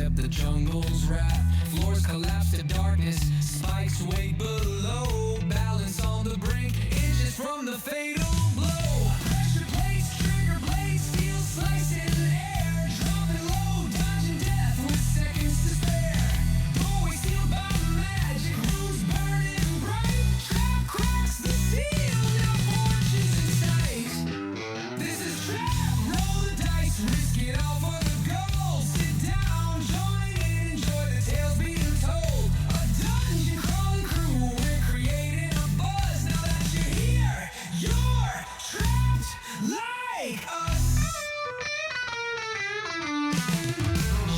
except the jungle's wrath. Floors collapse to darkness, spikes way below. Balance on the brink, inches from the fatal blow. Pressure plates, trigger blades, steel slicing air. Dropping low, dodging death with seconds to spare. Doorway sealed by magic, rooms burning bright. Trap cracks the steel, now fortunes in sight. This is trap, roll the dice, risk it all for the gold. Sit down, join in, enjoy the tales being told. A dungeon crawling crew, we're creating a buzz. Now that you're here, you're trapped like us.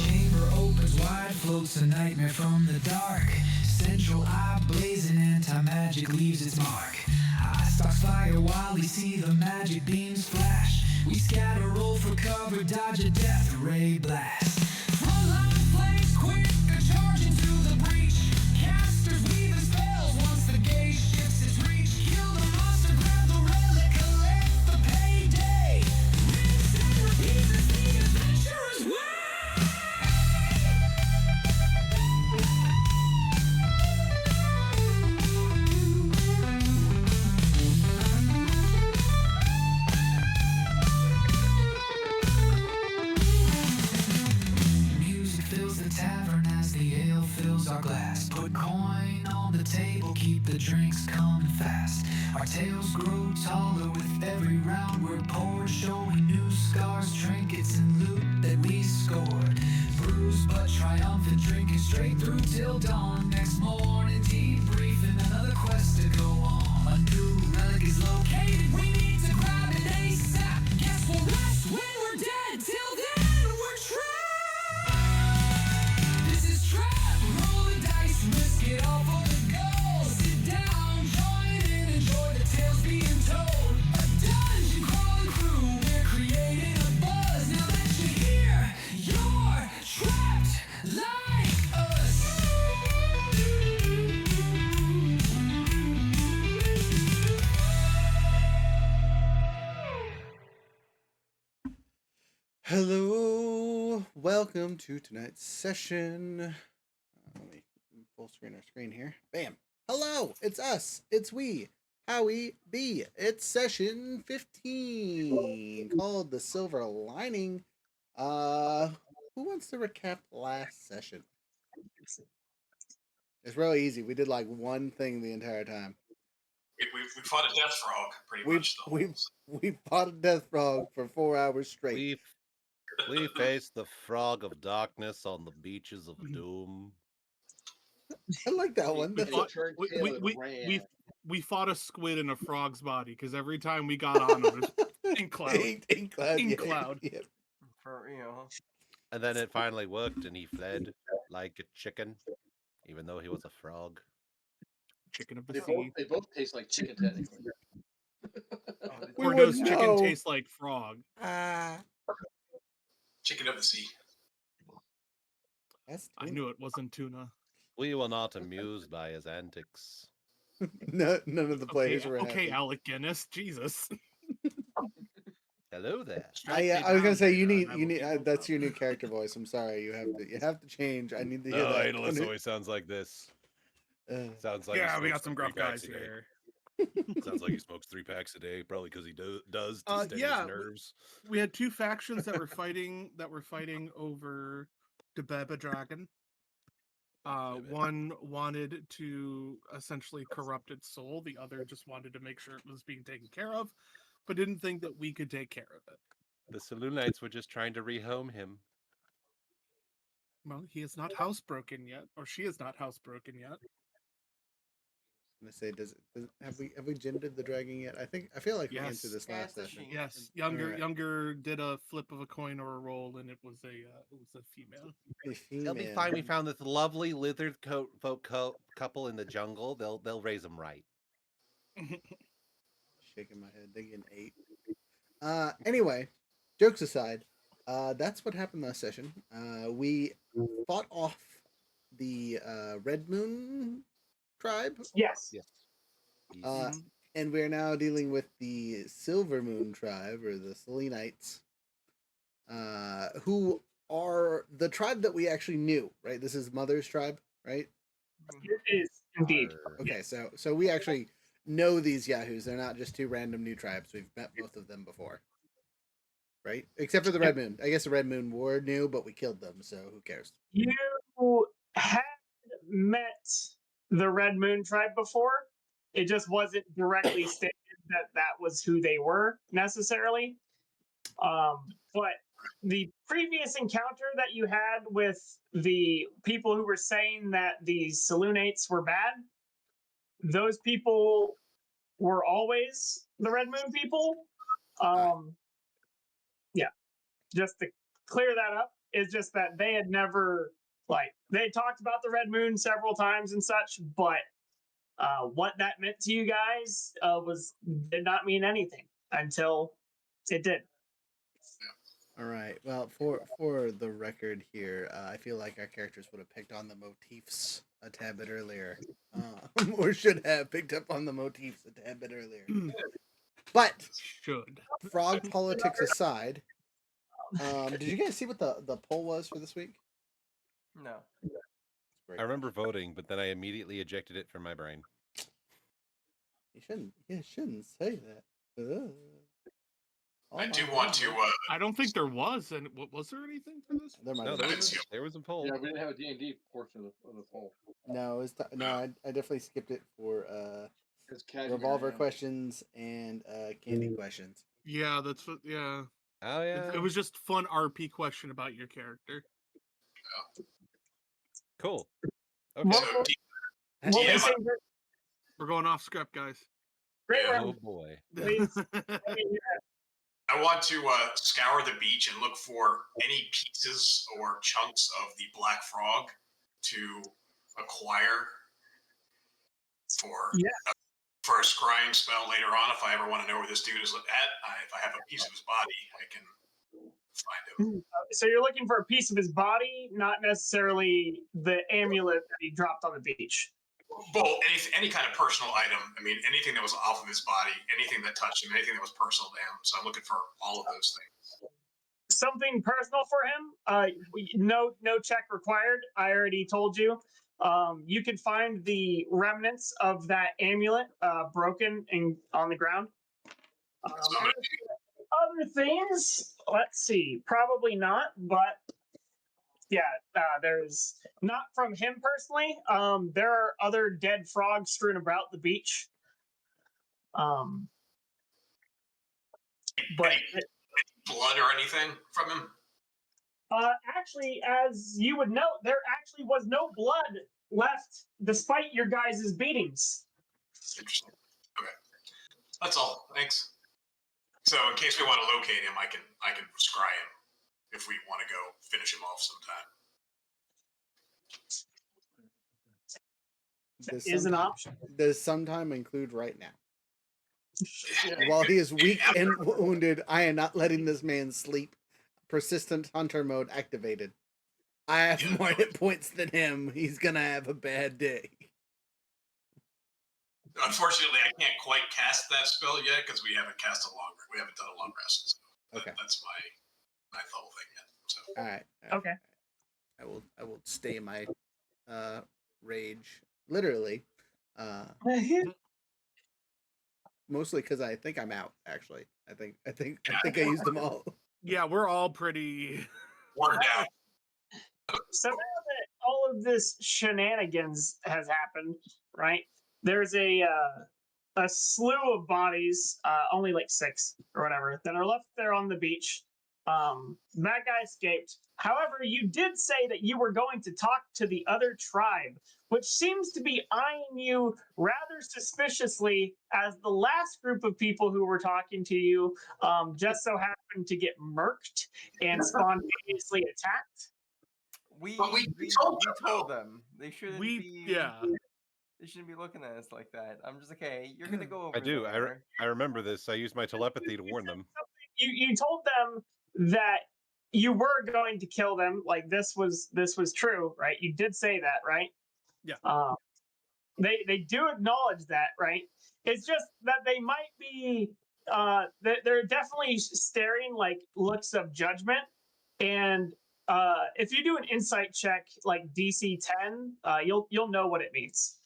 Chamber opens wide, floats a nightmare from the dark. Central eye blazing, anti-magic leaves its mark. Eye stalks fire while we see the magic beams flash. We scatter, roll for cover, dodge a death ray blast. Frontline flames quick, a charge into the breach. Casters weaving spells once the gauge shifts its reach. Kill the monster, grab the relic, collect the payday. Rinse and repeat as the adventurer's way. Music fills the tavern as the ale fills our glass. Put coin on the table, keep the drinks coming fast. Our tales grow taller with every round we're poured, showing new scars, trinkets, and loot that we scored. Bruised but triumphant, drinking straight through till dawn. Next morning, debriefing, another quest to go on. A new relic is located, we need to grab it ASAP. Guess we'll rest when we're dead, till then we're trapped. This is trap, roll the dice, risk it all for the gold. Sit down, join in, enjoy the tales being told. A dungeon crawling crew, we're creating a buzz. Now that you're here, you're trapped like us. Hello, welcome to tonight's session. Let me full screen our screen here. Bam. Hello, it's us. It's we. Howie B. It's session 15 called The Silver Lining. Who wants to recap last session? It's really easy. We did like one thing the entire time. We fought a death frog pretty much the whole. We fought a death frog for 4 hours straight. We faced the frog of darkness on the beaches of doom. I like that one. We fought a squid in a frog's body because every time we got on it was ink cloud. Ink cloud. Ink yeah, cloud. Yeah. For And then it finally worked and he fled like a chicken, even though he was a frog. Chicken of the sea. They both taste like chicken, technically. Or does chicken taste like frog? Chicken of the sea. I knew it wasn't tuna. We were not amused by his antics. No, none of the players were okay, happy. Alec Guinness, Jesus. Hello there. I was gonna say you need that's your new character voice. I'm sorry, you have to change. I need to hear that. Analyst always sounds like this. Sounds like we got some gruff guys here. Sounds like he smokes 3 packs a day, probably because he does to steady his nerves. We had two factions that were fighting over the Beba Dragon. One wanted to essentially corrupt its soul. The other just wanted to make sure it was being taken care of, but didn't think that we could take care of it. The Saloon Knights were just trying to rehome him. Well, he is not housebroken yet, or she is not housebroken yet. I'm gonna say, have we gendered the dragon yet? I feel like we answered this last session. Yes, younger did a flip of a coin or a roll, and it was a female. They'll be fine. We found this lovely lizard folk couple in the jungle. They'll raise them right. Shaking my head. They get an 8. Anyway, jokes aside, that's what happened last session. We fought off the Red Moon tribe. Yes. And we're now dealing with the Silver Moon tribe, or the Selenites, who are the tribe that we actually knew, right? This is Mother's tribe, right? It is indeed. Arr. Okay, so we actually know these Yahoos. They're not just two random new tribes. We've met both of them before, right? Except for the Red Moon. I guess the Red Moon were new, but we killed them, so who cares? You had met the Red Moon tribe before. It just wasn't directly stated that that was who they were necessarily. But the previous encounter that you had with the people who were saying that the Salunates were bad, those people were always the Red Moon people. Yeah, just to clear that up, is just that they had never, like, they talked about the Red Moon several times and such, but what that meant to you guys did not mean anything until it did. All right. Well, for the record here, I feel like our characters would have picked on the motifs a tad bit earlier, or should have picked up on the motifs a tad bit earlier. But Should. frog politics aside, did you guys see what the poll was for this week? No. Great. I remember voting, but then I immediately ejected it from my brain. You shouldn't say that. Oh I do my want to. goodness. I don't think there was. And was there anything for this? There might No, have there been. was there was a poll. Yeah, we didn't have a D&D portion of the poll. No, I definitely skipped it for It's casual. revolver questions and candy questions. Yeah, that's what. Yeah, Oh yeah. it was just fun RP question about your character. Cool. Okay. What, So, what DM, was it? We're going off script, guys. Great Yeah. Oh round. boy. Please. I want to scour the beach and look for any pieces or chunks of the black frog to acquire for Yeah. for a scrying spell later on. If I ever want to know where this dude is at, if I have a piece of his body, I can find him. So you're looking for a piece of his body, not necessarily the amulet that he dropped on the beach. Well, any kind of personal item. I mean, anything that was off of his body, anything that touched him, anything that was personal to him. So I'm looking for all of those things. Something personal for him. No check required. I already told you. You can find the remnants of that amulet broken and on the ground. So I'm gonna Other things, let's see, probably not, but yeah, there's not from him personally. There are other dead frogs strewn about the beach. But blood or anything from him. actually, as you would note, there actually was no blood left despite your guys' beatings. Interesting. Okay, that's all. Thanks. So in case we want to locate him, I can scry him if we want to go finish him off sometime. Is an option. Does sometime include right now? While he is weak and wounded, I am not letting this man sleep. Persistent hunter mode activated. I have more hit points than him. He's gonna have a bad day. Unfortunately, I can't quite cast that spell yet because we haven't done a long rest. So Okay. That's my ninth level thing yet. So All right. Okay. I will stay my rage literally. Mostly because I think I'm out. Actually, I think I used them all. Yeah, we're all pretty. we're down. So now that all of this shenanigans has happened, right? There's a slew of bodies, only like 6 or whatever, that are left there on the beach. That guy escaped. However, you did say that you were going to talk to the other tribe, which seems to be eyeing you rather suspiciously, as the last group of people who were talking to you just so happened to get murked and spontaneously attacked. We told them they shouldn't be. Yeah. They shouldn't be looking at us like that. I'm just like, hey, you're gonna go over. I do. There. I remember this. I used my telepathy to warn them. You told them that you were going to kill them. Like this was true, right? You did say that, right? Yeah. They do acknowledge that, right? It's just that they might be they're definitely staring like looks of judgment, and if you do an insight check like DC 10, you'll know what it means.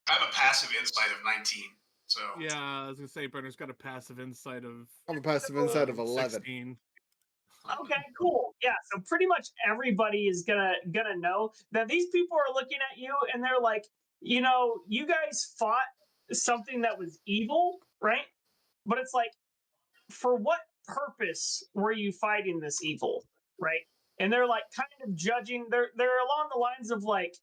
I have a passive insight of 19. So Yeah, I was gonna say Brenner's got a passive insight of I have a passive insight of 11. 16. Okay, cool. Yeah, so pretty much everybody is gonna know that these people are looking at you and they're like, you know, you guys fought something that was evil, right? But it's like, for what purpose were you fighting this evil, right? And they're like kind of judging. They're along the lines of like,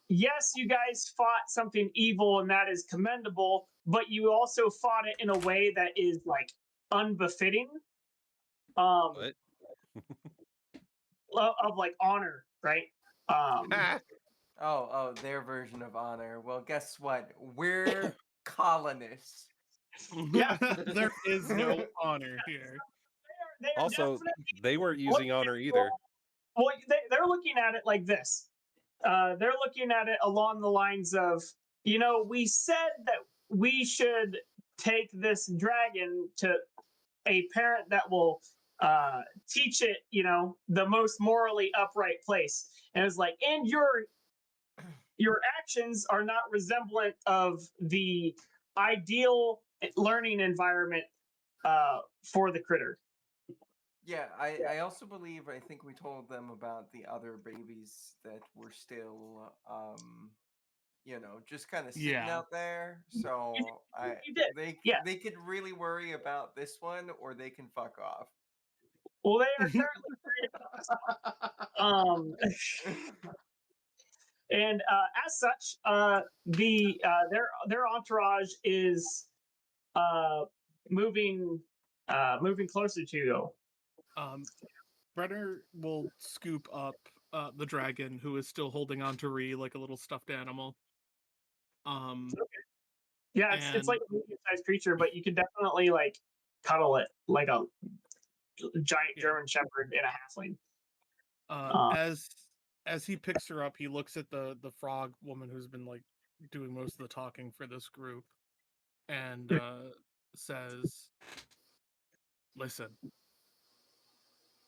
yes, you guys fought something evil and that is commendable, but you also fought it in a way that is like unbefitting. What? Of like honor, right? Oh, their version of honor. Well, guess what? We're colonists. Yeah. There is no honor here. They are Also, definitely they weren't using looking honor at you either. all- Well, they're looking at it like this. They're looking at it along the lines of, you know, we said that we should take this dragon to a parent that will teach it, you know, the most morally upright place. And it's like, and your actions are not resemblant of the ideal learning environment for the critter. Yeah, I also believe, I think we told them about the other babies that were still, you know, just kind of sitting Yeah. out there. So You did. Yeah. they could really worry about this one, or they can fuck off. Well, they are currently worried about this one. And as such, their entourage is moving closer to you. Brenner will scoop up the dragon, who is still holding on to Ree like a little stuffed animal. Yeah, it's and- like a medium-sized creature, but you can definitely like cuddle it like a giant German Shepherd in a halfling. As he picks her up, he looks at the frog woman who's been like doing most of the talking for this group, and says, "Listen,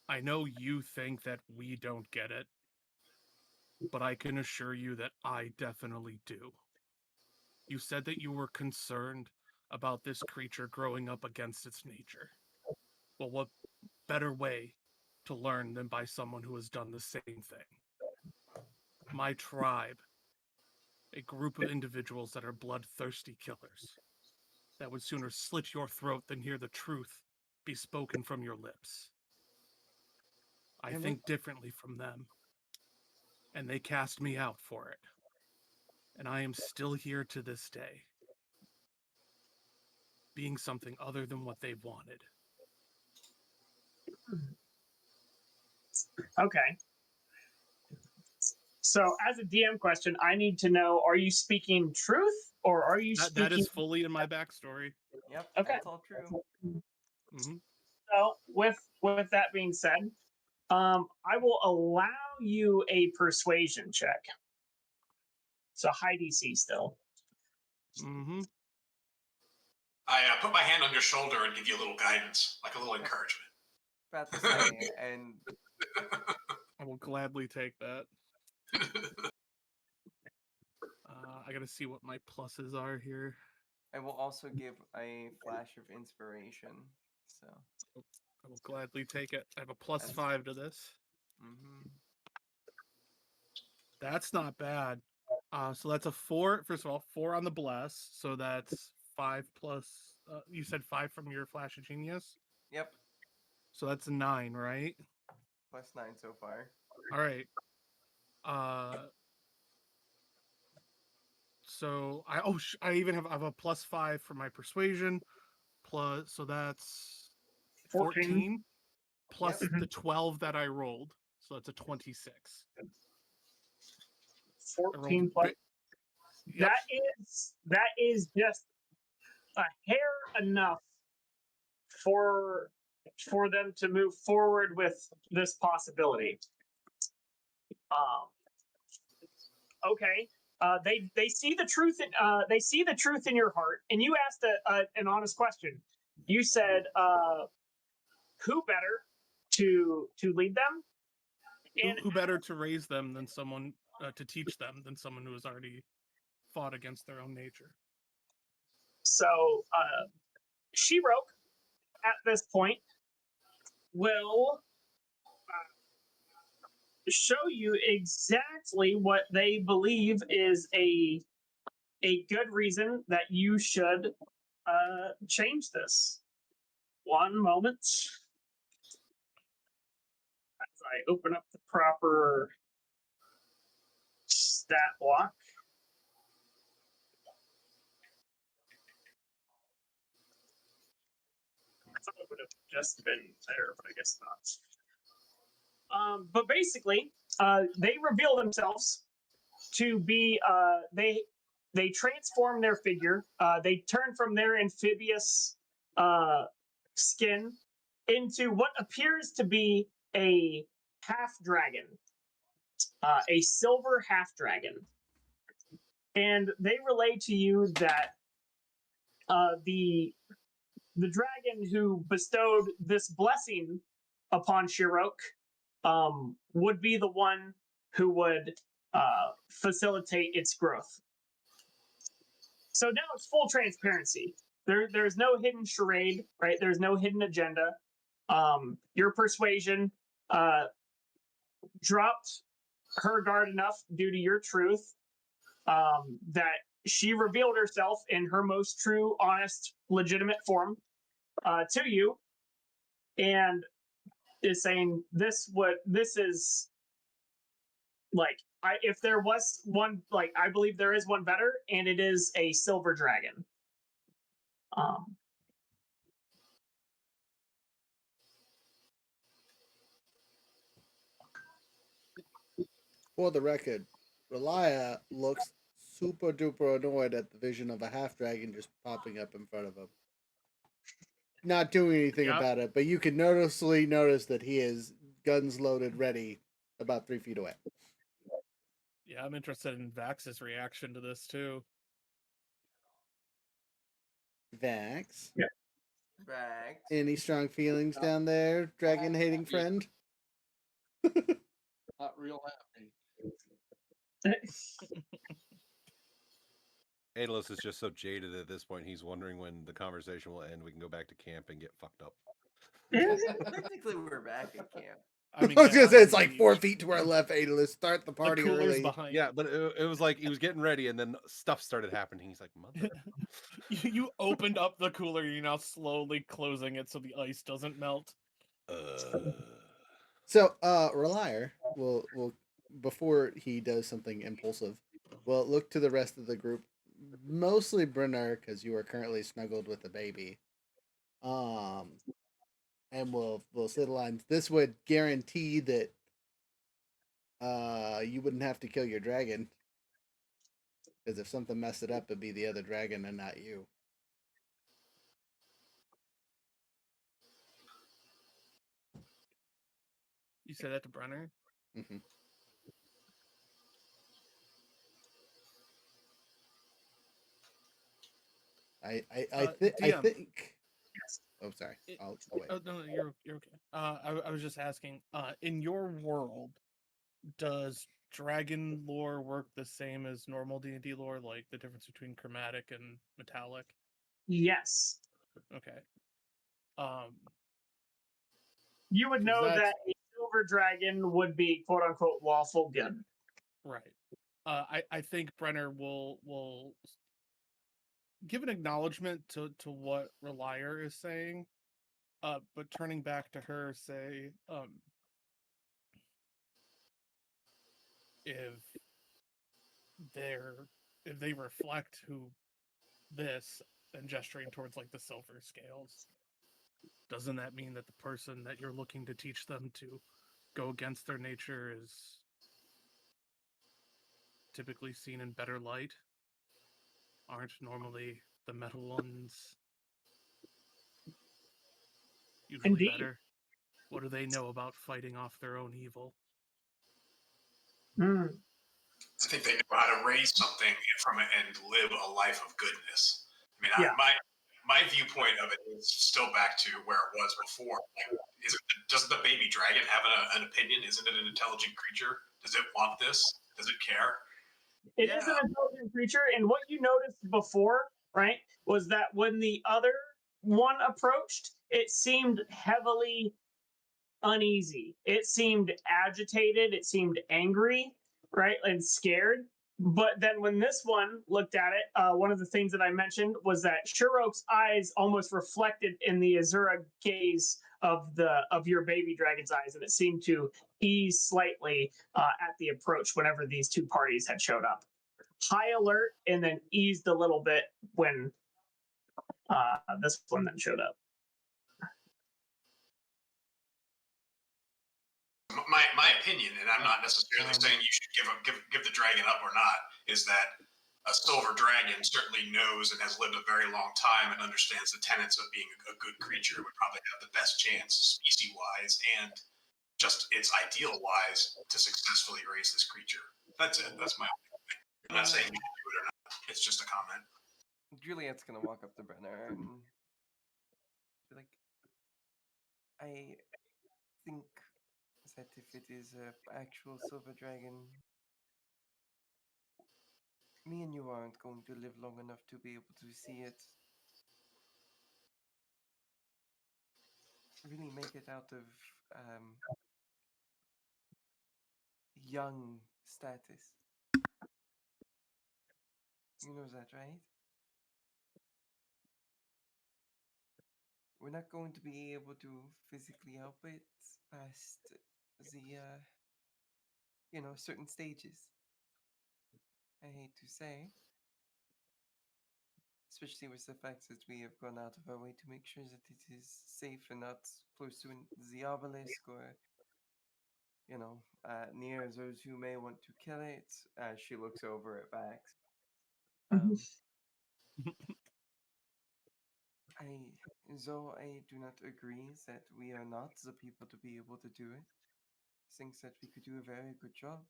I know you think that we don't get it, but I can assure you that I definitely do. You said that you were concerned about this creature growing up against its nature. Well, what better way to learn than by someone who has done the same thing? My tribe, a group of individuals that are bloodthirsty killers, that would sooner slit your throat than hear the truth be spoken from your lips. I think differently from them, and they cast me out for it. And I am still here to this day, being something other than what they wanted." Okay. So, as a DM question, I need to know: are you speaking truth, or are you speaking? That is fully in my backstory. Yep, Okay. that's all true. Mm-hmm. So, with that being said, I will allow you a persuasion check. So high DC still. Mm-hmm. I put my hand on your shoulder and give you a little guidance, like a little encouragement. About to say, and I will gladly take that. I gotta see what my pluses are here. I will also give a flash of inspiration. So I will gladly take it. I have a +5 to this. mm-hmm. That's not bad. So that's a 4. First of all, 4 on the bless. So that's 5 plus. You said 5 from your flash of genius. Yep, So that's a 9, right? +9 so far. All right. So I even have a +5 for my persuasion. Plus, so that's 14 plus Yep. the 12 that I rolled. So that's a 26. 14 plus. Yep. That is just a hair enough for them to move forward with this possibility. Okay. They see the truth in your heart, and you asked an honest question. You said, "Who better to lead them. And Who better to raise them than someone to teach them than someone who has already fought against their own nature? so Shirok at this point will show you exactly what they believe is a good reason that you should change this. One moment as I open up the proper stat block. I thought it would have just been there, but I guess not. But basically, they reveal themselves to be they transform their figure. They turn from their amphibious skin into what appears to be a half dragon, a silver half dragon, and they relay to you that the dragon who bestowed this blessing upon Shirok would be the one who would facilitate its growth. So now it's full transparency. There's no hidden charade, right? There's no hidden agenda. Your persuasion dropped her guard enough due to your truth that she revealed herself in her most true, honest, legitimate form to you, and is saying this is like if there was one, like I believe there is one better, and it is a silver dragon. For the record, Relia looks super duper annoyed at the vision of a half dragon just popping up in front of him. Not doing anything about it, but you can noticeably notice that he is guns loaded, ready, about 3 feet away. Yeah, I'm interested in Vax's reaction to this too. Vax? Yeah. Vax. Any strong feelings down there, dragon hating friend? Not real happy. Aeolus is just so jaded at this point, he's wondering when the conversation will end. We can go back to camp and get fucked up. Technically, we're back at camp. I was gonna say it's like 4 feet to our left, Aeolus. Start the party the cooler's early. behind. Yeah, but it was like he was getting ready, and then stuff started happening. He's like, "Mother." You opened up the cooler. You're now slowly closing it so the ice doesn't melt. So, Relier will before he does something impulsive, will look to the rest of the group, mostly Brenner, because you are currently snuggled with the baby. And we'll say the lines. This would guarantee that you wouldn't have to kill your dragon. Because if something messed it up, it'd be the other dragon and not you. You said that to Brenner? Mm-hmm. I think. Oh, sorry. I'll wait. Oh no, you're okay. I was just asking. In your world, does dragon lore work the same as normal D&D lore? Like the difference between chromatic and metallic? Yes. Okay. You would know that a silver dragon would be quote unquote lawful good. Right. I think Brenner will give an acknowledgement to what Relier is saying, but turning back to her, say, if they reflect who this and gesturing towards like the silver scales, doesn't that mean that the person that you're looking to teach them to go against their nature is typically seen in better light? Aren't normally the metal ones usually Indeed. better? What do they know about fighting off their own evil? Mm. I think they know how to raise something from it and live a life of goodness. I mean, Yeah. my viewpoint of it is still back to where it was before. Like, doesn't the baby dragon have an opinion? Isn't it an intelligent creature? Does it want this? Does it care? It is an intelligent creature, and what you noticed before, right, was that when the other one approached, it seemed heavily uneasy. It seemed agitated. It seemed angry, right, and scared. But then when this one looked at it, one of the things that I mentioned was that Shuroke's eyes almost reflected in the Azura gaze of your baby dragon's eyes, and it seemed to ease slightly at the approach whenever these two parties had showed up. High alert, and then eased a little bit when this one then showed up. My opinion, and I'm not necessarily saying you should give the dragon up or not, is that a silver dragon certainly knows and has lived a very long time and understands the tenets of being a good creature. Would probably have the best chance, species wise, and just its ideal wise, to successfully raise this creature. That's it. That's my opinion. I'm not saying you should do it or not. It's just a comment. Juliet's gonna walk up to Brenner and be like, I think that if it is an actual silver dragon, me and you aren't going to live long enough to be able to see it really make it out of young status. You know that, right? We're not going to be able to physically help it past the, certain stages. I hate to say. Especially with the fact that we have gone out of our way to make sure that it is safe and not close to the obelisk or, near those who may want to kill it. She looks over at Vax. Though I do not agree that we are not the people to be able to do it, think that we could do a very good job.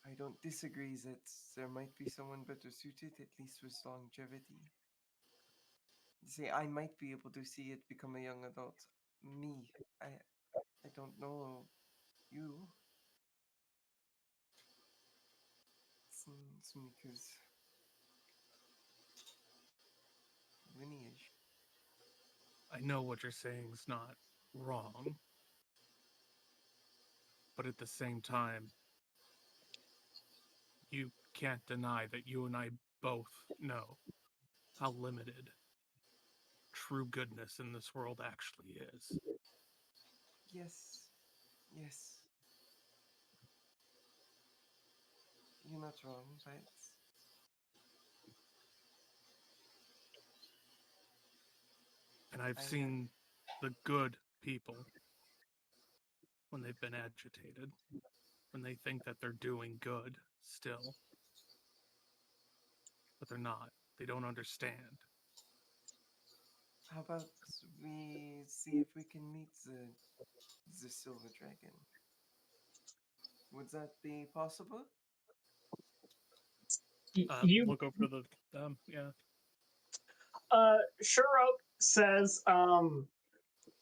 I don't disagree that there might be someone better suited, at least with longevity. See, I might be able to see it become a young adult. Me, I don't know you. It's because lineage. I know what you're saying is not wrong, but at the same time, you can't deny that you and I both know how limited true goodness in this world actually is. Yes. You're not wrong, but And I've seen the good people when they've been agitated, when they think that they're doing good still, but they're not. They don't understand. How about we see if we can meet the silver dragon? Would that be possible? You Look over them, yeah. Shuroke says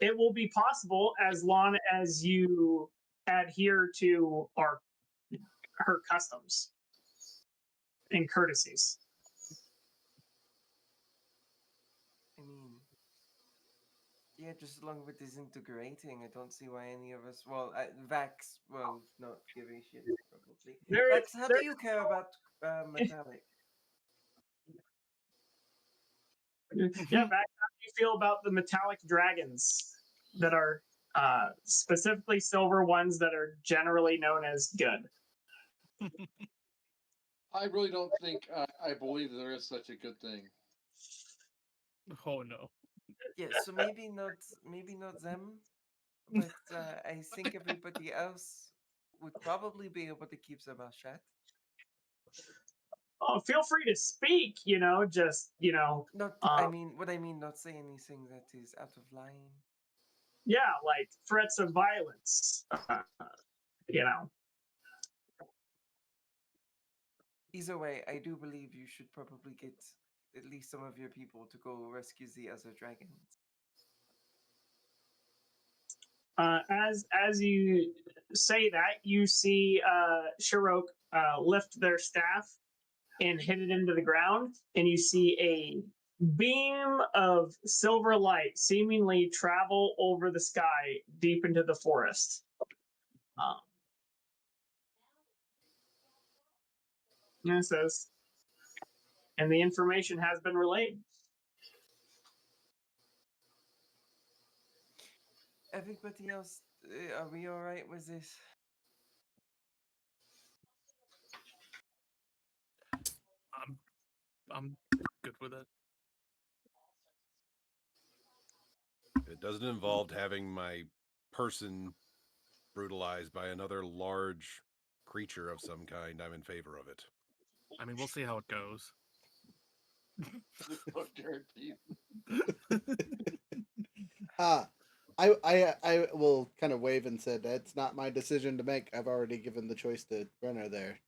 it will be possible as long as you adhere to her customs and courtesies. I mean, yeah, just along with disintegrating, I don't see why any of us. Well, Vax will not give a shit, probably. Vax, how do you care about metallic? Yeah, Vax, how do you feel about the metallic dragons that are specifically silver ones that are generally known as good? I really don't think I believe there is such a good thing. Oh no. Yeah, so maybe not them, but I think everybody else would probably be able to keep their mouth shut. Oh, feel free to speak. Just Not, what I mean, not say anything that is out of line. Yeah, like threats of violence. Either way, I do believe you should probably get at least some of your people to go rescue the other dragons. As you say that, you see Shirok lift their staff and hit it into the ground, and you see a beam of silver light seemingly travel over the sky deep into the forest. And it says, and the information has been relayed. Everybody else, are we all right with this? I'm good with it. If it doesn't involve having my person brutalized by another large creature of some kind, I'm in favor of it. I mean, we'll see how it goes. No guarantees. I will kind of wave and said that's not my decision to make. I've already given the choice to Brenner there.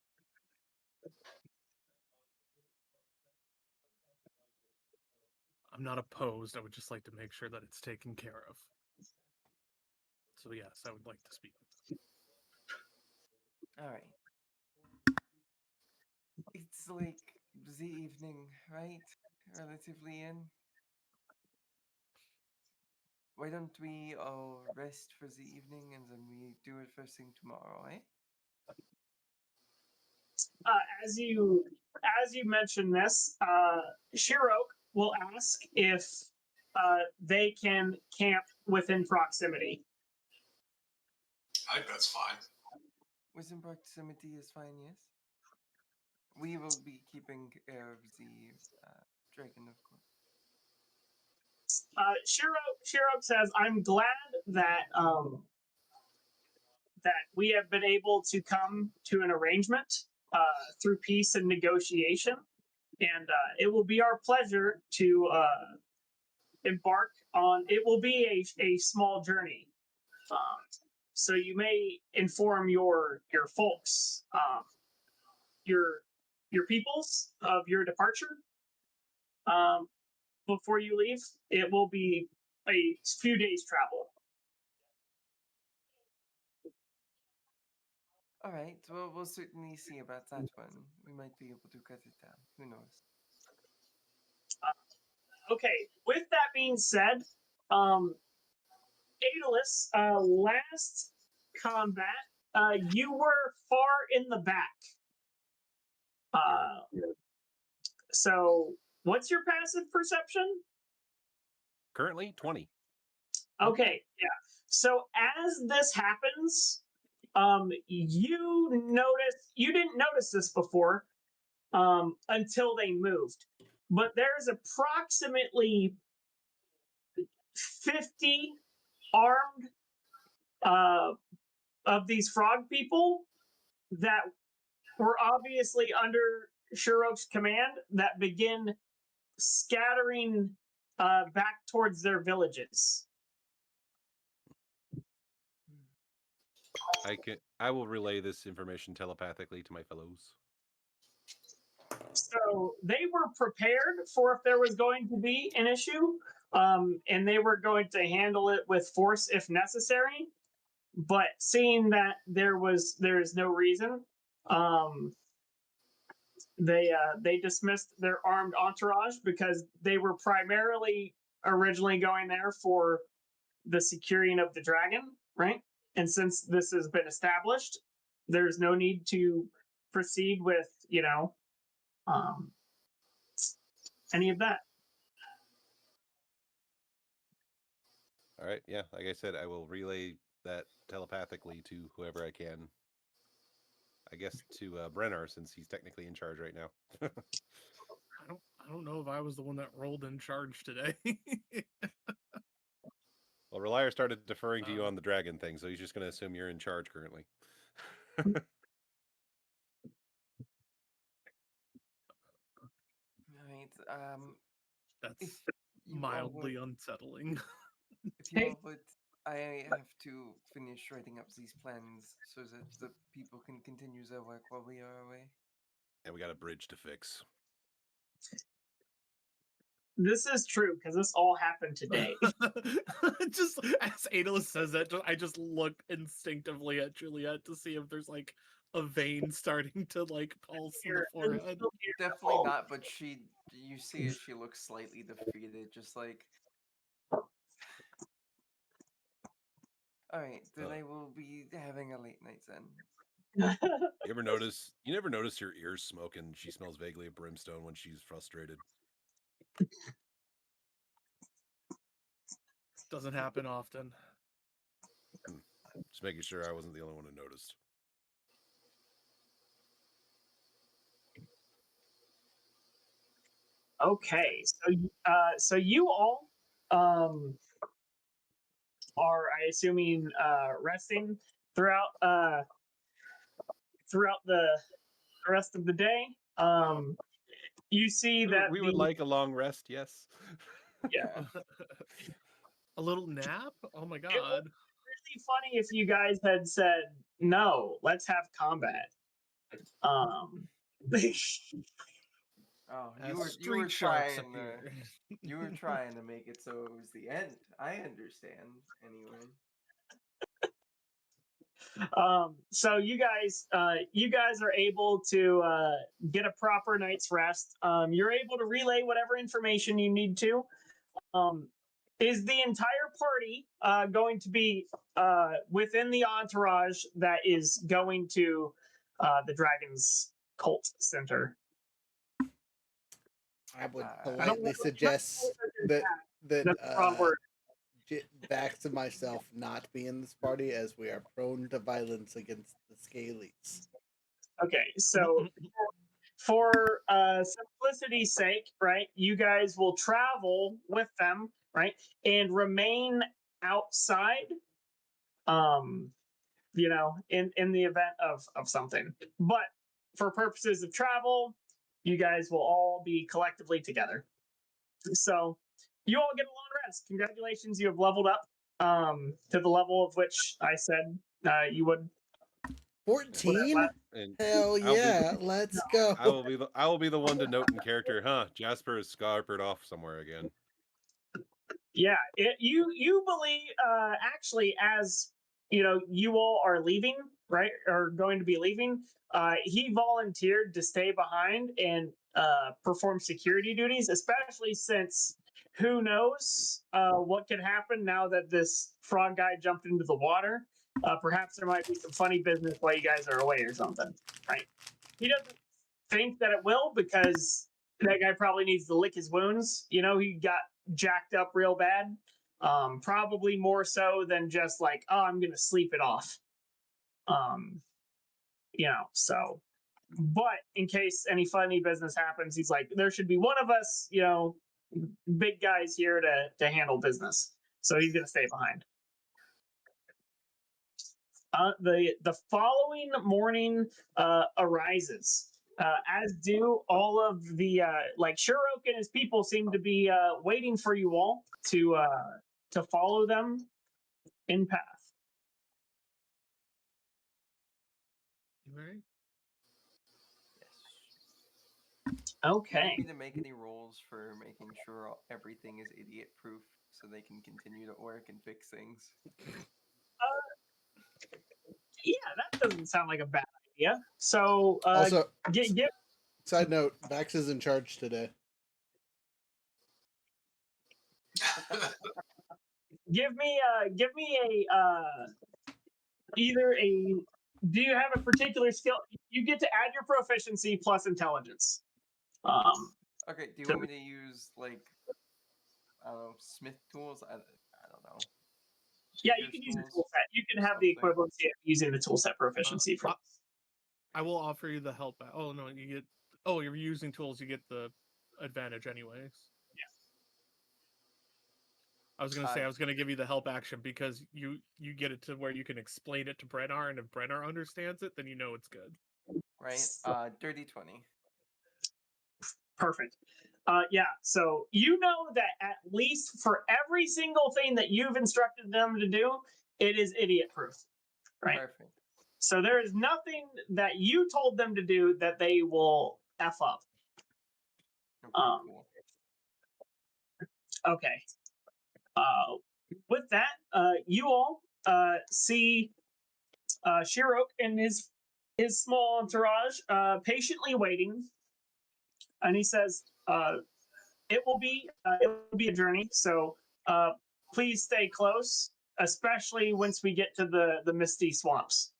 I'm not opposed. I would just like to make sure that it's taken care of. So yes, I would like to speak with them. All right. It's like the evening, right? Relatively in. Why don't we all rest for the evening and then we do it first thing tomorrow, eh? As you mention this, Shirok will ask if they can camp within proximity. I think that's fine. Within proximity is fine, yes? We will be keeping care of the dragon, of course. Shirok says, "I'm glad that that we have been able to come to an arrangement through peace and negotiation, and it will be our pleasure to embark on. It will be a small journey, so you may inform your folks, your peoples of your departure before you leave. It will be a few days travel." All right, well, we'll certainly see about that one. We might be able to cut it down. Who knows? Okay, with that being said, Aeolus, last combat, you were far in the back. So, what's your passive perception? Currently, 20. Okay, yeah. So as this happens, you didn't notice this before until they moved, but there's approximately 50 armed of these frog people that were obviously under Shirok's command that begin scattering back towards their villages. I will relay this information telepathically to my fellows. So they were prepared for if there was going to be an issue, and they were going to handle it with force if necessary. But seeing that there's no reason, they dismissed their armed entourage because they were primarily originally going there for the securing of the dragon, right? And since this has been established, there's no need to proceed with any of that. All right, yeah, like I said, I will relay that telepathically to whoever I can. I guess to Brenner, since he's technically in charge right now. I don't know if I was the one that rolled in charge today. Well, Relier started deferring to you on the dragon thing, so he's just going to assume you're in charge currently. Right. That's you all mildly would, unsettling. if you all would, I have to finish writing up these plans so that the people can continue their work while we are away. And we got a bridge to fix. This is true because this all happened today. Just as Adela says that, I just look instinctively at Juliet to see if there's like a vein starting to like pulse in the forehead. Definitely not, but you see as she looks slightly defeated, just like, all right, then I will be having a late night then. You never notice your ears smoke and she smells vaguely of brimstone when she's frustrated. Doesn't happen often. Just making sure I wasn't the only one who noticed. Okay, so you all are, I assuming, resting throughout throughout the rest of the day. You see that we would like a long rest, yes. yeah. A little nap? Oh my It god. would be really funny if you guys had said no. Let's have combat. Oh, As you were street sharks trying to appear. you were trying to make it so it was the end. I understand anyway. So you guys are able to get a proper night's rest. You're able to relay whatever information you need to. Is the entire party going to be within the entourage that is going to the Dragon's Cult Center? I would I politely suggest that That's the wrong word. Vax and myself not be in this party, as we are prone to violence against the Scalies. Okay, so for simplicity's sake, right, you guys will travel with them, right, and remain outside, you know, in the event of something. But for purposes of travel, you guys will all be collectively together. So you all get a long rest. Congratulations, you have leveled up to the level of which I said you would. 14? And Hell yeah, let's go. I will be the one to note in character, huh? Jasper is scarpered off somewhere again. Yeah, you believe actually, as you know, you all are leaving, right, or going to be leaving. He volunteered to stay behind and perform security duties, especially since who knows what could happen now that this frog guy jumped into the water. Perhaps there might be some funny business while you guys are away or something, right? He doesn't think that it will because that guy probably needs to lick his wounds. You know, he got jacked up real bad. Probably more so than just like, oh, I'm gonna sleep it off. You know, so but in case any funny business happens, he's like, there should be one of us, you know, big guys here to handle business. So he's gonna stay behind. The following morning arises. As do all of the like Shurok and his people seem to be waiting for you all to follow them in path. Right? Okay. need me to make any rolls for making sure everything is idiot proof so they can continue to work and fix things. Yeah, that doesn't sound like a bad idea. So Also, give side note, Vax is in charge today. give me a either a. Do you have a particular skill? You get to add your proficiency plus intelligence. Okay, do you want me to use like I don't know, smith tools? I don't know. Yeah, you can use a tool set. You can have the equivalency of using the tool set proficiency for. I will offer you the help. Oh no, you get. Oh, you're using tools. You get the advantage anyways. Yeah. I was gonna say I was gonna give you the help action because you get it to where you can explain it to Brennar, and if Brennar understands it, then you know it's good. Right. Dirty 20. Perfect. Yeah, so you know that at least for every single thing that you've instructed them to do, it is idiot proof, right? Perfect. So there is nothing that you told them to do that they will F up. Okay, cool. Okay. With that, you all see Shirok and his small entourage patiently waiting, and he says, "It will be a journey, so please stay close, especially once we get to the misty swamps."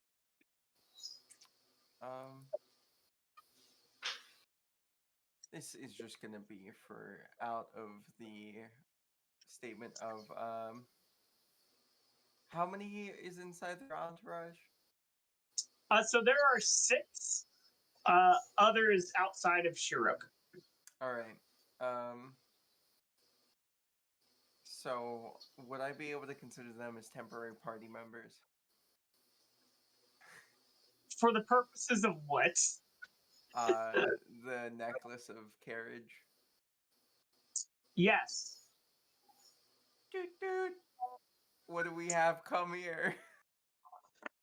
This is just gonna be for out of the statement of how many is inside their entourage? So there are 6 others outside of Shirok. All right. So would I be able to consider them as temporary party members? For the purposes of what? The necklace of carriage. Yes. Dude, what do we have? Come here.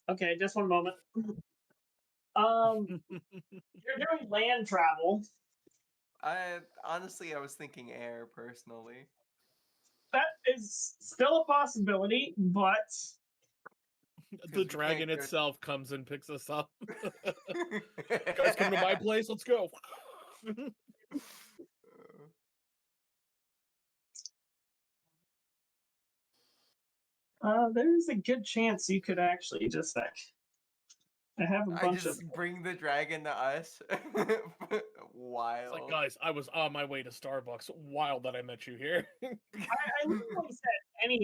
Okay, just one moment. You're doing land travel. Honestly, I was thinking air personally. That is still a possibility, but the dragon itself comes and picks us up. Guys, come to my place. Let's go. there's a good chance you could actually just I have a bunch of. Bring the dragon to us. Wild. It's like, guys, I was on my way to Starbucks. Wild that I met you here. I literally said any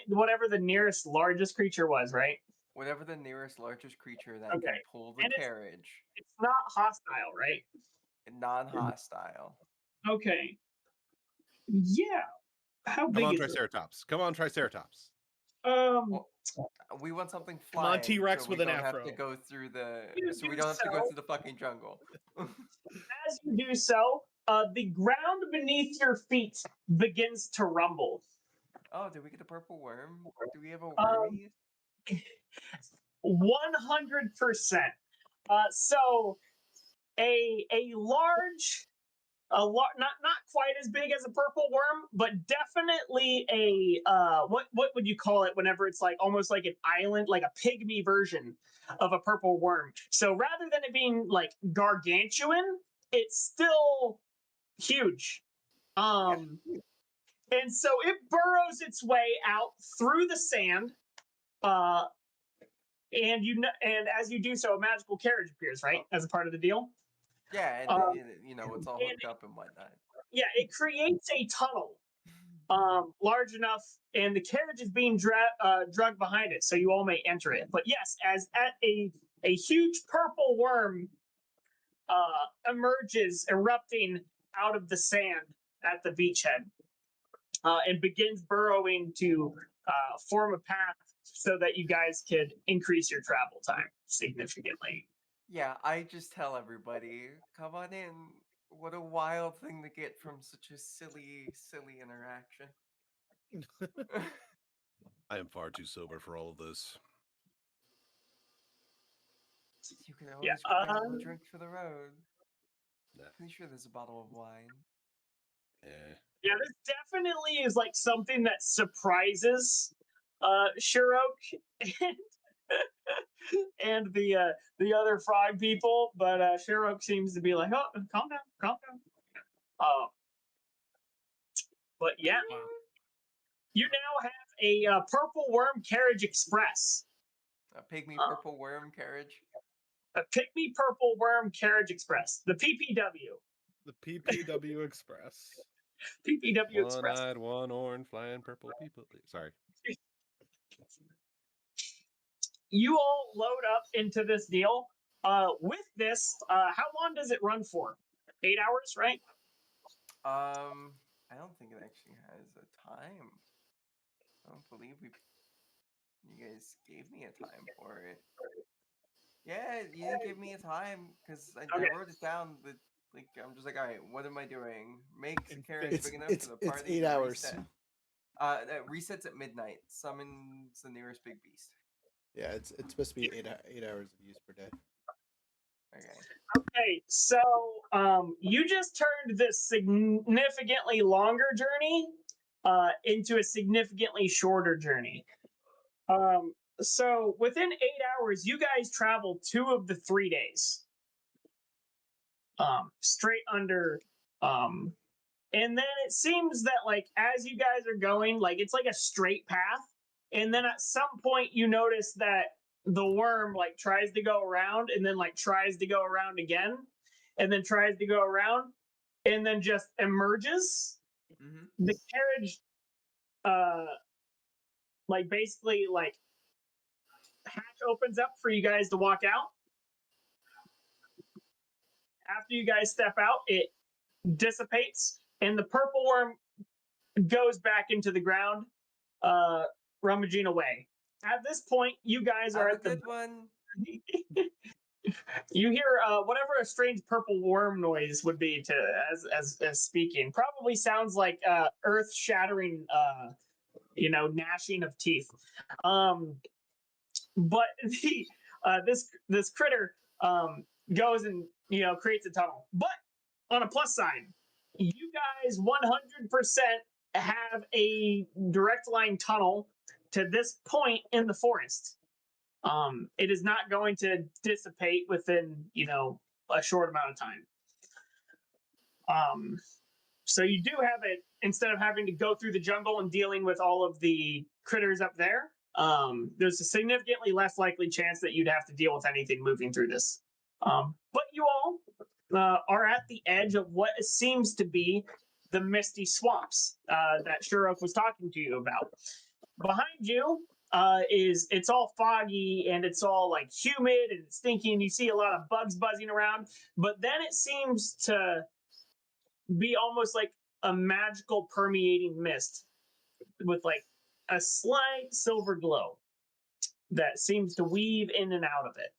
whatever the nearest largest creature was, right? Whatever the nearest largest creature that can Okay. pull the And carriage. It's not hostile, right? Non-hostile. Okay. Yeah. How Come big on, is it? Triceratops. Come on, Triceratops. Well, we want something flying. Come on, T-Rex so with we an don't afro. have to go through the. You So we do don't have to go so. through the fucking jungle. As you do so, the ground beneath your feet begins to rumble. Oh, did we get a purple worm? Do we have a wormy? 100%. So a large, not quite as big as a purple worm, but definitely a what would you call it whenever it's like almost like an island, like a pygmy version of a purple worm. So rather than it being like gargantuan, it's still huge. And so it burrows its way out through the sand. And as you do so, a magical carriage appears, right, as a part of the deal. Yeah, and it's all hooked up and whatnot. Yeah, it creates a tunnel large enough, and the carriage is being dragged behind it, so you all may enter it. But yes, as at a huge purple worm emerges, erupting out of the sand at the beachhead, and begins burrowing to form a path so that you guys could increase your travel time significantly. Yeah, I just tell everybody, come on in. What a wild thing to get from such a silly interaction. I am far too sober for all of this. You can always grab a drink for the road. Nah. Pretty sure there's a bottle of wine. Yeah, this definitely is like something that surprises Shirok and the other frog people, but Shirok seems to be like, oh, calm down. But yeah, you now have a purple worm carriage express. A pygmy purple worm carriage. A pygmy purple worm carriage express. The PPW. The PPW Express. PPW Express. One-eyed, one-horned, flying purple people. Sorry. You all load up into this deal. With this, how long does it run for? 8 hours, right? I don't think it actually has a time. I don't believe you guys gave me a time for it. Yeah, you didn't give me a time because I wrote it down. I'm just like, all right, what am I doing? Makes the carriage big enough for the party. It's 8 hours. Reset. That resets at midnight. Summons the nearest big beast. Yeah, it's supposed to be 8 hours of use per day. Okay, so you just turned this significantly longer journey into a significantly shorter journey. So within 8 hours, you guys travel 2 of the 3 days. Straight under and then it seems that like as you guys are going, like it's like a straight path, and then at some point you notice that the worm like tries to go around and then like tries to go around again and then tries to go around and then just emerges. The carriage like basically like hatch opens up for you guys to walk out. After you guys step out, it dissipates and the purple worm goes back into the ground, rummaging away. At this point, you guys are Have a at the. good one. You hear whatever a strange purple worm noise would be to as speaking. Probably sounds like earth shattering, gnashing of teeth. But the this critter goes and creates a tunnel. But on a plus side, you guys 100% have a direct line tunnel to this point in the forest. It is not going to dissipate within a short amount of time. So you do have it instead of having to go through the jungle and dealing with all of the critters up there. There's a significantly less likely chance that you'd have to deal with anything moving through this. But you all are at the edge of what seems to be the misty swamps that Shurok was talking to you about. Behind you it's all foggy and it's all like humid and stinky, and you see a lot of bugs buzzing around. But then it seems to be almost like a magical permeating mist with like a slight silver glow that seems to weave in and out of it.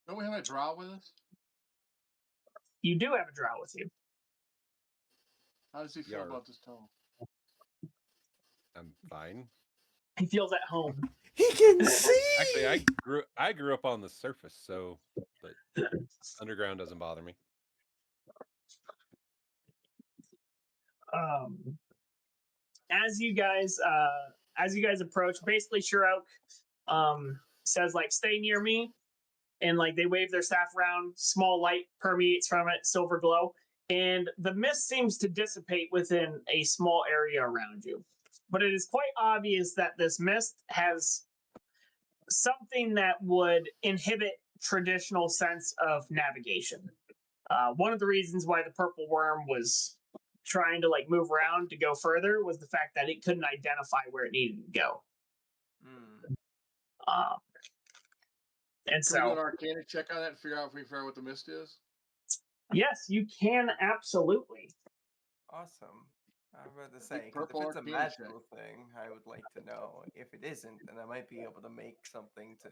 Don't we have a drow with us? You do have a drow with you. How does he feel Yarr. about this tunnel? I'm fine. He feels at home. He can see. Actually, I grew up on the surface, so but underground doesn't bother me. As you guys approach, basically Shurok says like, stay near me, and like they wave their staff around, small light permeates from it, silver glow, and the mist seems to dissipate within a small area around you. But it is quite obvious that this mist has something that would inhibit traditional sense of navigation. One of the reasons why the purple worm was trying to like move around to go further was the fact that it couldn't identify where it needed to go. And Can we do an so, arcana check on that and figure out what the mist is? yes, you can absolutely. Awesome. I was about to say, Big 'cause if purple it's a arcana check. magical thing, I would like to know. If it isn't, then I might be able to make something to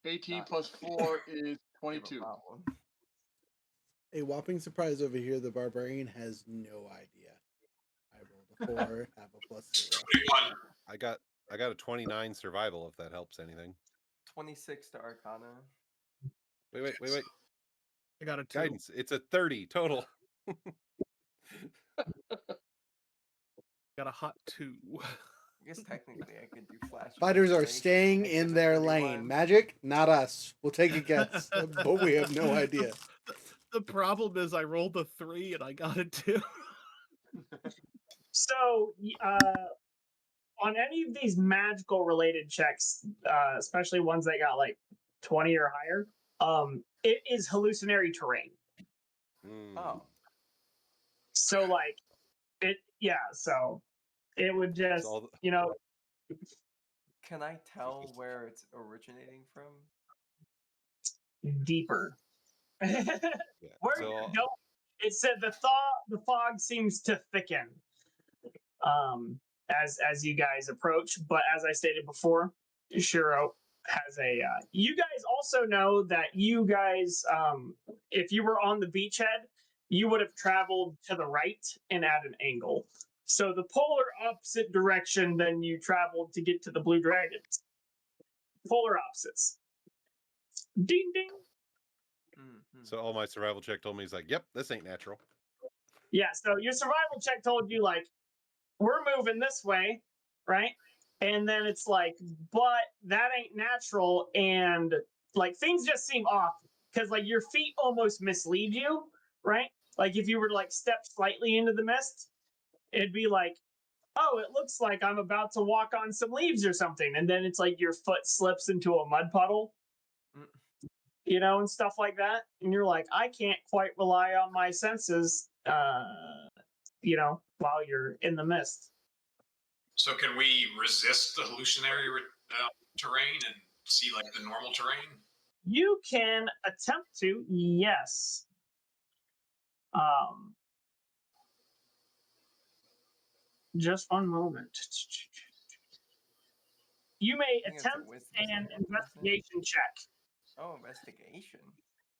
18 Not- plus 4 is give a 22. problem. A whopping surprise over here. The barbarian has no idea. I rolled a 4, have a +0. 21. I got a 29 survival, if that helps anything. 26 to Arcana. Wait. I got a 2. Guidance. It's a 30 total. Got a hot 2. I guess technically I could do flash. Fighters are Fake, staying make it in a their 31. lane. Magic, not us. We'll take a guess, but we have no idea. The problem is I rolled a 3 and I got a 2. So, on any of these magical related checks, especially ones that got like 20 or higher, it is hallucinatory terrain. Oh, So like it, yeah. So it would just, all the- can I tell where it's originating from? deeper. Yeah. Where So you go, it said the fog seems to thicken as you guys approach. But as I stated before, Shiro has a. You guys also know that you guys, if you were on the beachhead, you would have traveled to the right and at an angle. So the polar opposite direction than you traveled to get to the Blue Dragons. Polar opposites. Ding ding. So all my survival check told me, he's like, yep, this ain't natural. Yeah, so your survival check told you like we're moving this way, right? And then it's like, but that ain't natural, and like things just seem off because like your feet almost mislead you, right? Like if you were to like step slightly into the mist, it'd be like, oh, it looks like I'm about to walk on some leaves or something, and then it's like your foot slips into a mud puddle, Mm. you know, and stuff like that, and you're like, I can't quite rely on my senses, you know, while you're in the mist. So can we resist the hallucinatory terrain and see like the normal terrain? You can attempt to, yes. Just one moment. You may I think it's a attempt wisdom an saving throw, isn't it? investigation check. Oh, investigation.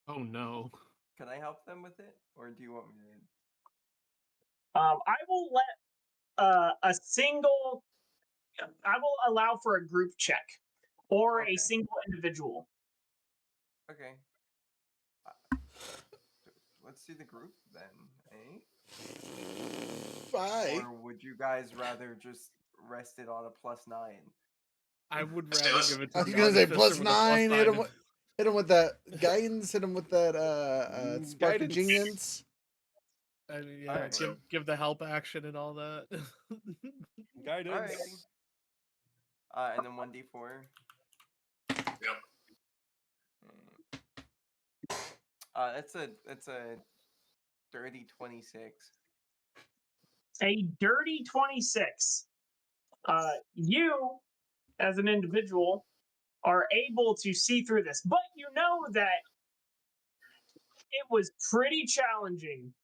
Oh no. Can I help them with it, or do you want me to? I will let a single. I will allow for a group check or Okay. a single individual. Okay. Let's do the group then, eh? Five. Or would you guys rather just rest it on a +9? I would Let's rather say- give it to I was the gonna say artificer with a +9. +9. Hit him with that guidance. Hit him with that spark of Guidance. genius. And yeah, Alright. give the help action and all that. Guidance. Alrighty. And then 1d4. Yep. It's a dirty 26. A dirty 26. You, as an individual, are able to see through this, but you know that it was pretty challenging.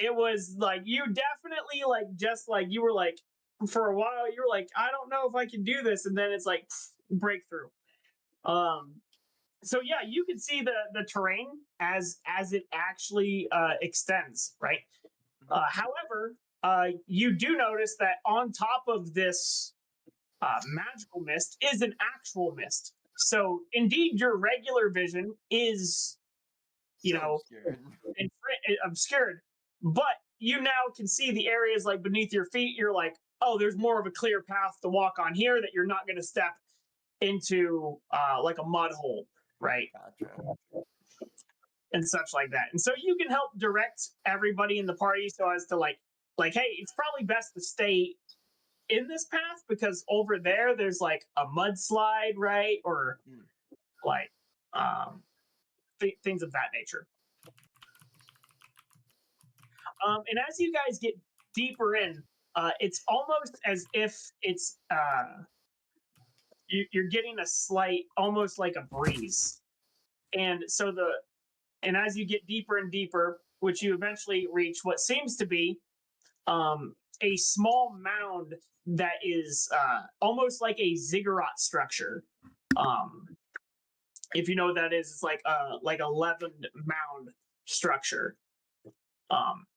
It was like you definitely like just like you were like for a while you were like I don't know if I can do this, and then it's like breakthrough. So yeah, you can see the terrain as it actually extends, right? However, you do notice that on top of this magical mist is an actual mist. So indeed, your regular vision is, you Still know, obscured. obscured, but you now can see the areas like beneath your feet. You're like, oh, there's more of a clear path to walk on here that you're not going to step into like a mud hole, right? Gotcha. And such like that. And so you can help direct everybody in the party so as to like, hey, it's probably best to stay in this path because over there's like a mudslide, right? Or like things of that nature. And as you guys get deeper in, it's almost as if it's you're getting a slight, almost like a breeze. And so and as you get deeper and deeper, which you eventually reach what seems to be a small mound that is almost like a ziggurat structure. If you know what that is, it's like a leavened mound structure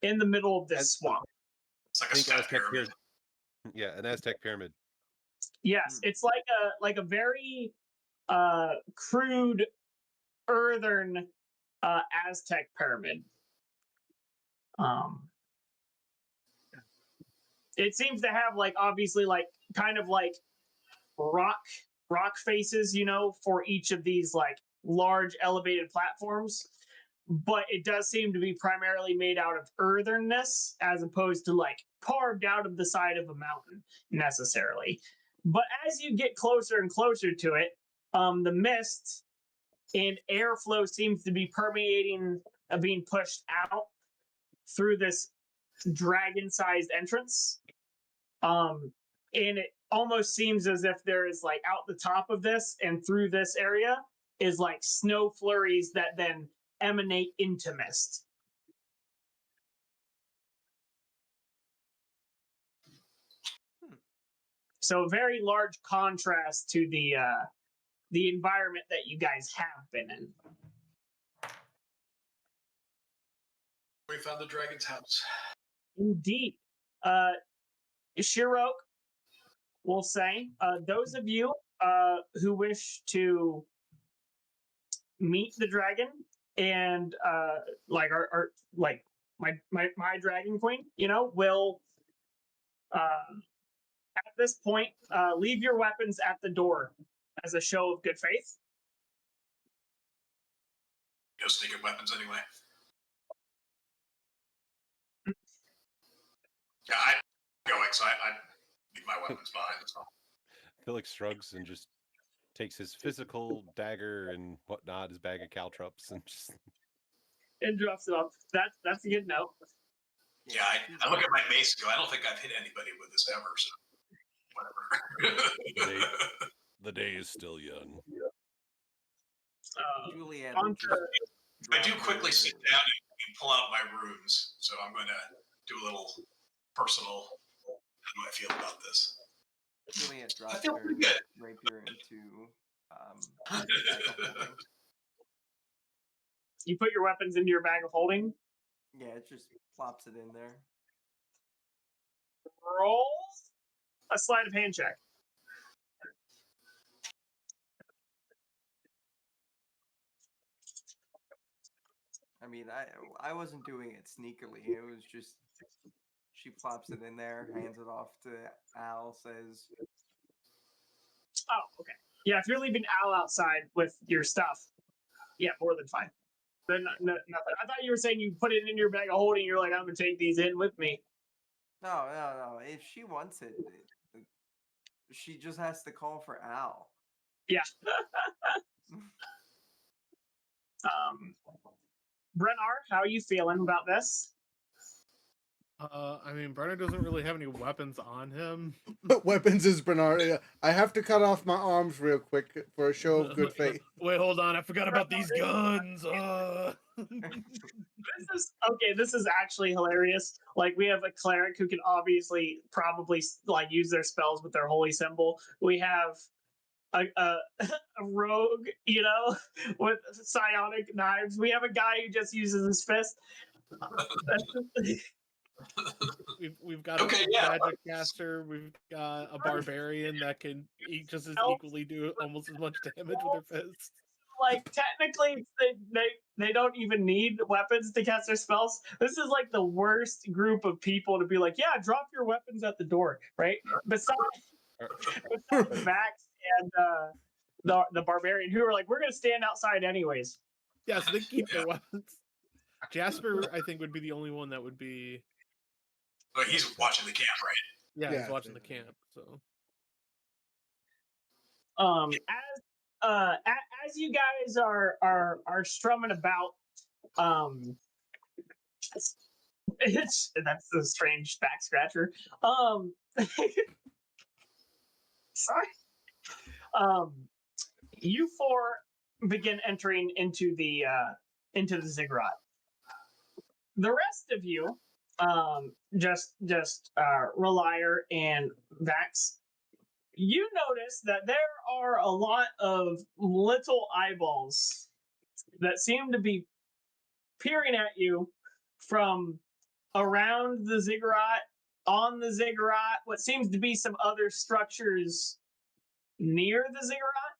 in the middle of this swamp. It's like a Think step Aztec pyramid. Yeah, an Aztec pyramid. Yes, it's like a very crude earthen Aztec pyramid. It seems to have like obviously like kind of like rock faces, you know, for each of these like large elevated platforms. But it does seem to be primarily made out of earthenness as opposed to like carved out of the side of a mountain necessarily. But as you get closer and closer to it, the mist and airflow seems to be permeating, being pushed out through this dragon-sized entrance. And it almost seems as if there is like out the top of this and through this area is like snow flurries that then emanate into mist. So a very large contrast to the environment that you guys have been in. We found the dragon's house. Indeed. Shirok will say, those of you who wish to meet the dragon and like are like my dragon queen, you know, will At this point, leave your weapons at the door as a show of good faith. Go sneaking weapons anyway. Yeah, I'm going, so I leave my weapons behind. That's all. Felix shrugs and just takes his physical dagger and whatnot, his bag of caltrops, and just And drops it off. That's a good note. Yeah, I look at my mace and go, I don't think I've hit anybody with this ever, so whatever. the day is still young. Juliet. On to, I do quickly sit down and pull out my runes, so I'm going to do a little personal. How do I feel about this? Juliet I drops feel her pretty good. rapier into bag of holding. you put your weapons into your bag of holding. Yeah, it just plops it in there. Roll a sleight of hand check. I mean, I wasn't doing it sneakily. It was just she plops it in there, hands it off to Al, says, Oh, okay. Yeah, if you're leaving Al outside with your stuff, yeah, more than fine. Then nothing. I thought you were saying you put it in your bag of holding. You're like, I'm gonna take these in with me. No. If she wants it, she just has to call for Al. Yeah. Brennar, how are you feeling about this? I mean, Brenner doesn't really have any weapons on him. Weapons is Bernard. I have to cut off my arms real quick for a show of good faith. Wait, hold on. I forgot about these guns. This is actually hilarious. Like, we have a cleric who can obviously probably like use their spells with their holy symbol. We have a rogue, with psionic knives. We have a guy who just uses his fist. We've got Okay, a yeah. magic caster. We've got a barbarian that can just as equally do almost as much damage with their fists. Like, technically, they don't even need weapons to cast their spells. This is like the worst group of people to be like, yeah, drop your weapons at the door, right? Besides Max and the barbarian, who are like, we're gonna stand outside anyways. Yeah, so they keep their weapons. Jasper, I think, would be the only one that would be. But he's watching the camp, right? Yeah, Yeah, he's watching the camp. So, As you guys are strumming about, that's a strange back scratcher. Sorry. You four begin entering into the ziggurat. The rest of you, just Relier and Vax, you notice that there are a lot of little eyeballs that seem to be peering at you from around the ziggurat, on the ziggurat, what seems to be some other structures near the ziggurat.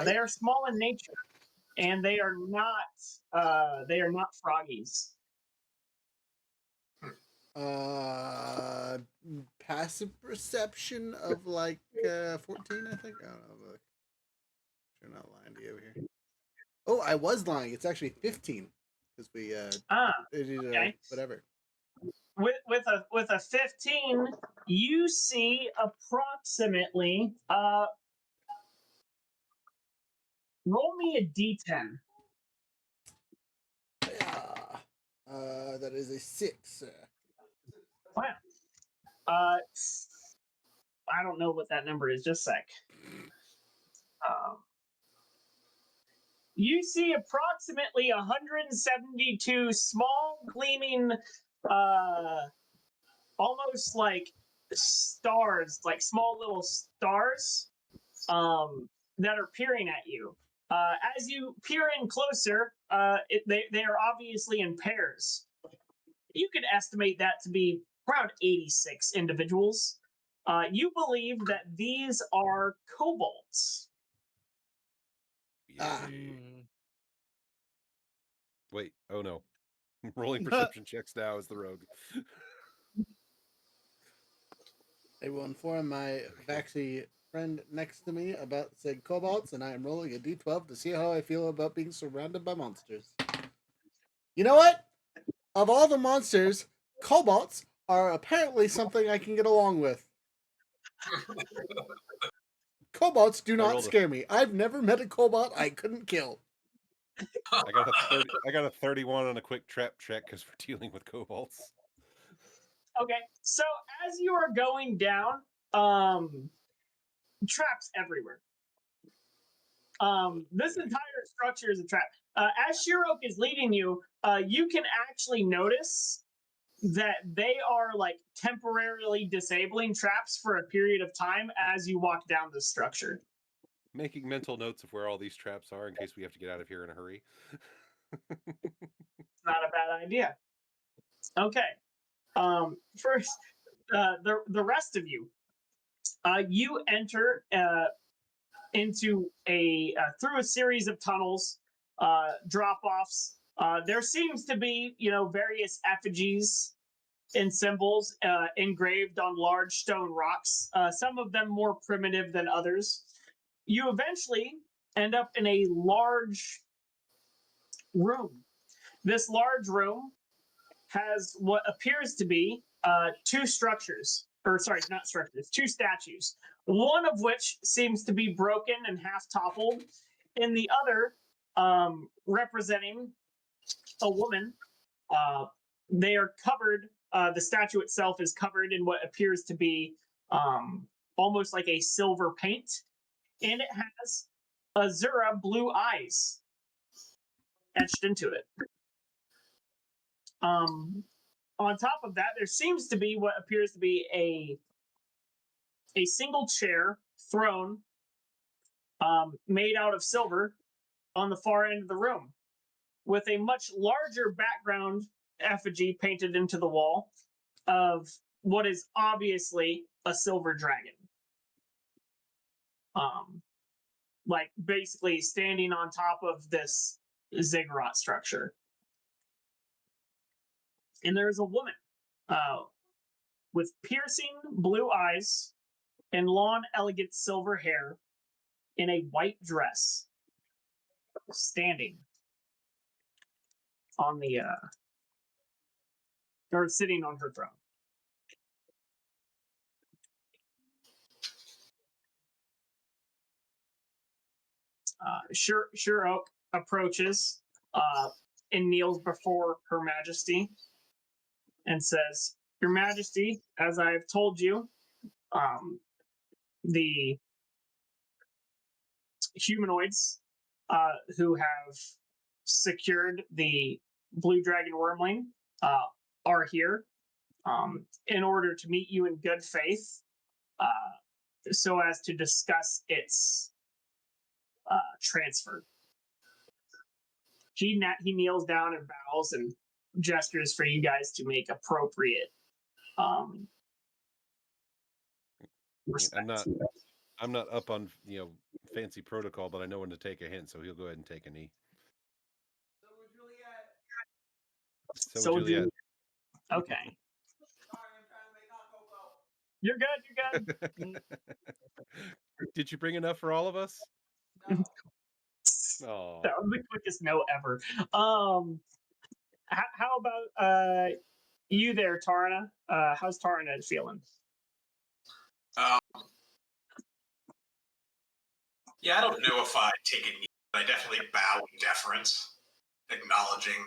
They are small in nature, and they are not froggies. Passive perception of like 14, I think. I don't know. Look. I'm not lying to you over here. Oh, I was lying. It's actually 15 because we Okay. whatever. With a 15, you see approximately roll me a d10. Yeah. That is a 6. Wow. I don't know what that number is. Just a sec. You see approximately 172 small, gleaming, almost like stars, like small little stars, that are peering at you. As you peer in closer, they are obviously in pairs. You could estimate that to be around 86 individuals. You believe that these are kobolds. Ah. Wait. Oh no. Rolling perception checks now as the rogue. I will inform my Vaxi friend next to me about said kobolds, and I am rolling a d12 to see how I feel about being surrounded by monsters. You know what? Of all the monsters, kobolds are apparently something I can get along with. Kobolds do not scare me. I've never met a kobold I couldn't kill. I got a 31 on a quick trap check because we're dealing with kobolds. Okay, so as you are going down, traps everywhere. This entire structure is a trap. As Shirok is leading you, you can actually notice that they are like temporarily disabling traps for a period of time as you walk down the structure. Making mental notes of where all these traps are in case we have to get out of here in a hurry. It's not a bad idea. Okay. First, the rest of you, you enter into through a series of tunnels, drop offs. There seems to be, various effigies and symbols engraved on large stone rocks. Some of them more primitive than others. You eventually end up in a large room. This large room has what appears to be two structures, or sorry, not structures, two statues. One of which seems to be broken and half toppled, and the other representing a woman. They are covered. The statue itself is covered in what appears to be almost like a silver paint, and it has Azura blue eyes etched into it. On top of that, there seems to be what appears to be a single chair throne made out of silver on the far end of the room, with a much larger background effigy painted into the wall of what is obviously a silver dragon. Like basically standing on top of this ziggurat structure. And there's a woman with piercing blue eyes and long, elegant silver hair in a white dress, standing on the or sitting on her throne. Shirok approaches and kneels before Her Majesty and says, "Your Majesty, as I have told you, the humanoids who have secured the Blue Dragon Wormling are here in order to meet you in good faith, so as to discuss its transfer." He kneels down and bows and gestures for you guys to make appropriate respect. I'm not up on fancy protocol, but I know when to take a hint, so he'll go ahead and take a knee. So would Juliet. Okay. You're good. You're good. Did you bring enough for all of us? No. Oh. That was the quickest no ever. How about you there, Tarna? How's Tarna feeling? Yeah, I don't know if I take a knee, but I definitely bow in deference, acknowledging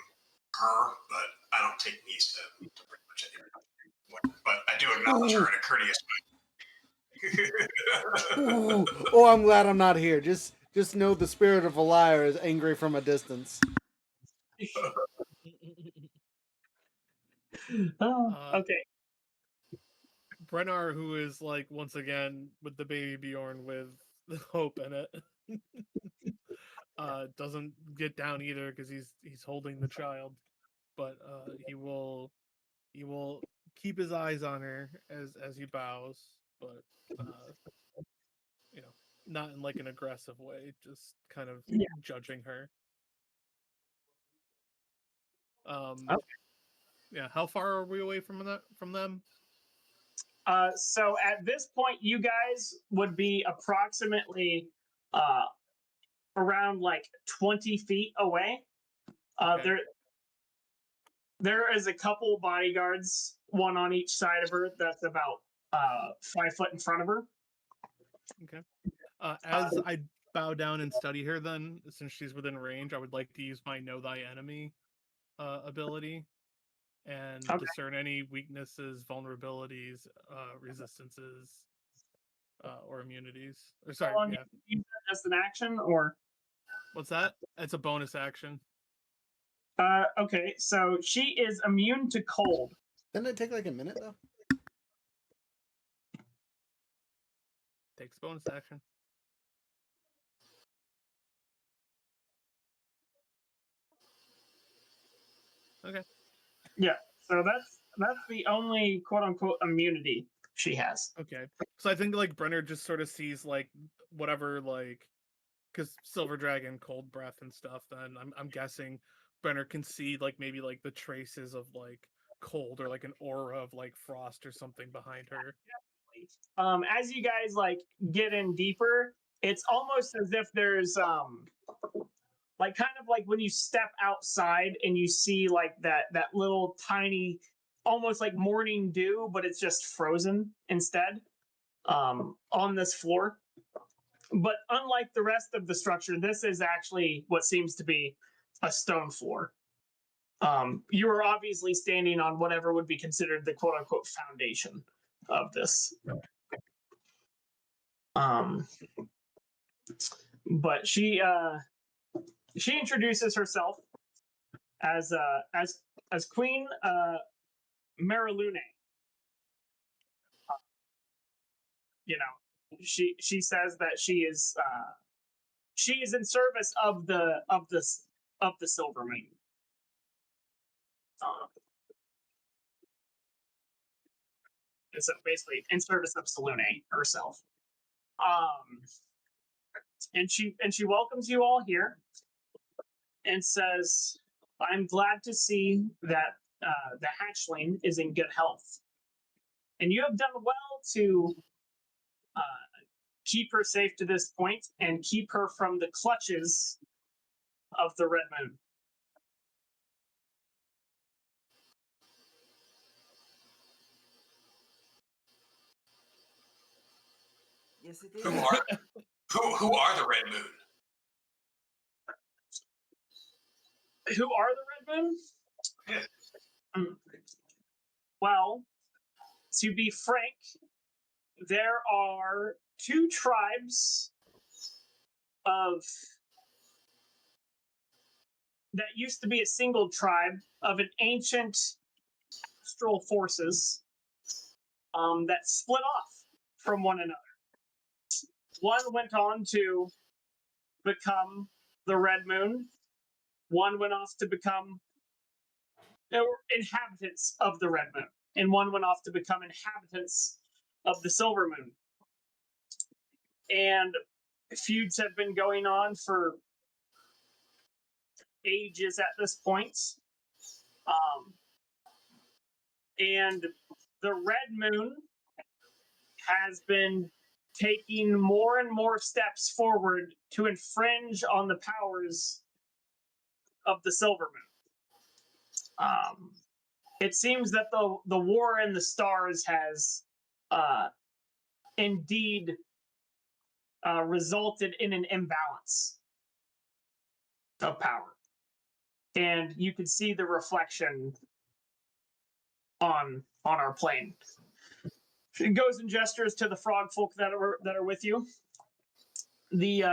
her, but I don't take knees to pretty much anyone. But I do acknowledge her in a courteous way. Oh, I'm glad I'm not here. Just know the spirit of a liar is angry from a distance. Okay. Brennar, who is like once again with the baby Bjorn with hope in it, doesn't get down either because he's holding the child, but he will keep his eyes on her as he bows, but not in like an aggressive way, just kind of judging her. Okay. Yeah, how far are we away from them? So at this point, you guys would be approximately uh, around like 20 feet away. Okay. There is a couple bodyguards, one on each side of her. That's about 5 foot in front of her. Okay. As I bow down and study her, then since she's within range, I would like to use my Know Thy Enemy ability and Okay. discern any weaknesses, vulnerabilities, resistances, or immunities. Or sorry, So, yeah. use that as an action, or What's that? It's a bonus action. okay. So she is immune to cold. Didn't it take like a minute though? Takes bonus action. Okay. Yeah. So that's the only quote unquote immunity she has. Okay. So I think like Brenner just sort of sees like whatever like because Silver Dragon, Cold Breath and stuff. Then I'm guessing Brenner can see like maybe like the traces of like cold or like an aura of like frost or something behind her. As you guys like get in deeper, it's almost as if there's like kind of like when you step outside and you see like that little tiny almost like morning dew, but it's just frozen instead on this floor. But unlike the rest of the structure, this is actually what seems to be a stone floor. You are obviously standing on whatever would be considered the quote unquote foundation of this. Um, but she introduces herself as Queen Marilune. You know, she says that she is in service of the Silver Moon. And so basically in service of Salune herself. Um, and she welcomes you all here and says, "I'm glad to see that the hatchling is in good health, and you have done well to uh, keep her safe to this point and keep her from the clutches of the Red Moon." Yes, it is. Who are the Red Moon? Who are the Red Moon? Yeah. Well, to be frank, there are two tribes of that used to be a single tribe of an ancient astral forces that split off from one another. One went on to become the Red Moon. One went off to become inhabitants of the Red Moon, and one went off to become inhabitants of the Silver Moon. And feuds have been going on for ages at this point. And the Red Moon has been taking more and more steps forward to infringe on the powers of the Silver Moon. It seems that the war in the stars has indeed resulted in an imbalance of power, and you can see the reflection on our plane. She goes and gestures to the frog folk that are with you. The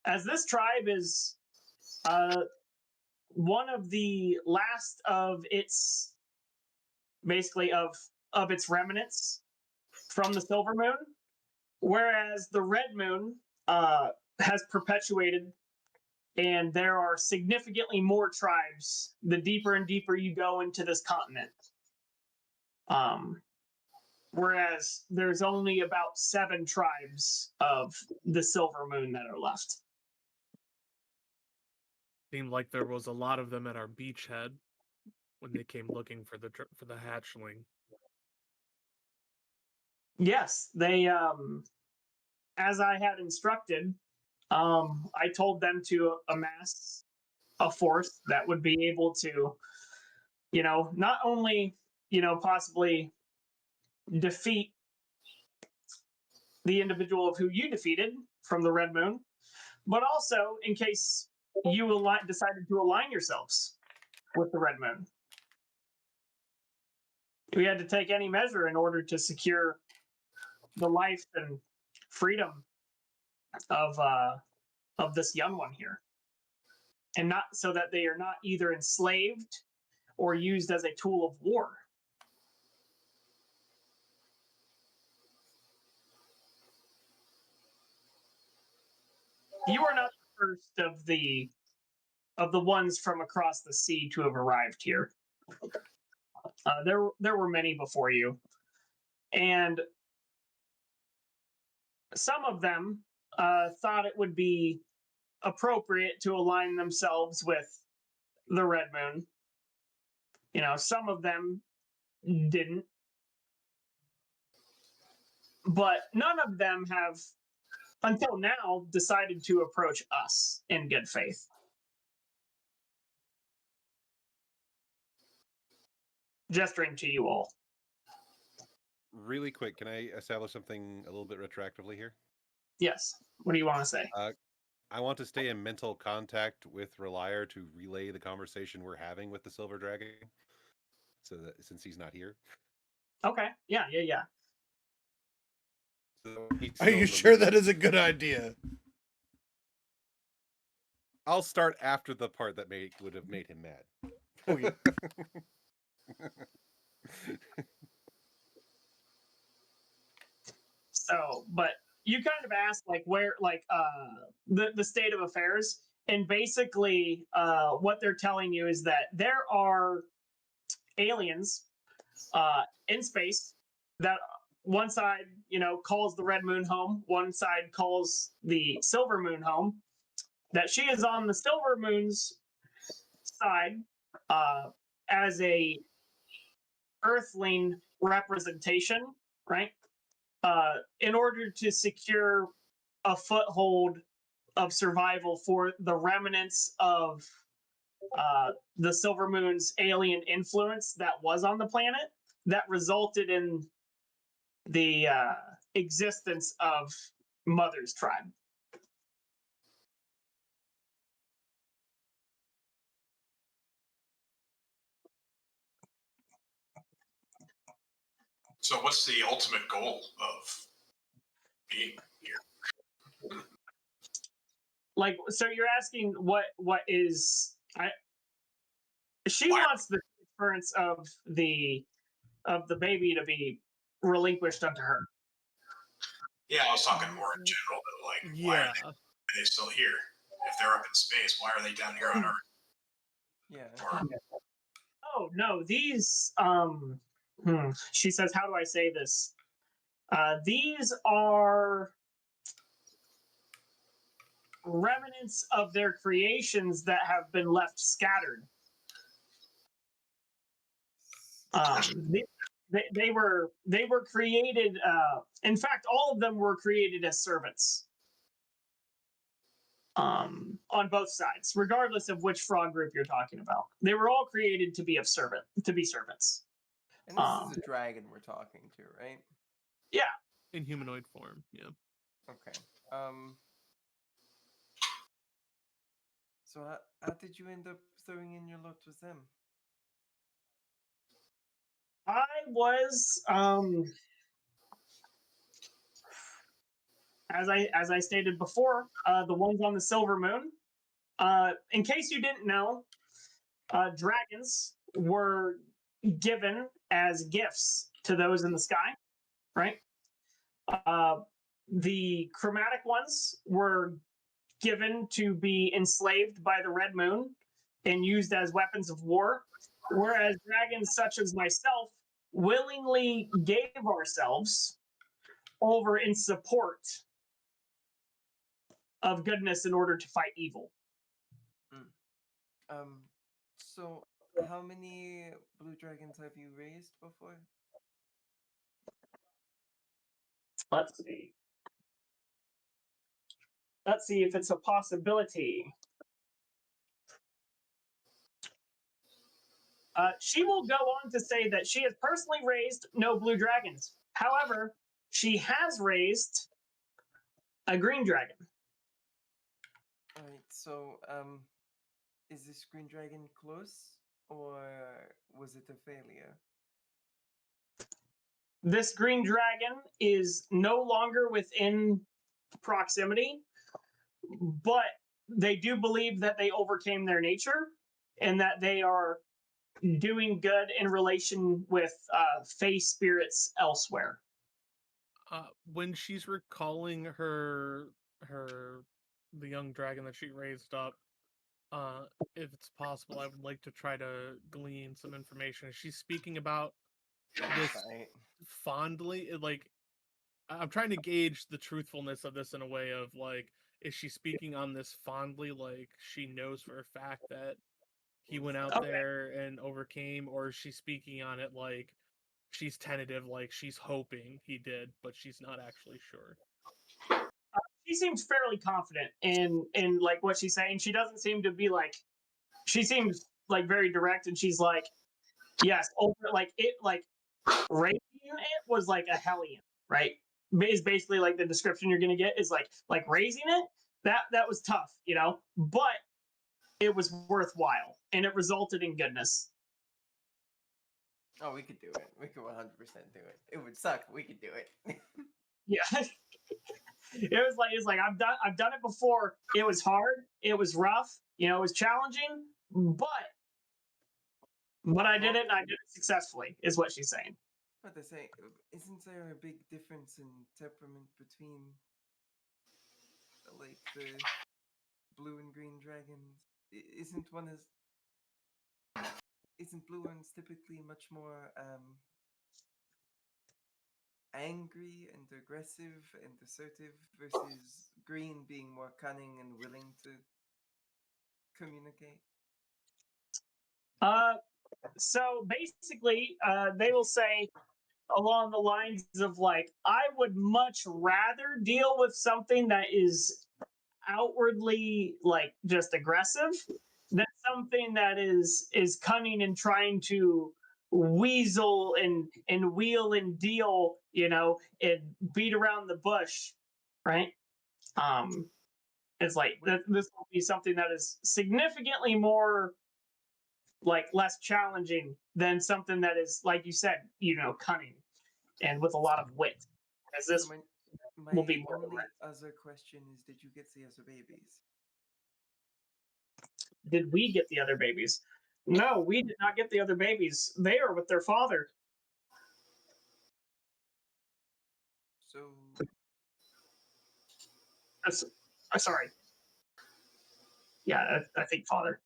as this tribe is one of the last of its basically of its remnants from the Silver Moon, whereas the Red Moon has perpetuated, and there are significantly more tribes the deeper and deeper you go into this continent. Whereas there's only about 7 tribes of the Silver Moon that are left. Seemed like there was a lot of them at our beachhead when they came looking for the hatchling. Yes, they as I had instructed, I told them to amass a force that would be able to, not only, possibly defeat the individual of who you defeated from the Red Moon, but also in case you decided to align yourselves with the Red Moon. We had to take any measure in order to secure the life and freedom of this young one here, and not so that they are not either enslaved or used as a tool of war. You are not the first of the ones from across the sea to have arrived here. There were many before you, and some of them thought it would be appropriate to align themselves with the Red Moon. Some of them didn't, but none of them have, until now, decided to approach us in good faith. Gesturing to you all. Really quick, can I establish something a little bit retroactively here? Yes. What do you want to say? I want to stay in mental contact with Reliar to relay the conversation we're having with the Silver Dragon, so that since he's not here. Okay. Yeah. So Are you sure that is a good idea? I'll start after the part that would have made him mad. Okay. So, but you kind of asked like where, like the state of affairs, and basically what they're telling you is that there are aliens in space that one side, calls the Red Moon home, one side calls the Silver Moon home. That she is on the Silver Moon's side as a Earthling representation, right? In order to secure a foothold of survival for the remnants of the Silver Moon's alien influence that was on the planet, that resulted in the existence of Mother's tribe. So, what's the ultimate goal of being here? Like, so you're asking what is she wants the transference of the baby to be relinquished unto her. Yeah, I was talking more in general, but like, why are they still here? If they're up in space, why are they down here on Earth? Yeah. Or, Oh no, these she says, how do I say this? These are remnants of their creations that have been left scattered. They were created. In fact, all of them were created as servants. On both sides, regardless of which frog group you're talking about, they were all created to be servants. And this is a dragon we're talking to, right? Yeah. In humanoid form, yeah. Okay. So how did you end up throwing in your lot with them? I was as I stated before, the ones on the Silver Moon. In case you didn't know, dragons were given as gifts to those in the sky, right? The chromatic ones were given to be enslaved by the Red Moon and used as weapons of war, whereas dragons such as myself willingly gave ourselves over in support of goodness in order to fight evil. So how many blue dragons have you raised before? Let's see. Let's see if it's a possibility. She will go on to say that she has personally raised no blue dragons. However, she has raised a green dragon. All right. So is this green dragon close, or was it a failure? This green dragon is no longer within proximity, but they do believe that they overcame their nature and that they are doing good in relation with Fey spirits elsewhere. When she's recalling the young dragon that she raised up, if it's possible, I would like to try to glean some information. She's speaking about this Right. fondly, like I'm trying to gauge the truthfulness of this in a way of like, is she speaking on this fondly, like she knows for a fact that he went out Okay. there and overcame, or is she speaking on it like she's tentative, like she's hoping he did, but she's not actually sure? She seems fairly confident in like what she's saying. She doesn't seem to be like. She seems like very direct, and she's like, yes, over like it like raising it was like a hellion, right? Is basically like the description you're gonna get is like raising it. That was tough, you know, but it was worthwhile, and it resulted in goodness. Oh, we could do it. We could 100% do it. It would suck. We could do it. Yeah. It's like I've done it before. It was hard. It was rough. You know, it was challenging, but I did it and I did it successfully. Is what she's saying. But they say, isn't there a big difference in temperament between like the blue and green dragons? Isn't one as isn't blue ones typically much more angry and aggressive and assertive versus green being more cunning and willing to communicate? So basically, they will say along the lines of like, I would much rather deal with something that is outwardly like just aggressive than something that is cunning and trying to weasel and wheel and deal, you know, and beat around the bush, right? Um, it's like this will be something that is significantly more like less challenging than something that is like you said, you know, cunning and with a lot of wit. As So this my will be more only other question is, did you get the other babies? did we get the other babies? No, we did not get the other babies. They are with their father. So Sorry. Yeah, I think father.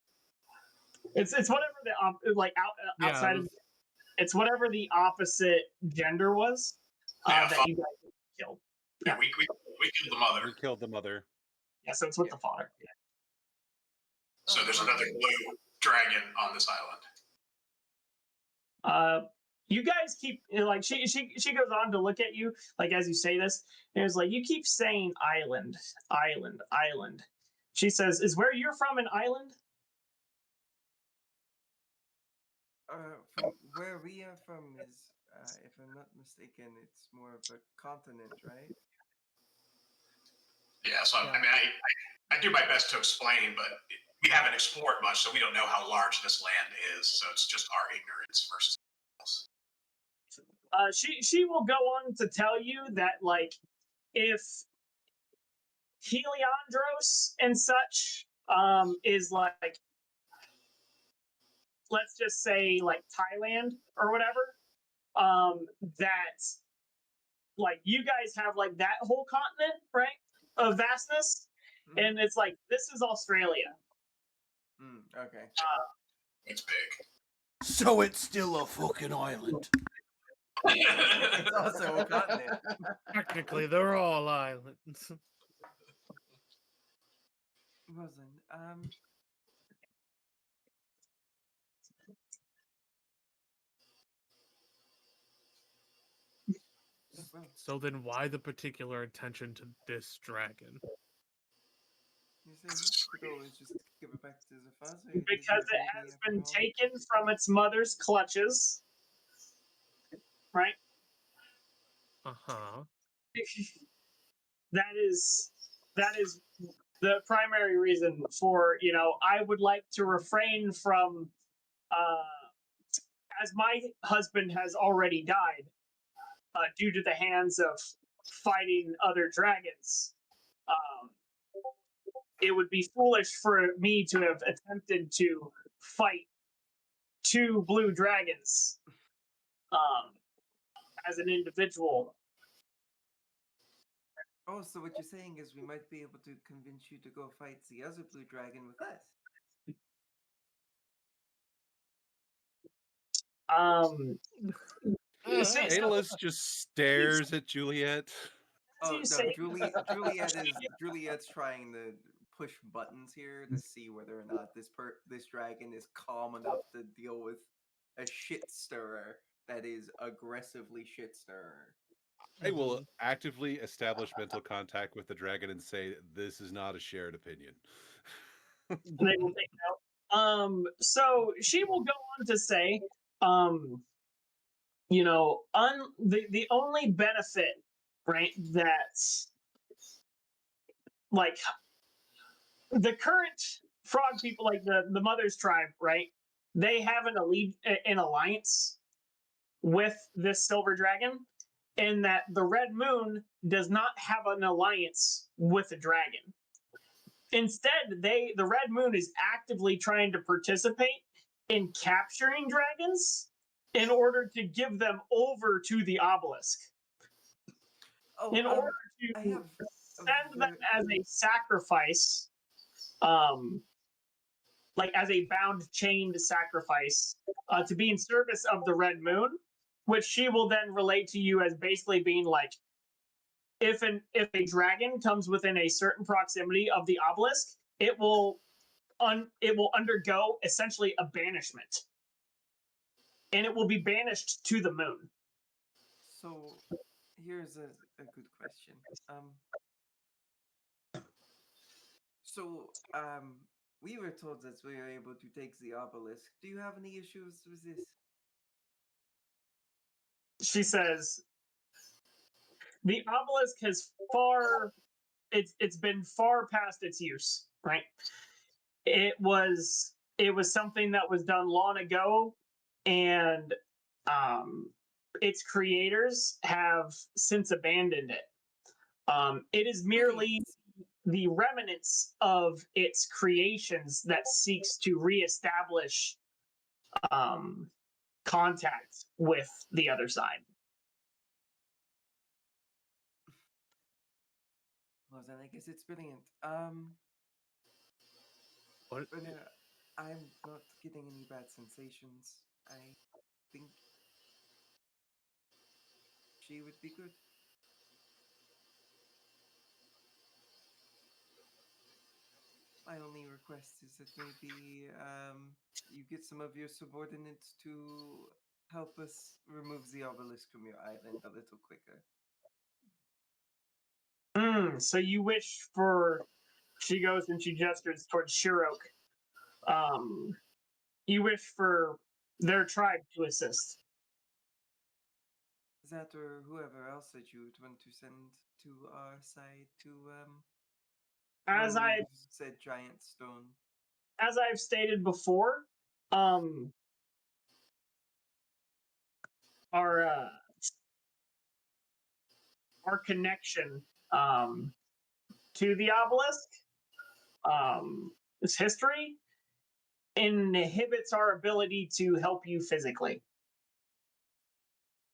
It's whatever the like outside of it's whatever the opposite gender was Yeah, that you guys killed. Yeah, we killed the mother. We killed the mother. Yeah, so it's with the father. Yeah. So there's another blue dragon on this island. You guys keep like she goes on to look at you like as you say this, and it's like you keep saying island, island, island. She says, "Is where you're from an island?" From where we are from is, if I'm not mistaken, it's more of a continent, right? Yeah, so I mean, I do my best to explain, but we haven't explored much, so we don't know how large this land is. So it's just our ignorance versus else. She will go on to tell you that like if Heliandros and such is like let's just say like Thailand or whatever, that like you guys have like that whole continent, right? Of vastness. And it's like this is Australia. Okay. It's big. So it's still a fucking island. It's also a continent. Technically, they're all islands. Rosalind, Well, So then why the particular attention to this dragon? you say you could always just give it back to the father. It is Because your it baby has after been all. taken from its mother's clutches, right? Uh-huh. that is the primary reason for, I would like to refrain from, as my husband has already died due to the hands of fighting other dragons. um, it would be foolish for me to have attempted to fight two blue dragons um, as an individual. Oh, so what you're saying is we might be able to convince you to go fight the other blue dragon with us. Um, Analyst just stares at Juliet. Oh you no, say Juliet's trying to push buttons here to see whether or not this dragon is calm enough to deal with a shit stirrer that is aggressively shit stirrer. I will actively establish mental contact with the dragon and say, this is not a shared opinion. they will take note. So she will go on to say, the only benefit, right, that like the current frog people, like the mother's tribe, right, they have an alliance with this silver dragon, in that the red moon does not have an alliance with a dragon. Instead, the red moon is actively trying to participate in capturing dragons in order to give them over to the obelisk, Oh, in order I to have send them as a sacrifice, um, like as a bound chained sacrifice, to be in service of the red moon, which she will then relate to you as basically being like, if a dragon comes within a certain proximity of the obelisk, it will undergo essentially a banishment, and it will be banished to the moon. So here's a good question. So we were told that we were able to take the obelisk. Do you have any issues with this? She says the obelisk has it's been far past its use, right? It was something that was done long ago, and its creators have since abandoned it. It is merely the remnants of its creations that seeks to reestablish um, contact with the other side. Well, then I guess it's brilliant. What? But I'm not getting any bad sensations. I think she would be good. My only request is that maybe you get some of your subordinates to help us remove the obelisk from your island a little quicker. So you wish for? She goes and she gestures towards Shirok. You wish for their tribe to assist. That or whoever else that you would want to send to our side to As I remove said giant stone. as I've stated before, um, our uh, our connection to the obelisk, this history, inhibits our ability to help you physically.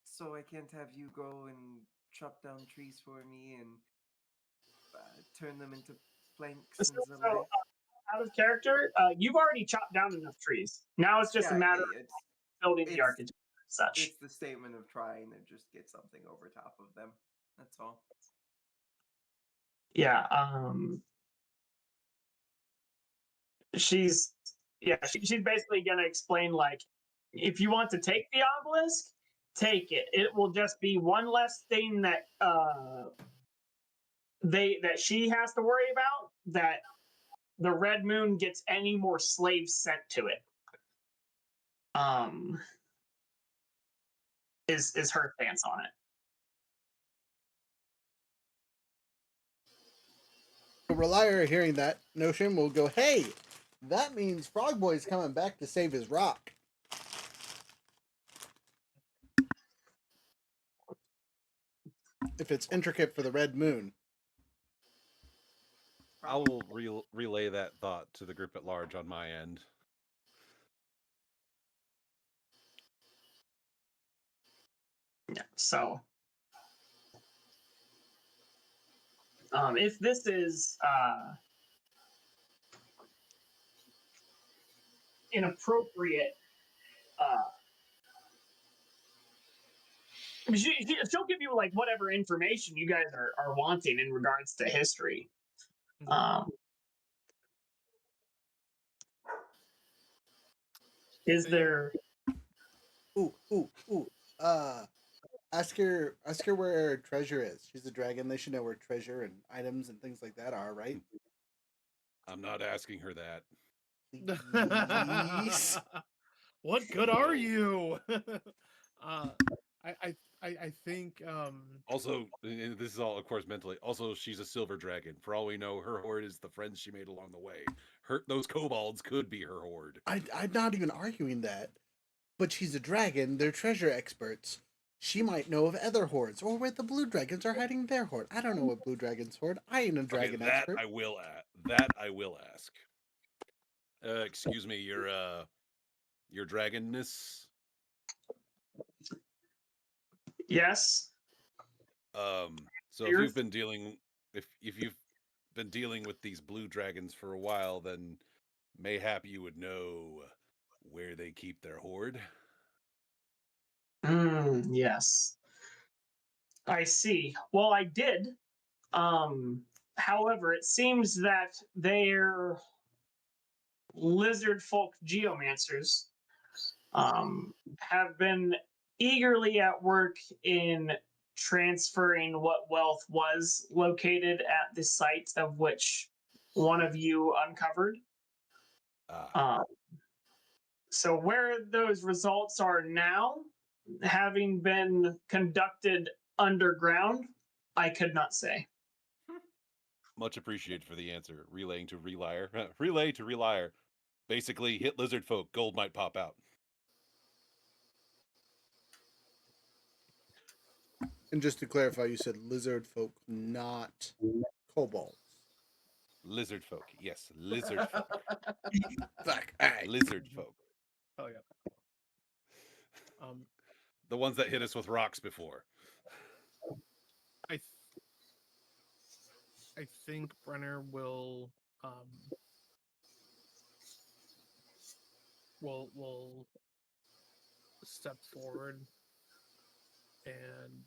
So I can't have you go and chop down trees for me and turn them into planks So, and the like. out of character, you've already chopped down enough trees. Now it's just a matter of building the it's architecture and such. it's the statement of trying to just get something over top of them. That's all. Yeah. She's basically gonna explain, like, if you want to take the obelisk, take it. It will just be one less thing that she has to worry about, that the Red Moon gets any more slaves sent to it. Is her stance on it. So Relier, hearing that notion, will go, hey, that means Frog Boy's coming back to save his rock. If it's intricate for the Red Moon. I will relay that thought to the group at large on my end. Yeah, so if this is inappropriate, she'll give you like whatever information you guys are wanting in regards to history. Is there? Ask her where her treasure is. She's a dragon. They should know where treasure and items and things like that are, right? I'm not asking her that. Please. What good are you? I think Also, and this is all of course mentally. Also, she's a silver dragon. For all we know, her horde is the friends she made along the way. Those kobolds could be her horde. I'm not even arguing that. But she's a dragon. They're treasure experts. She might know of other hordes or where the blue dragons are hiding their horde. I don't know what blue dragons horde. I ain't a dragon expert. I will ask. Excuse me, your dragonness. Yes. So if you've been dealing with these blue dragons for a while, then mayhap you would know where they keep their horde. Yes. I see. Well, I did. However, it seems that they're lizard folk geomancers have been eagerly at work in transferring what wealth was located at the site of which one of you uncovered. So where those results are now, having been conducted underground, I could not say. Much appreciated for the answer. Relaying to Relier. Relay to Relier. Basically, hit lizard folk, gold might pop out. And just to clarify, you said lizard folk, not kobolds. Lizard folk, yes, lizard folk. Fuck. All right. Lizard folk. Oh yeah. The ones that hit us with rocks before. I think Brenner will step forward and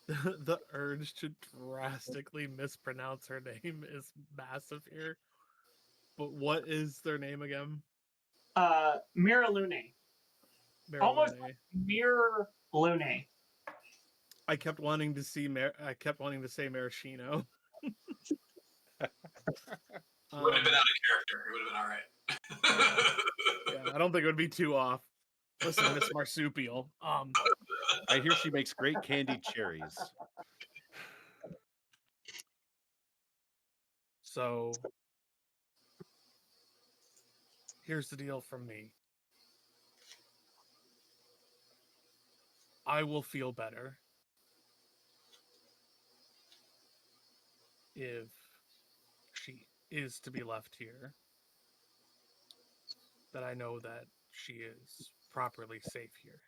the urge to drastically mispronounce her name is massive here. But what is their name again? Mira Lune. Almost like Mirror Lune. I kept wanting to say Maraschino. It would have been out of character. It would have been all right. Yeah, I don't think it would be too off. Listen, Miss Marsupial. I hear she makes great candied cherries. So here's the deal from me. I will feel better if she is to be left here. That I know that she is properly safe here.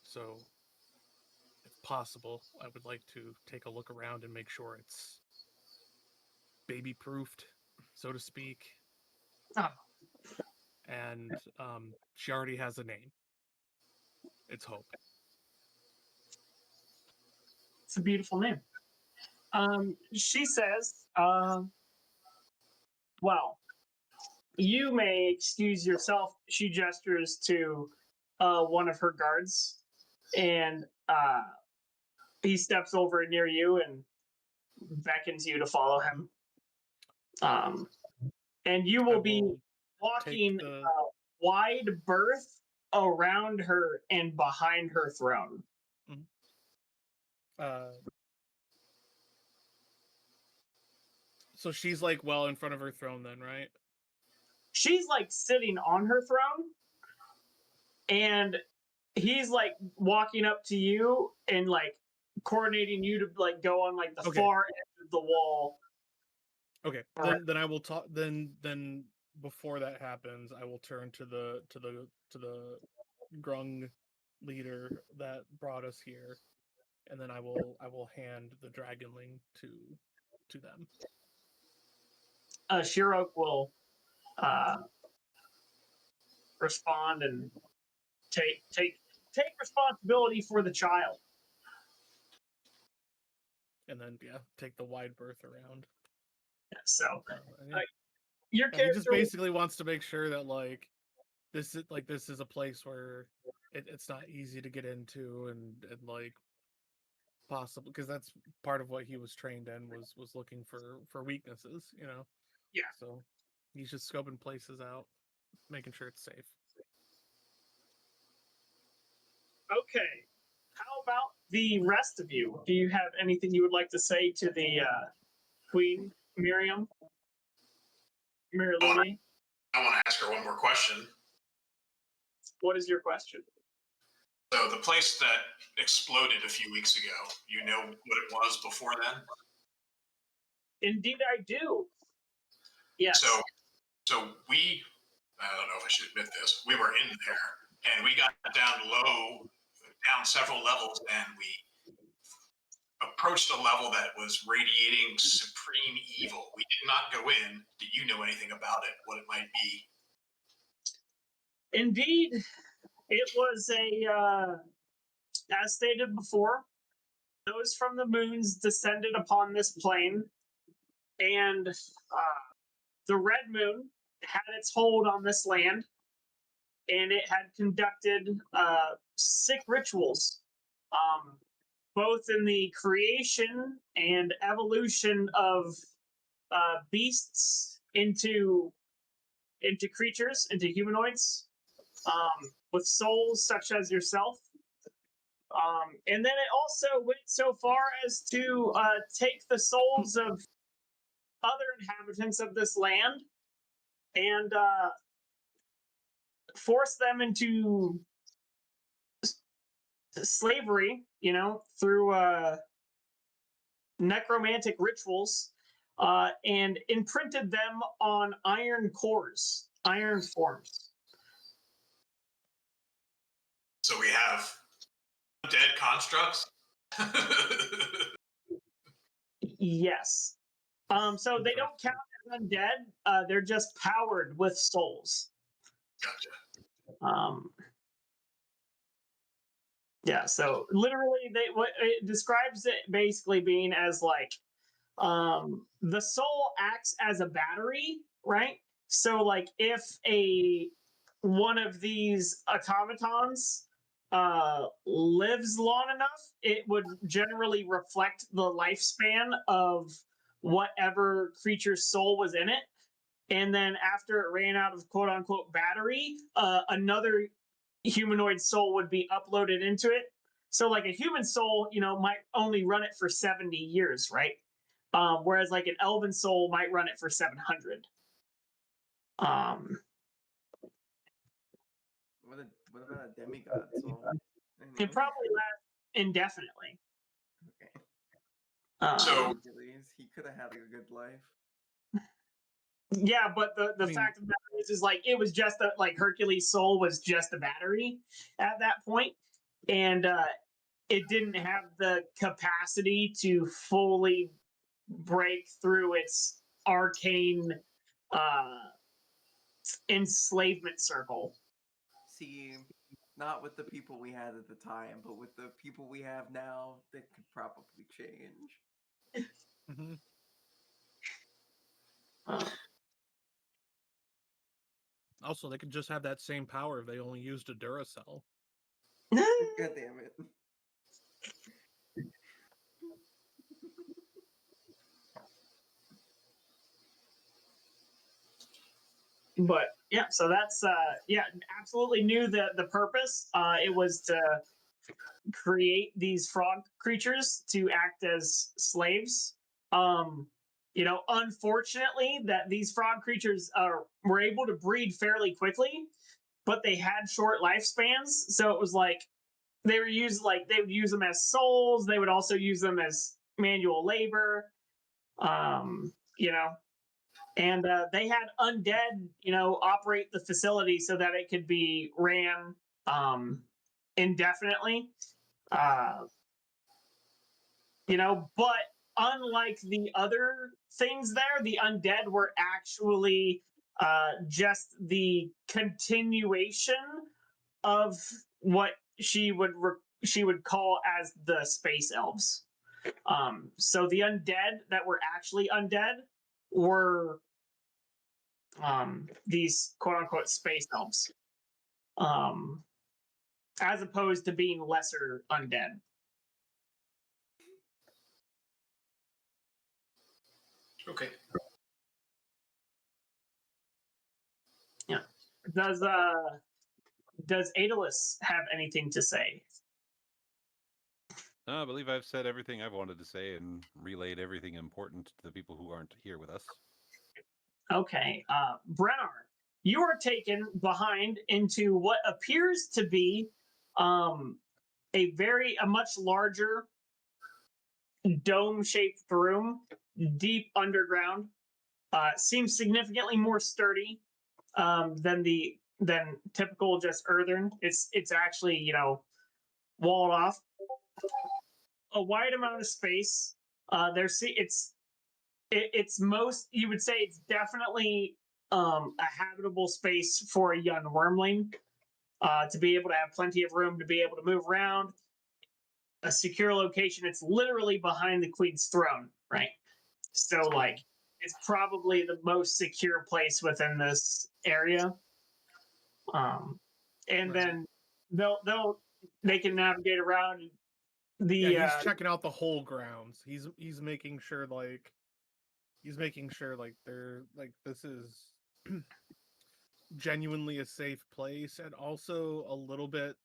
So, if possible, I would like to take a look around and make sure it's baby-proofed, so to speak. Oh. And she already has a name. It's Hope. It's a beautiful name. She says, well, you may excuse yourself. She gestures to one of her guards, and he steps over near you and beckons you to follow him. And you will be walking the wide berth around her and behind her throne. So she's like well in front of her throne then, right? She's like sitting on her throne, and he's like walking up to you and like coordinating you to like go on like the Okay. far edge of the wall. Okay. Then I will talk. Then before that happens, I will turn to the grung leader that brought us here, and then I will hand the dragonling to them. Shirok will respond and take responsibility for the child. And then take the wide berth around. So Yeah. your He character just basically wants to make sure that like this is a place where it's not easy to get into and like possible, because that's part of what he was trained in was looking for weaknesses, you know. Yeah. So he's just scoping places out, making sure it's safe. Okay. How about the rest of you? Do you have anything you would like to say to the Queen Miriam? Miriluni? I want to ask her one more question. What is your question? So the place that exploded a few weeks ago, you know what it was before then? Indeed, I do. Yes. So we, I don't know if I should admit this, we were in there, and we got down low, down several levels, and we approached a level that was radiating supreme evil. We did not go in. Do you know anything about it, what it might be? Indeed, it was as stated before, those from the moons descended upon this plane, and the red moon had its hold on this land, and it had conducted sick rituals, both in the creation and evolution of beasts into creatures, into humanoids, with souls such as yourself. And then it also went so far as to take the souls of other inhabitants of this land and force them into slavery, you know, through necromantic rituals, and imprinted them on iron cores, iron forms. So we have dead constructs? Yes. So they don't count as undead. They're just powered with souls. Gotcha. Yeah. So literally, what it describes it basically being as like, the soul acts as a battery, right? So like if one of these automatons lives long enough, it would generally reflect the lifespan of whatever creature's soul was in it. And then after it ran out of quote unquote battery, another humanoid soul would be uploaded into it. So like a human soul, you know, might only run it for 70 years, right? Whereas like an elven soul might run it for 700. What about a demigod soul? It probably lasts indefinitely. Okay. So he could have had a good life. Yeah, but the fact of the matter is like it was just like Hercules' soul was just a battery at that point, and it didn't have the capacity to fully break through its arcane enslavement circle. See, not with the people we had at the time, but with the people we have now, that could probably change. Mm-hmm. Also, they could just have that same power if they only used a Duracell. God damn it. But yeah, so that's absolutely knew the purpose. It was to create these frog creatures to act as slaves. Unfortunately, that these frog creatures were able to breed fairly quickly, but they had short lifespans. So it was like they would use them as souls. They would also use them as manual labor. Um, you know, and they had undead, operate the facility so that it could be ran indefinitely. Uh, but unlike the other things there, the undead were actually just the continuation of what she would call as the space elves. So the undead that were actually undead were these quote unquote space elves, as opposed to being lesser undead. Okay. Yeah. Does Aeolus have anything to say? I believe I've said everything I've wanted to say and relayed everything important to the people who aren't here with us. Okay. Brennar, you are taken behind into what appears to be a much larger dome-shaped room, deep underground. Seems significantly more sturdy than typical just earthen. It's actually walled off. A wide amount of space. It's most, you would say it's definitely a habitable space for a young wormling, to be able to have plenty of room to be able to move around. A secure location. It's literally behind the queen's throne, right? So like it's probably the most secure place within this area. And Right. then they can navigate around the Yeah, he's checking out the whole grounds. He's making sure like they're like this is genuinely a safe place, and also a little bit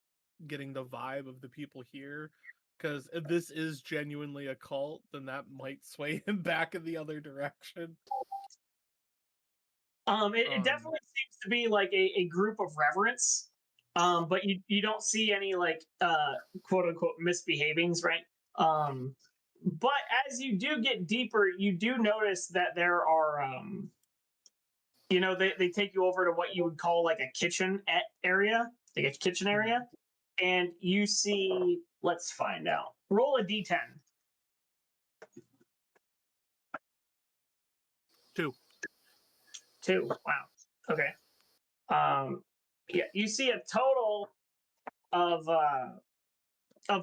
getting the vibe of the people here, because if this is genuinely a cult, then that might sway him back in the other direction. It definitely seems to be like a group of reverence. But you don't see any like quote unquote misbehavings, right? But as you do get deeper, you do notice that there are they take you over to what you would call like a kitchen area, like a kitchen area, and you see, let's find out. Roll a d10. 2. 2. Wow. Okay. Yeah, you see a total of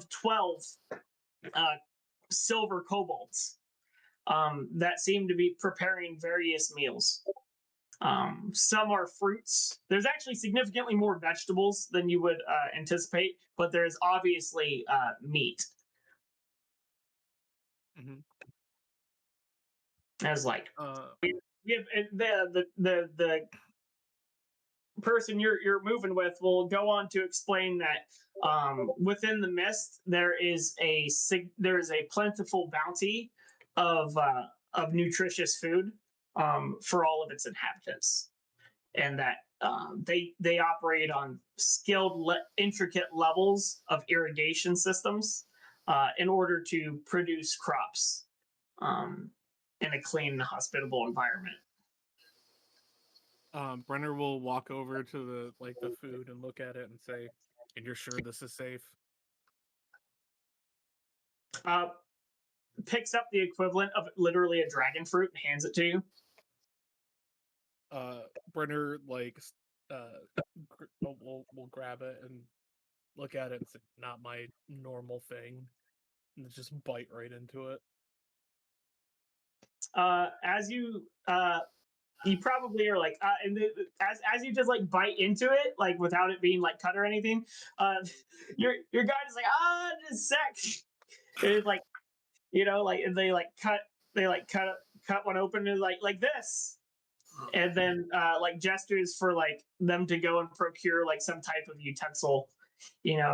12 silver kobolds that seem to be preparing various meals. Some are fruits. There's actually significantly more vegetables than you would anticipate, but there's obviously meat. Mm-hmm. As like we have the person you're moving with will go on to explain that within the mist there is a plentiful bounty of nutritious food for all of its inhabitants, and that they operate on skilled intricate levels of irrigation systems in order to produce crops in a clean, hospitable environment. Brenner will walk over to the food and look at it and say, "And you're sure this is safe?" Picks up the equivalent of literally a dragon fruit and hands it to you. Brenner will grab it and look at it and say, "Not my normal thing," and just bite right into it. As you you probably are like, and as you just like bite into it, like without it being like cut or anything, your guide is like, just sec. It's like, like they like cut one open and like this, and then like gestures for like them to go and procure like some type of utensil,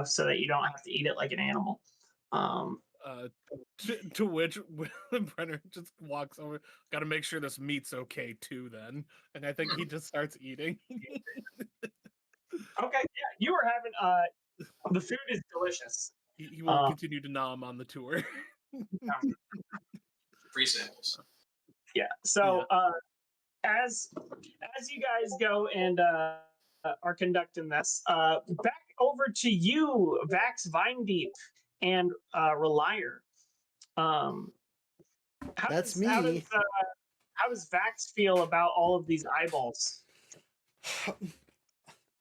so that you don't have to eat it like an animal. To which Brenner just walks over. Got to make sure this meat's okay too. Then, and I think he just starts eating. Okay, yeah, you were having the food is delicious. He will continue to nom on the tour. Free samples. Yeah. So as you guys go and are conducting this, back over to you, Vax Vinedeep and Relier. That's me. How does Vax feel about all of these eyeballs?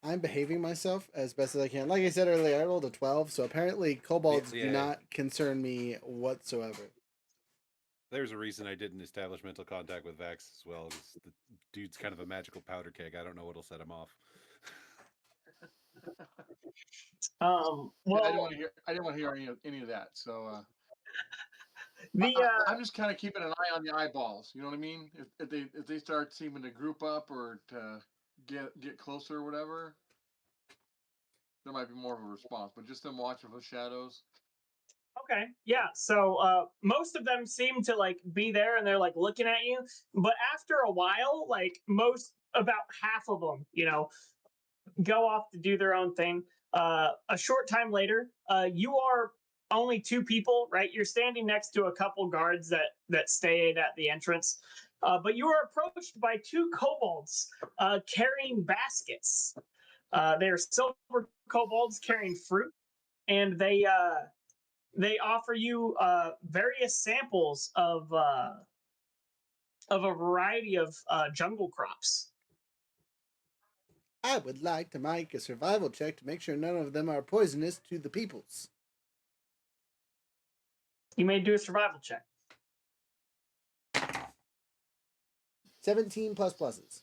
I'm behaving myself as best as I can. Like I said earlier, I rolled a 12, so apparently kobolds do not concern me whatsoever. There's a reason I didn't establish mental contact with Vax as well. The dude's kind of a magical powder keg. I don't know what'll set him off. Well, I didn't want to hear any of that. So I'm just kind of keeping an eye on the eyeballs. You know what I mean? If they start seeming to group up or to get closer or whatever, there might be more of a response. But just them watching for shadows. Okay, yeah. So most of them seem to like be there and they're like looking at you, but after a while, like about half of them, go off to do their own thing. A short time later, you are only two people, right? You're standing next to a couple guards that stayed at the entrance, but you are approached by two kobolds carrying baskets. They are silver kobolds carrying fruit, and they offer you various samples of a variety of jungle crops. I would like to make a survival check to make sure none of them are poisonous to the peoples. You may do a survival check. 17 plus pluses.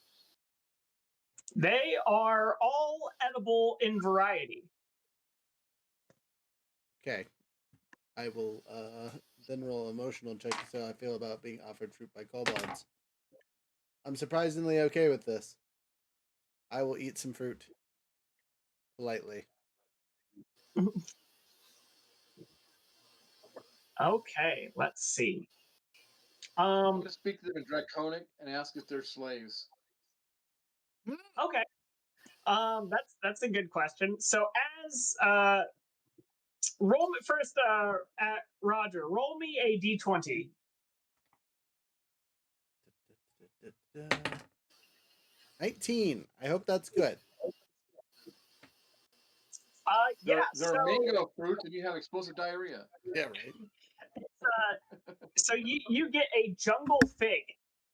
They are all edible in variety. Okay. I will then roll an emotional check to see how I feel about being offered fruit by kobolds. I'm surprisingly okay with this. I will eat some fruit. Politely. Okay, let's see. I'm going to speak to them in Draconic and ask if they're slaves. Okay. That's a good question. So as roll me first, at Roger, roll me a d20. 19. I hope that's good. Yeah. They're mango fruit, and you have explosive diarrhea. Yeah, right. So you get a jungle fig,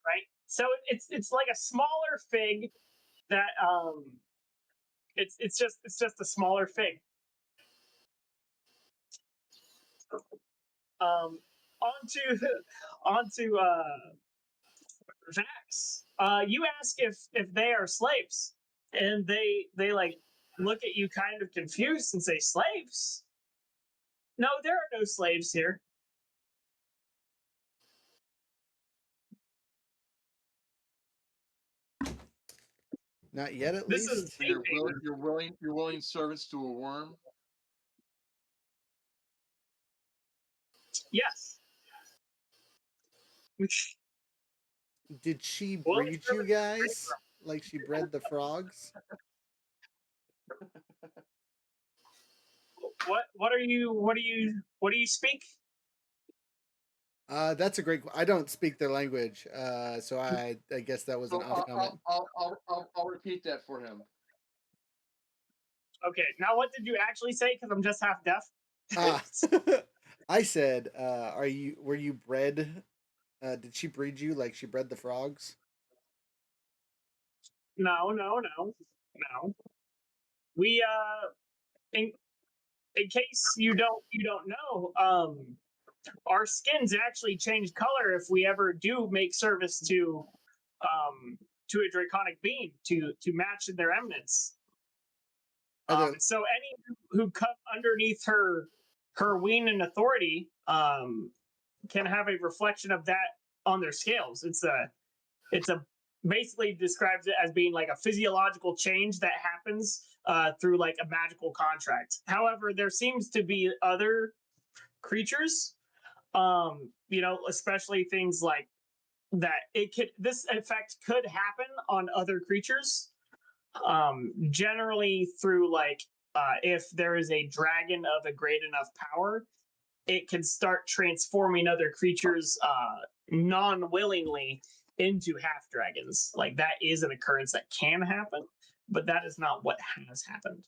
right? So it's like a smaller fig that it's just a smaller fig. Onto Vax. You ask if they are slaves, and they like look at you kind of confused and say, "Slaves? No, there are no slaves here." Not yet, at This least. is You're willing servants to a worm. yes. Did she breed you guys like she bred the frogs? What do you speak? That's a great. I don't speak their language, so I guess that was an off comment. I'll repeat that for him. Okay, now what did you actually say? Because I'm just half deaf. I said, were you bred? Did she breed you like she bred the frogs? No. We in case you don't know, our skins actually change color if we ever do make service to to a draconic beam to match their eminence. So any who come underneath her wing and authority can have a reflection of that on their scales. It's a basically describes it as being like a physiological change that happens through like a magical contract. However, there seems to be other creatures, especially things like that. This effect could happen on other creatures, generally through like if there is a dragon of a great enough power, it can start transforming other creatures non-willingly into half dragons. Like that is an occurrence that can happen, but that is not what has happened.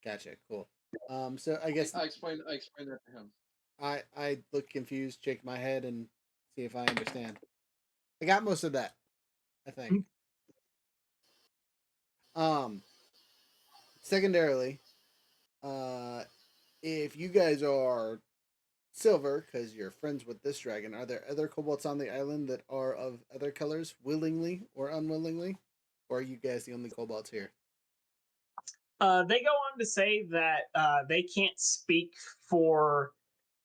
Gotcha. Cool. So I guess I explained that to him. I look confused, shake my head, and see if I understand. I got most of that, I think. Secondarily, if you guys are silver because you're friends with this dragon, are there other kobolds on the island that are of other colors, willingly or unwillingly, or are you guys the only kobolds here? They go on to say that they can't speak for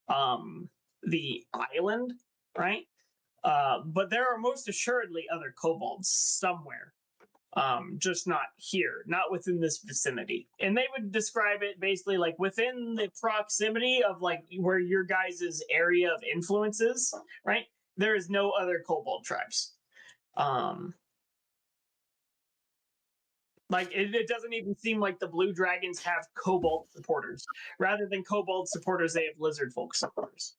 the island, right? But there are most assuredly other kobolds somewhere, just not here, not within this vicinity. And they would describe it basically like within the proximity of like where your guys' area of influence is, right? There is no other kobold tribes. Like it doesn't even seem like the blue dragons have kobold supporters. Rather than kobold supporters, they have lizard folk supporters.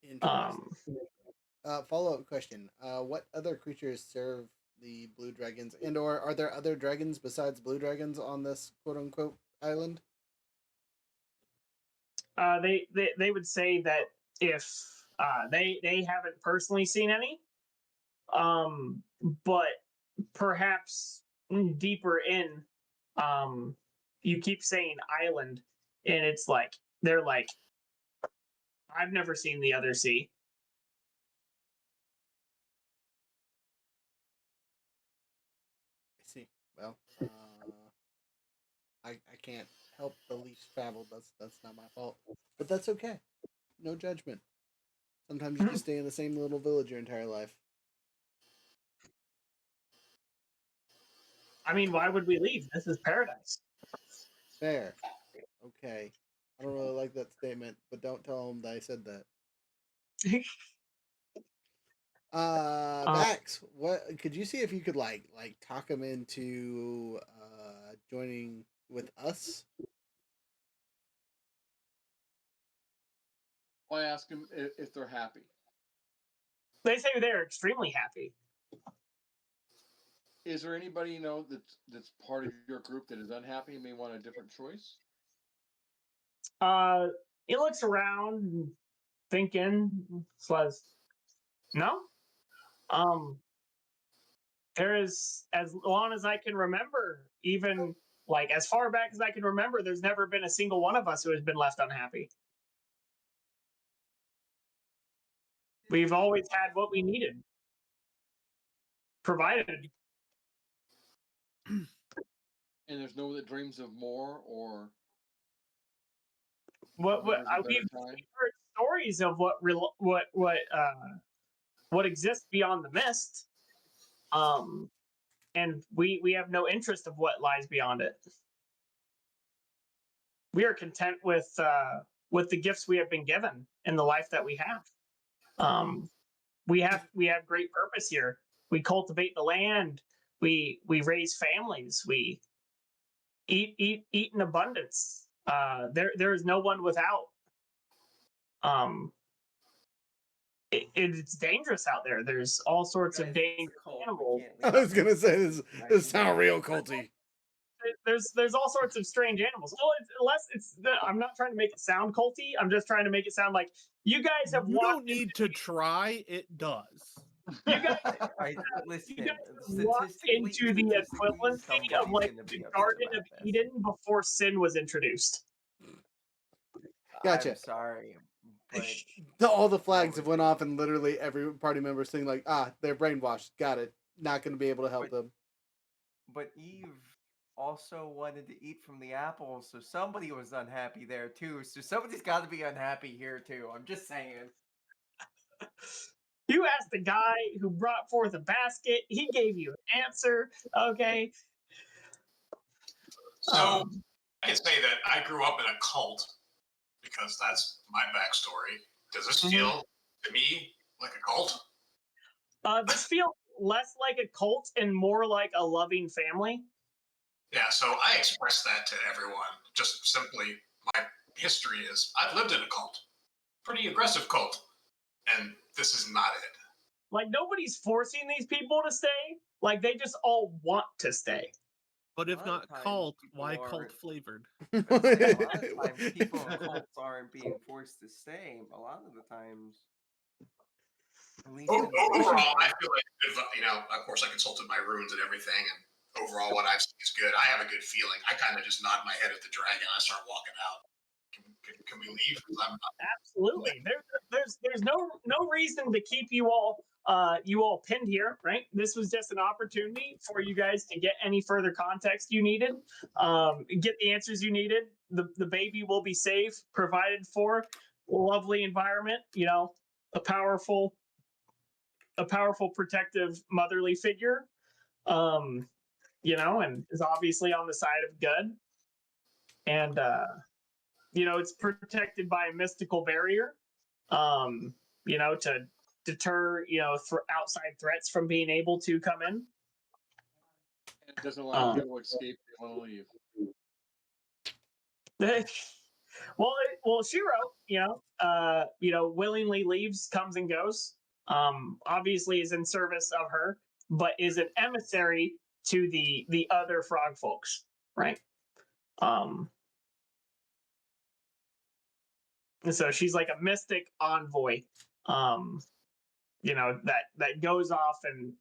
Interesting. Follow-up question: what other creatures serve the blue dragons, and/or are there other dragons besides blue dragons on this quote-unquote island? They would say that if they haven't personally seen any, but perhaps deeper in, you keep saying island, and it's like they're like, I've never seen the other sea. I see. Well, I can't help the least traveled. That's not my fault, but that's okay. No judgment. Sometimes you just stay in the same little village your entire life. I mean, why would we leave? This is paradise. Fair. Okay. I don't really like that statement, but don't tell them that I said that. Vax, what could you see if you could like talk him into joining with us? I ask them if they're happy. They say they're extremely happy. Is there anybody you know that's part of your group that is unhappy and may want a different choice? He looks around, thinking, says, "No. There is, as long as I can remember, even like as far back as I can remember, there's never been a single one of us who has been left unhappy. We've always had what we needed provided." And there's no one that dreams of more or We've heard stories of what exists beyond the mist, and we have no interest of what lies beyond it. We are content with the gifts we have been given and the life that we have. We have great purpose here. We cultivate the land. We raise families. We eat in abundance. There is no one without. It's dangerous out there. There's all sorts of dangerous animals. I was gonna say this sound real culty. There's all sorts of strange animals. Well, I'm not trying to make it sound culty. I'm just trying to make it sound like you guys have. You don't need to try. It does. You guys, listen. you guys walked into the equivalency of like the Garden of Eden before sin was introduced. Gotcha. I'm sorry, but All the flags have would went be. off, and literally every party member saying like, they're brainwashed. Got it. Not going to be able to help But- them. But Eve also wanted to eat from the apple, so somebody was unhappy there too. So somebody's got to be unhappy here too. I'm just saying. You asked the guy who brought forth a basket. He gave you an answer. Okay. So I can say that I grew up in a cult because that's my backstory. Does this feel to me like a cult? This feels less like a cult and more like a loving family. Yeah, so I express that to everyone. Just simply, my history is I've lived in a cult, pretty aggressive cult, and this is not it. Like nobody's forcing these people to stay. Like they just all want to stay. But A if lot of not times cult, people why aren't- cult flavored? I'd say a lot of times people in cults aren't being forced to stay. A lot of the times, at least in the Overall, I beginning. feel like, of course, I consulted my runes and everything, and overall, what I've seen is good. I have a good feeling. I kind of just nod my head at the dragon. I start walking out. Can we leave? 'Cause I'm not. Absolutely. There's no reason to keep you all pinned here, right? This was just an opportunity for you guys to get any further context you needed, get the answers you needed. The baby will be safe, provided for, lovely environment. A powerful protective motherly figure. And is obviously on the side of good. And it's protected by a mystical barrier, to deter, outside threats from being able to come in. It doesn't allow people to escape. They want to leave. well, Shiro, willingly leaves, comes and goes. Obviously is in service of her, but is an emissary to the other frog folks, right? And so she's like a mystic envoy, that goes off and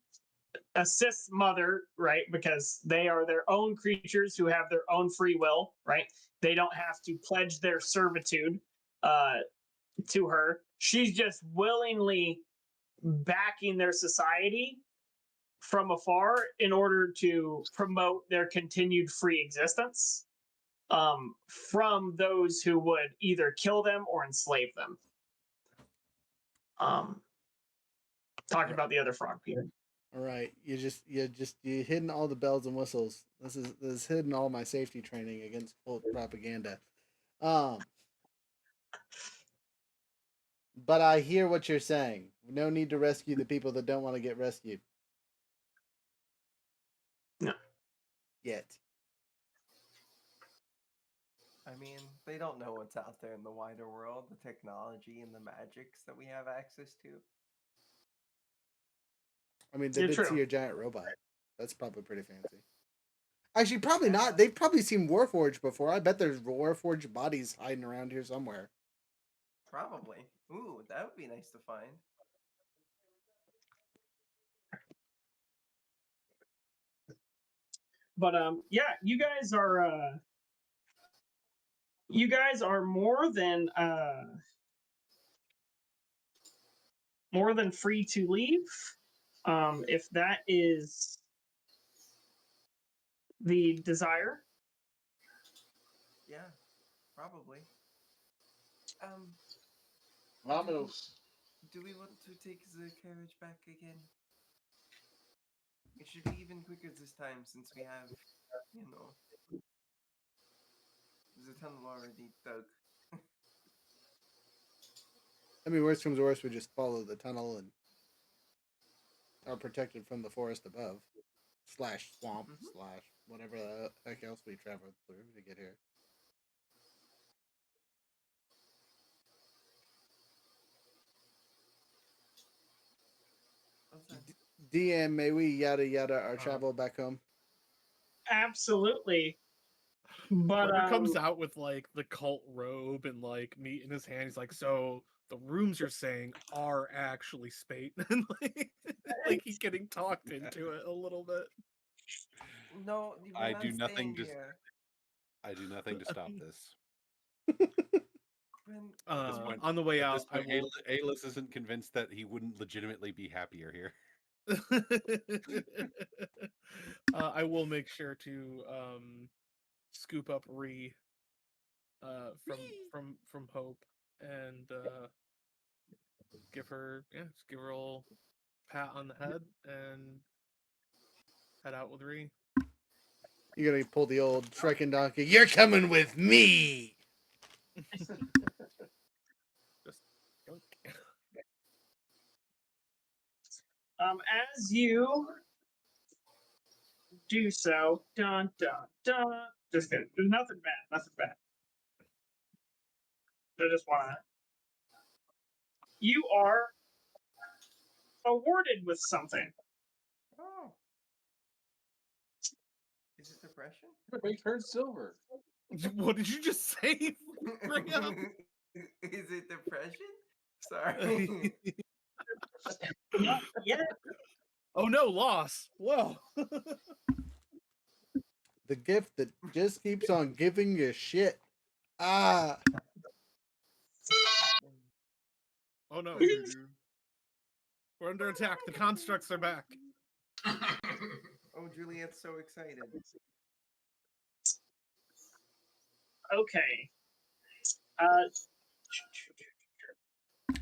assists Mother, right? Because they are their own creatures who have their own free will, right? They don't have to pledge their servitude to her. She's just willingly backing their society from afar in order to promote their continued free existence from those who would either kill them or enslave them. Talking about the other frog people. All right, you hidden all the bells and whistles. This is hidden all my safety training against cult propaganda. But I hear what you're saying. No need to rescue the people that don't want to get rescued. No. Yet. I mean, they don't know what's out there in the wider world, the technology and the magics that we have access to. I mean, they You're did true. see your giant robot. That's probably pretty fancy. Actually, probably not. They've probably seen Warforged before. I bet there's Warforged bodies hiding around here somewhere. Probably. Ooh, that would be nice to find. But yeah, you guys are more than free to leave. If that is the desire. Yeah, probably. Vamos. Do we want to take the carriage back again? It should be even quicker this time since we have, the tunnel already dug. I mean, worst comes to worst, we just follow the tunnel and are protected from the forest above. Slash swamp, slash whatever the heck else we traveled through to get here. DM, may we yada yada our travel back home? Absolutely. But Carter comes out with like the cult robe and like meat in his hand. He's like, so the rooms you're saying are actually spate, and like he's getting talked into it a little bit. No, we're I not do staying nothing to. here. I do nothing to stop this. We're And On the way At out, this I point, will. Alis isn't convinced that he wouldn't legitimately be happier here. I will make sure to scoop up from Hope and give her just give her a little pat on the head and head out with Ree. You're gonna pull the old striking donkey. You're coming with me. Just yoink. As you do so, dun dun dun. Just kidding. There's nothing bad. Nothing bad. I just wanna. You are awarded with something. oh, is it depression? Everybody turned silver. What did you just say? Bring up. Is it depression? Sorry. Not yet. Oh no, loss. Whoa. The gift that just keeps on giving you shit. Ah, Oh no. We're under attack. The constructs are back. Oh, Juliet's so excited. Okay. I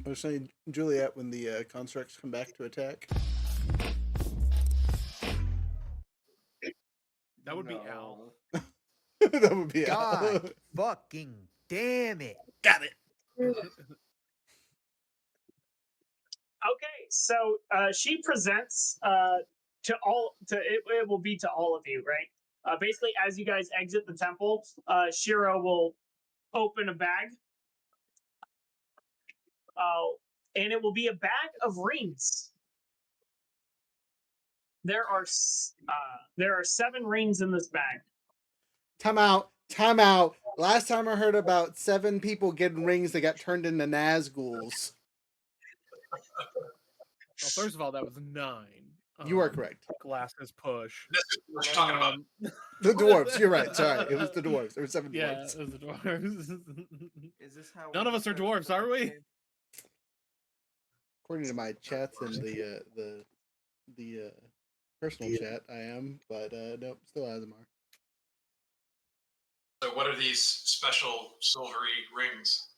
was saying, Juliet, when the constructs come back to attack. That would be Al. That would be God fucking damn it. Got it. Okay, so she presents to all to it will be to all of you, right? Basically, as you guys exit the temple, Shiro will open a bag, and it will be a bag of rings. There are 7 rings in this bag. Time out. Time out. Last time I heard about 7 people getting rings that got turned into Nazguls. Well, first of all, that was 9. You are correct. Glasses push. This is what you're talking about. The dwarves. You're right. Sorry, it was the dwarves. There were 7 Yeah, dwarves. it was the dwarves. Is this how None of us are dwarves, are we? According to my chats and the personal chat, I am, but nope, still Azamar. So, what are these special silvery rings?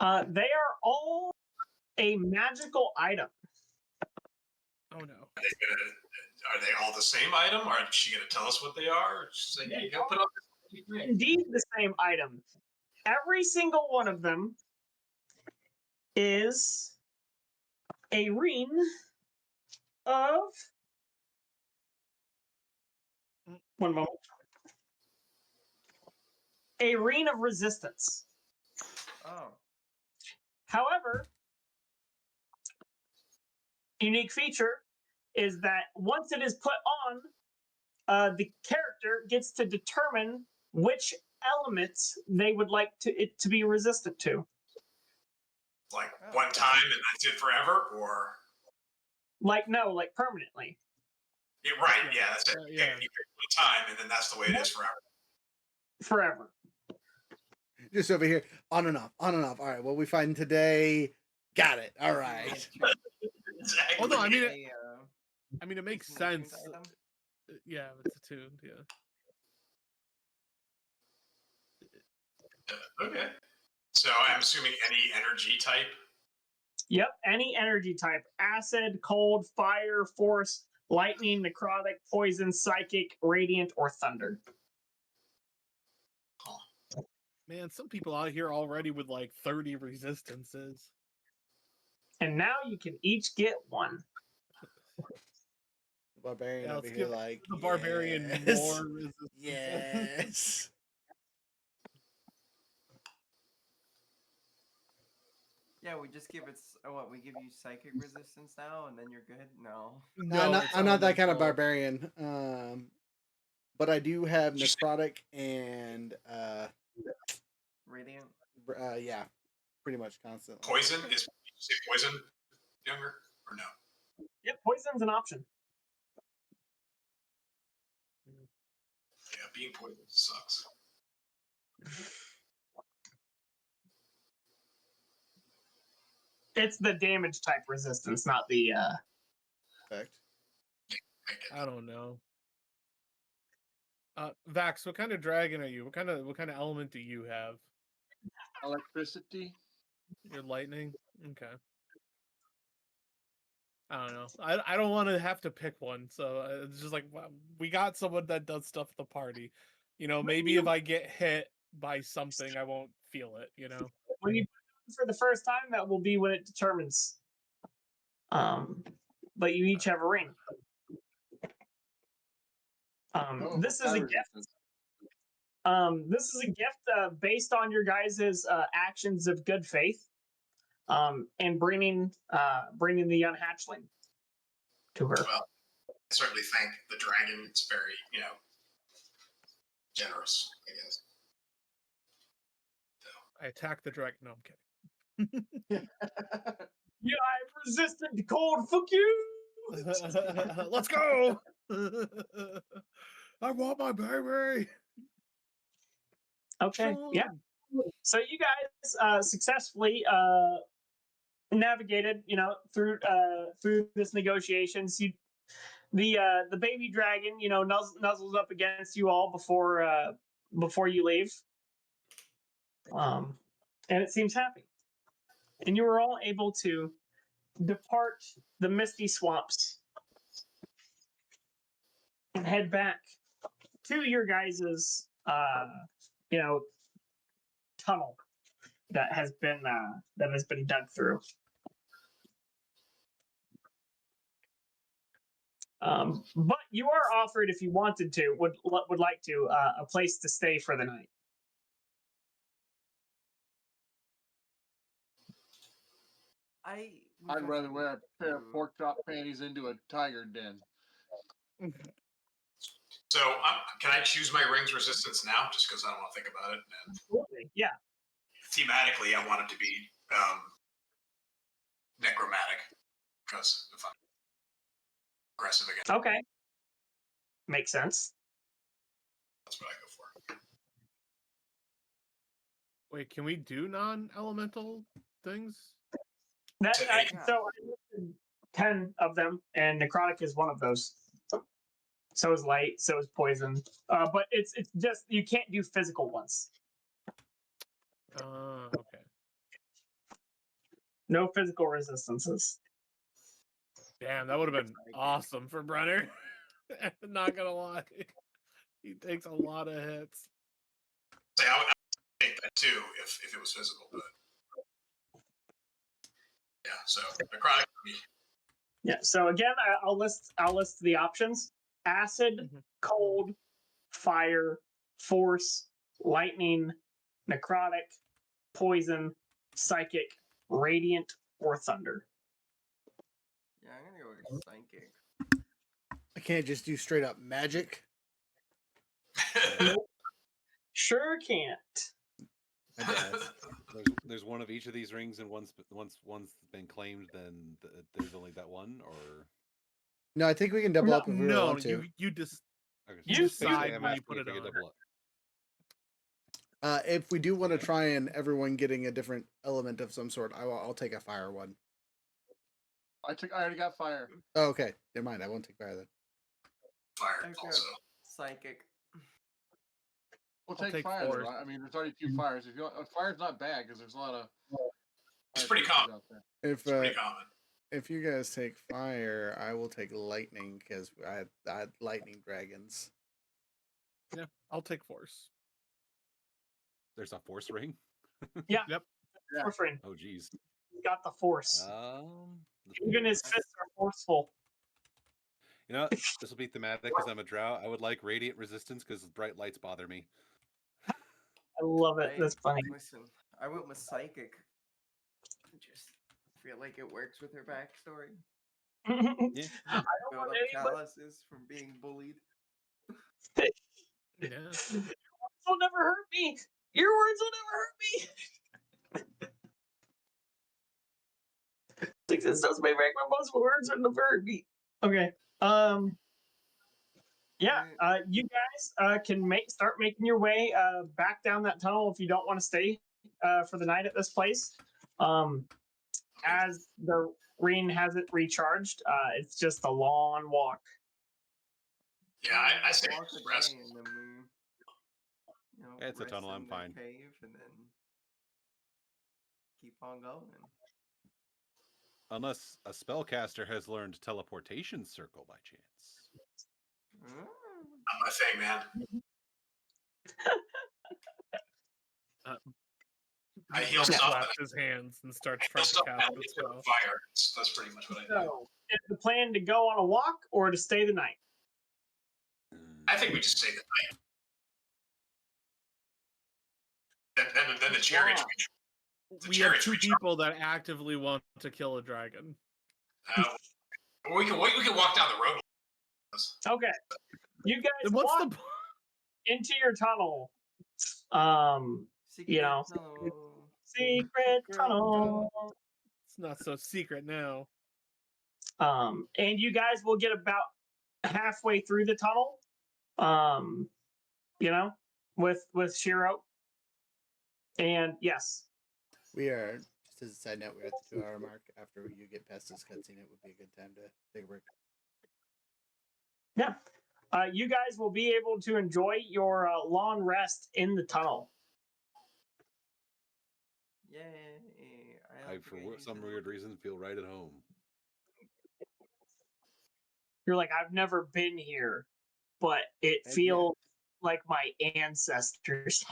They are all a magical item. Oh no. Are they all the same item? Or is she going to tell us what they are? Or just say, hey, go put on this ring. Indeed, the same item. Every single one of them is a ring of. One moment. A ring of resistance. Oh. However, unique feature is that once it is put on, the character gets to determine which elements they would like it to be resistant to. Like one time and that's it forever? Or. Like permanently. Yeah, right, yeah, that's it. Yeah. You pick one time and then that's the way it is forever. Forever. Just over here, on and off, on and off. All right, what we find today, got it. All right. Exactly. Oh no, I mean it makes Is it an attuned sense. item? Yeah, it's attuned. Yeah. Okay. So I'm assuming any energy type. Yep, any energy type: acid, cold, fire, force, lightning, necrotic, poison, psychic, radiant, or thunder. Man, some people out here already with like 30 resistances. And now you can each get one. Barbarian Yeah, over let's here, give like the barbarian yes. more resistance. Yes. Yeah, we just give it. What, we give you psychic resistance now, and then you're good? No. No, I'm not that kind of elemental. barbarian. But I do have necrotic and Radiant. yeah, pretty much constantly. Poison is. Did you say poison, younger or no? Yep, poison's an option. Yeah, being poisoned sucks. It's the damage type resistance, not the. Effect. I don't know. Vax, what kind of dragon are you? What kind of element do you have? Electricity. Your lightning? Okay. I don't know. I don't want to have to pick one, so it's just like we got someone that does stuff at the party. You know, maybe if I get hit by something, I won't feel it. You know. When you put it for the first time, that will be when it determines. But you each have a ring. This is a gift. This is a gift based on your guys' actions of good faith, and bringing the young hatchling to her. Well, I certainly thank the dragon. It's very, generous, I guess. I attack the dragon. No, I'm kidding. Yeah, I've resisted the cold. Fuck you. Let's go. I want my baby. Okay. Sean. Yeah. So you guys successfully navigated, through this negotiations. The baby dragon, nuzzles up against you all before you leave, and it seems happy. And you were all able to depart the misty swamps and head back to your guys's, tunnel that has been dug through. But you are offered, if you wanted to, would like to, a place to stay for the night. I'd rather wear a pair of pork chop panties into a tiger den. So, can I choose my ring's resistance now, just because I don't want to think about it? And Absolutely, yeah. thematically, I want it to be necromantic, because if I'm aggressive against, Okay, makes sense. that's what I go for. Wait, can we do non-elemental things? So I listed 10 of them, and necrotic is one of those. So is light, so is poison. But it's just you can't do physical ones. Okay. No physical resistances. Damn, that would have been awesome for Brenner. Not gonna lie, he takes a lot of hits. Say, I would take that too if it was physical, but yeah. So necrotic would be. Yeah. So again, I'll list the options: acid, cold, fire, force, lightning, necrotic, poison, psychic, radiant, or thunder. Yeah, I'm gonna go with psychic. I can't just do straight up magic. Nope. Sure can't. There's one of each of these rings, and once been claimed, then there's only that one, or No, I think we can double up if we want to. you just okay, you decide when you put it on. Double up. If we do want to try and everyone getting a different element of some sort, I'll take a fire one. I already got fire. Oh, okay. Never mind. I won't take fire then. Fire also. Psychic. We'll take fire. Then, right? I mean, there's already 2 fires. If you want, fire's not bad because there's a lot of. It's pretty common. Out there. If pretty common. If you guys take fire, I will take lightning because I had lightning dragons. Yeah, I'll take force. There's a force ring. Yeah. Yep. Yeah. Force ring. Oh, geez. He's got the force. Even his fists are forceful. You know, this will be thematic because I'm a drow. I would like radiant resistance because bright lights bother me. I love it. That's funny. Listen, I went with psychic. Just feel like it works with her backstory. Yeah. I don't Build want up anybody. calluses from being bullied. Yeah. Your words will never hurt me. Your words will never hurt me. This does make my most words will never hurt me. Okay. Yeah. You guys can start making your way back down that tunnel if you don't want to stay for the night at this place. as the Reen has it recharged, it's just a long walk. Yeah, I say walk a rest. day and then we, It's a rest tunnel, in I'm the fine. cave and then keep on going. Unless a spellcaster has learned teleportation circle by chance. Ah. Not my thing, man. I heal He stuff. slaps his hands and starts I heal trying to stuff cast and the I spell. fire. That's pretty much what I do. So, is the plan to go on a walk or to stay the night? I think we just say the night. Then the chariot. We have two people that actively want to kill a dragon. We can walk down the road. Okay, you guys Then what's walk the into your tunnel. Secret tunnel. Secret tunnel. It's not so secret now. And you guys will get about halfway through the tunnel. With Shiro. And yes, We are, just as a side note, we're at the 2-hour mark. After you get past this cutscene, it would be a good time to take a break. yeah. You guys will be able to enjoy your long rest in the tunnel. Yay! I, for some weird reason, feel right at home. You're like, I've never been here, but it feels like my ancestors.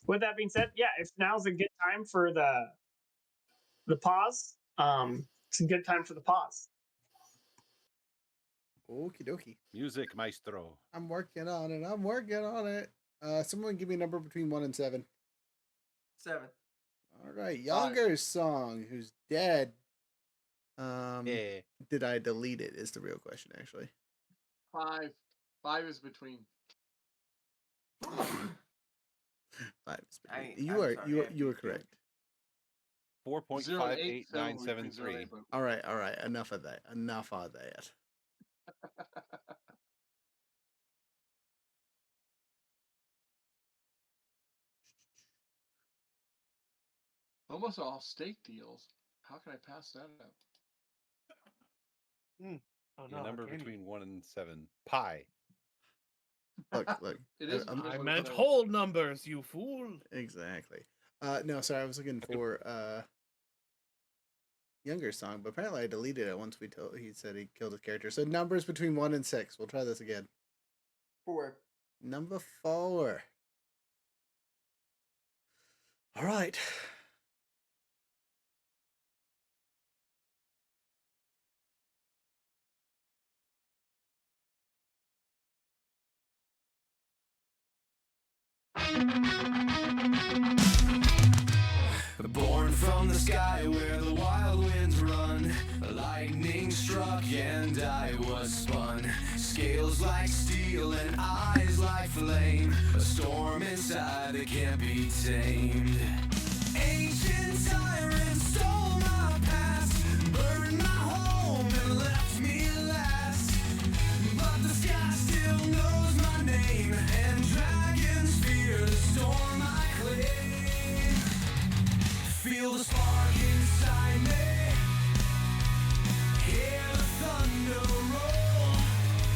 With that being said, yeah, if now's a good time for the pause, it's a good time for the pause. Okie dokie. Music maestro. I'm working on it. Someone give me a number between 1 and 7. 7. All right, Younger's song, who's dead. Yeah. Did I delete it? Is the real question, actually. 5. 5 is between. 5 is between. You are correct. 4.58973. All right. Enough of that. Almost all steak deals. How can I pass that up? Oh, no, number between 1 and 7. Pi. Look. It is. I meant whole numbers, you fool. Exactly. No, sorry, I was looking for Younger's song, but apparently I deleted it once he said he killed his character. So numbers between 1 and 6. We'll try this again. 4. Number 4. All right. Born from the sky where the wild winds run, lightning struck and I was spun. Scales like steel and eyes like flame, a storm inside that can't be tamed. Ancient tyrants stole my past, burned my home and left me last. But the sky still knows my name, and dragons fear the storm I claim. Feel the spark inside me, hear the thunder roll,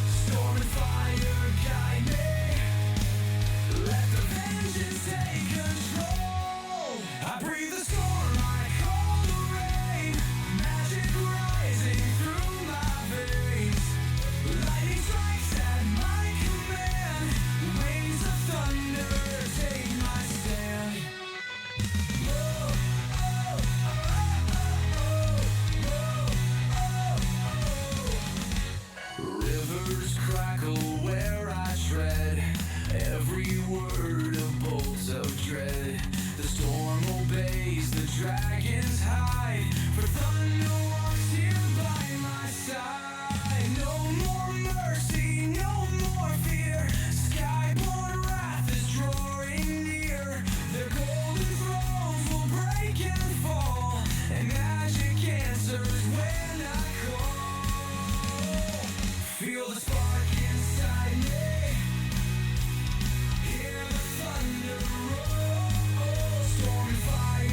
storm and fire guide me, let the vengeance take control. I breathe the storm, I call the rain, magic rising through my veins, lightning strikes at my command, wings of thunder take my stand. Rivers crackle where I tread, every word a bolt of dread. The storm obeys, the dragons hide, for thunder walks here by my side. No more mercy, no more fear, skyborn wrath is drawing near. Their golden thrones will break and fall, and magic answers when I call. Feel the spark inside me, hear the thunder roll, storm and fire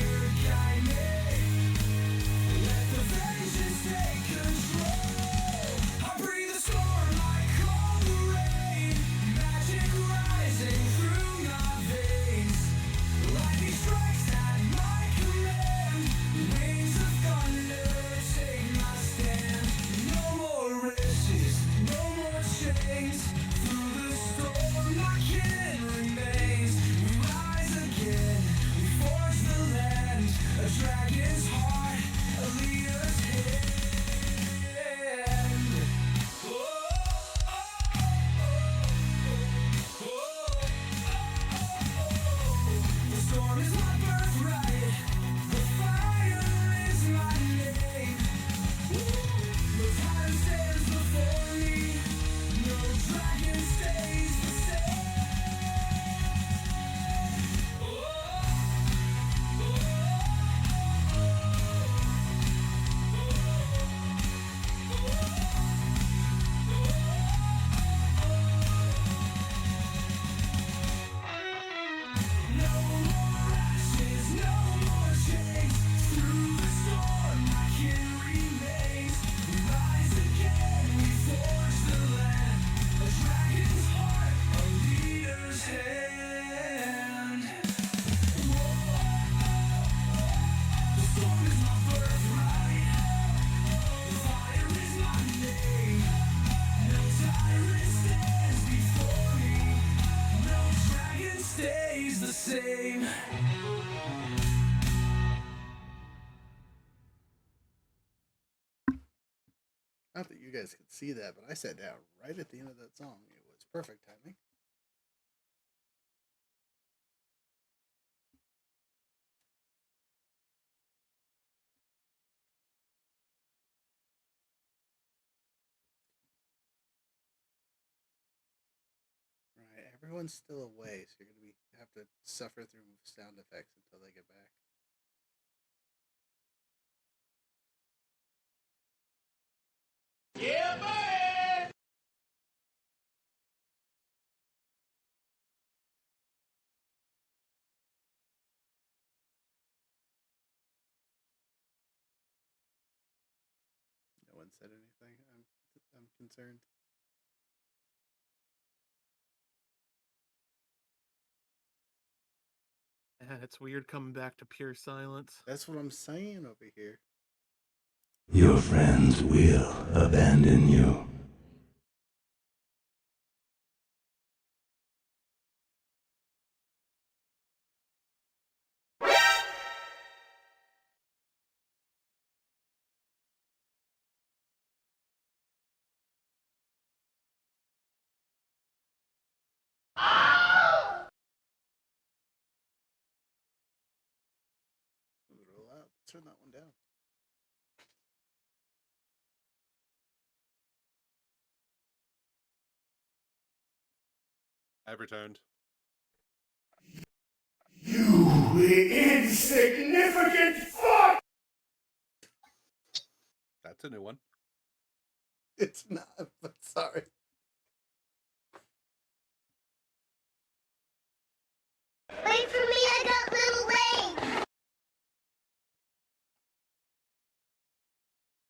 stays the same. Not that you guys could see that, but I sat down right at the end of that song. It was perfect timing. Right, everyone's still away, so you're gonna have to suffer through sound effects until they get back. Yeah, buddy! No one said anything. I'm concerned. And it's weird coming back to pure silence. That's what I'm saying over here. Your friends will abandon you. Roll out. Let's turn that one down. I've returned. You insignificant fuck! That's a new one. It's not, but sorry. Wait for me, I got little legs.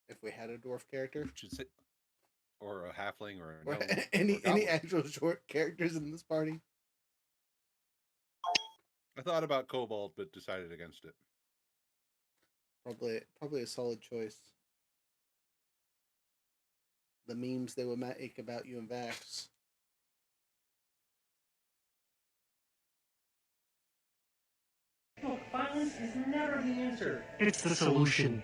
If we had a dwarf character, Should sit, or a halfling, or a or gnome, any or a goblin. actual short characters in this party. I thought about kobold, but decided against it. Probably a solid choice. The memes they would make about you and Vax. Violence is never the answer. It's the solution.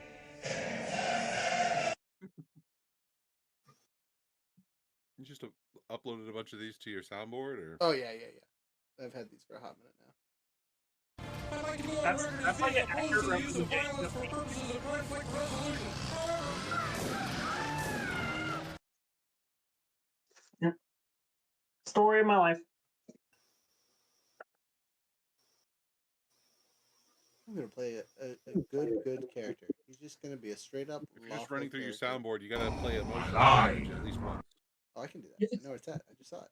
You just uploaded a bunch of these to your soundboard, or? Oh yeah. I've had these for a hot minute now. That's like an accurate representation of me. Yep. Story of my life. I'm gonna play a good character. He's just gonna be a straight up. If you're just running through character. your soundboard, you gotta play emotional damage at least once. Oh, I can do that. I know where it's at. I just saw it.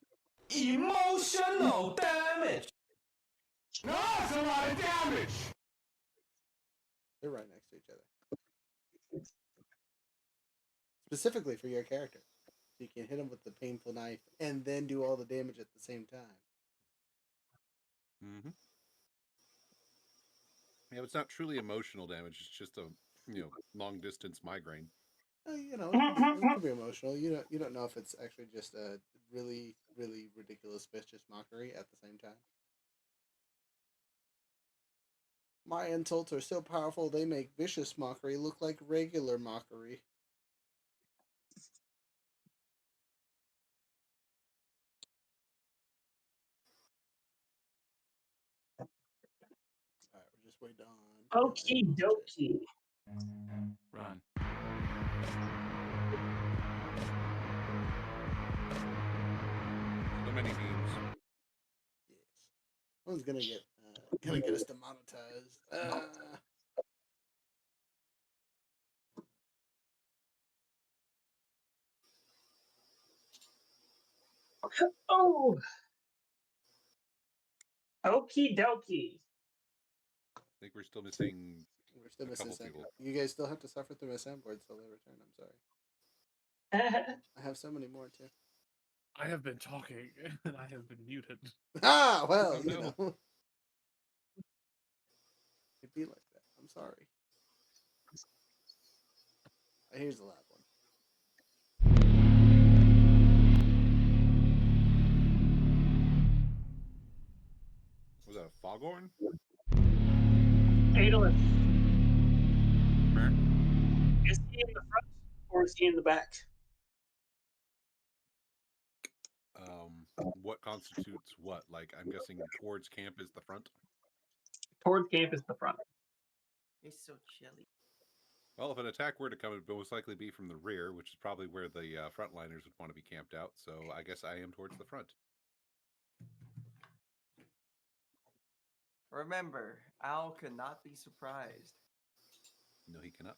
Emotional damage! That's a lot of damage! They're right next to each other. Specifically for your character. So you can hit him with the painful knife and then do all the damage at the same time. Mm-hmm. Yeah, it's not truly emotional damage. It's just a long distance migraine. It could be emotional. You don't know if it's actually just a really ridiculous vicious mockery at the same time. My insults are so powerful they make vicious mockery look like regular mockery. Alright, we're just waiting on. Okie dokie. Run. So many memes. Yes. One's gonna get us demonetized. Oh. Okie dokie. I think we're still missing. We're still a missing couple sound. people. You guys still have to suffer through my soundboard till they return. I'm sorry. I have so many more too. I have been talking and I have been muted. Ah, well, Oh, no. It'd be like that. I'm sorry. Here's the loud one. Was that a Foghorn? Adolf, Where? is he in the front or is he in the back? What constitutes what? Like, I'm guessing towards camp is the front. Toward camp is the front. It's so chilly. Well, if an attack were to come, it would most likely be from the rear, which is probably where the frontliners would want to be camped out. So I guess I am towards the front. Remember, Al cannot be surprised. No, he cannot.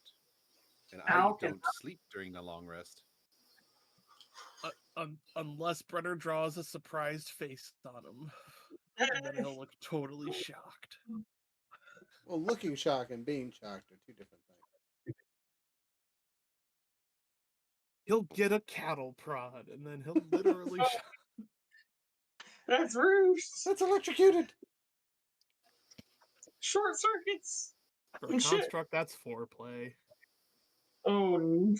And Al I don't sleep during the long rest. Unless Brenner draws a surprised face on him, and then he'll look totally shocked. Well, looking shocked and being shocked are two different things. He'll get a cattle prod, and then he'll literally. That's rude. That's electrocuted. Short circuits. For a construct, that's foreplay. Oh.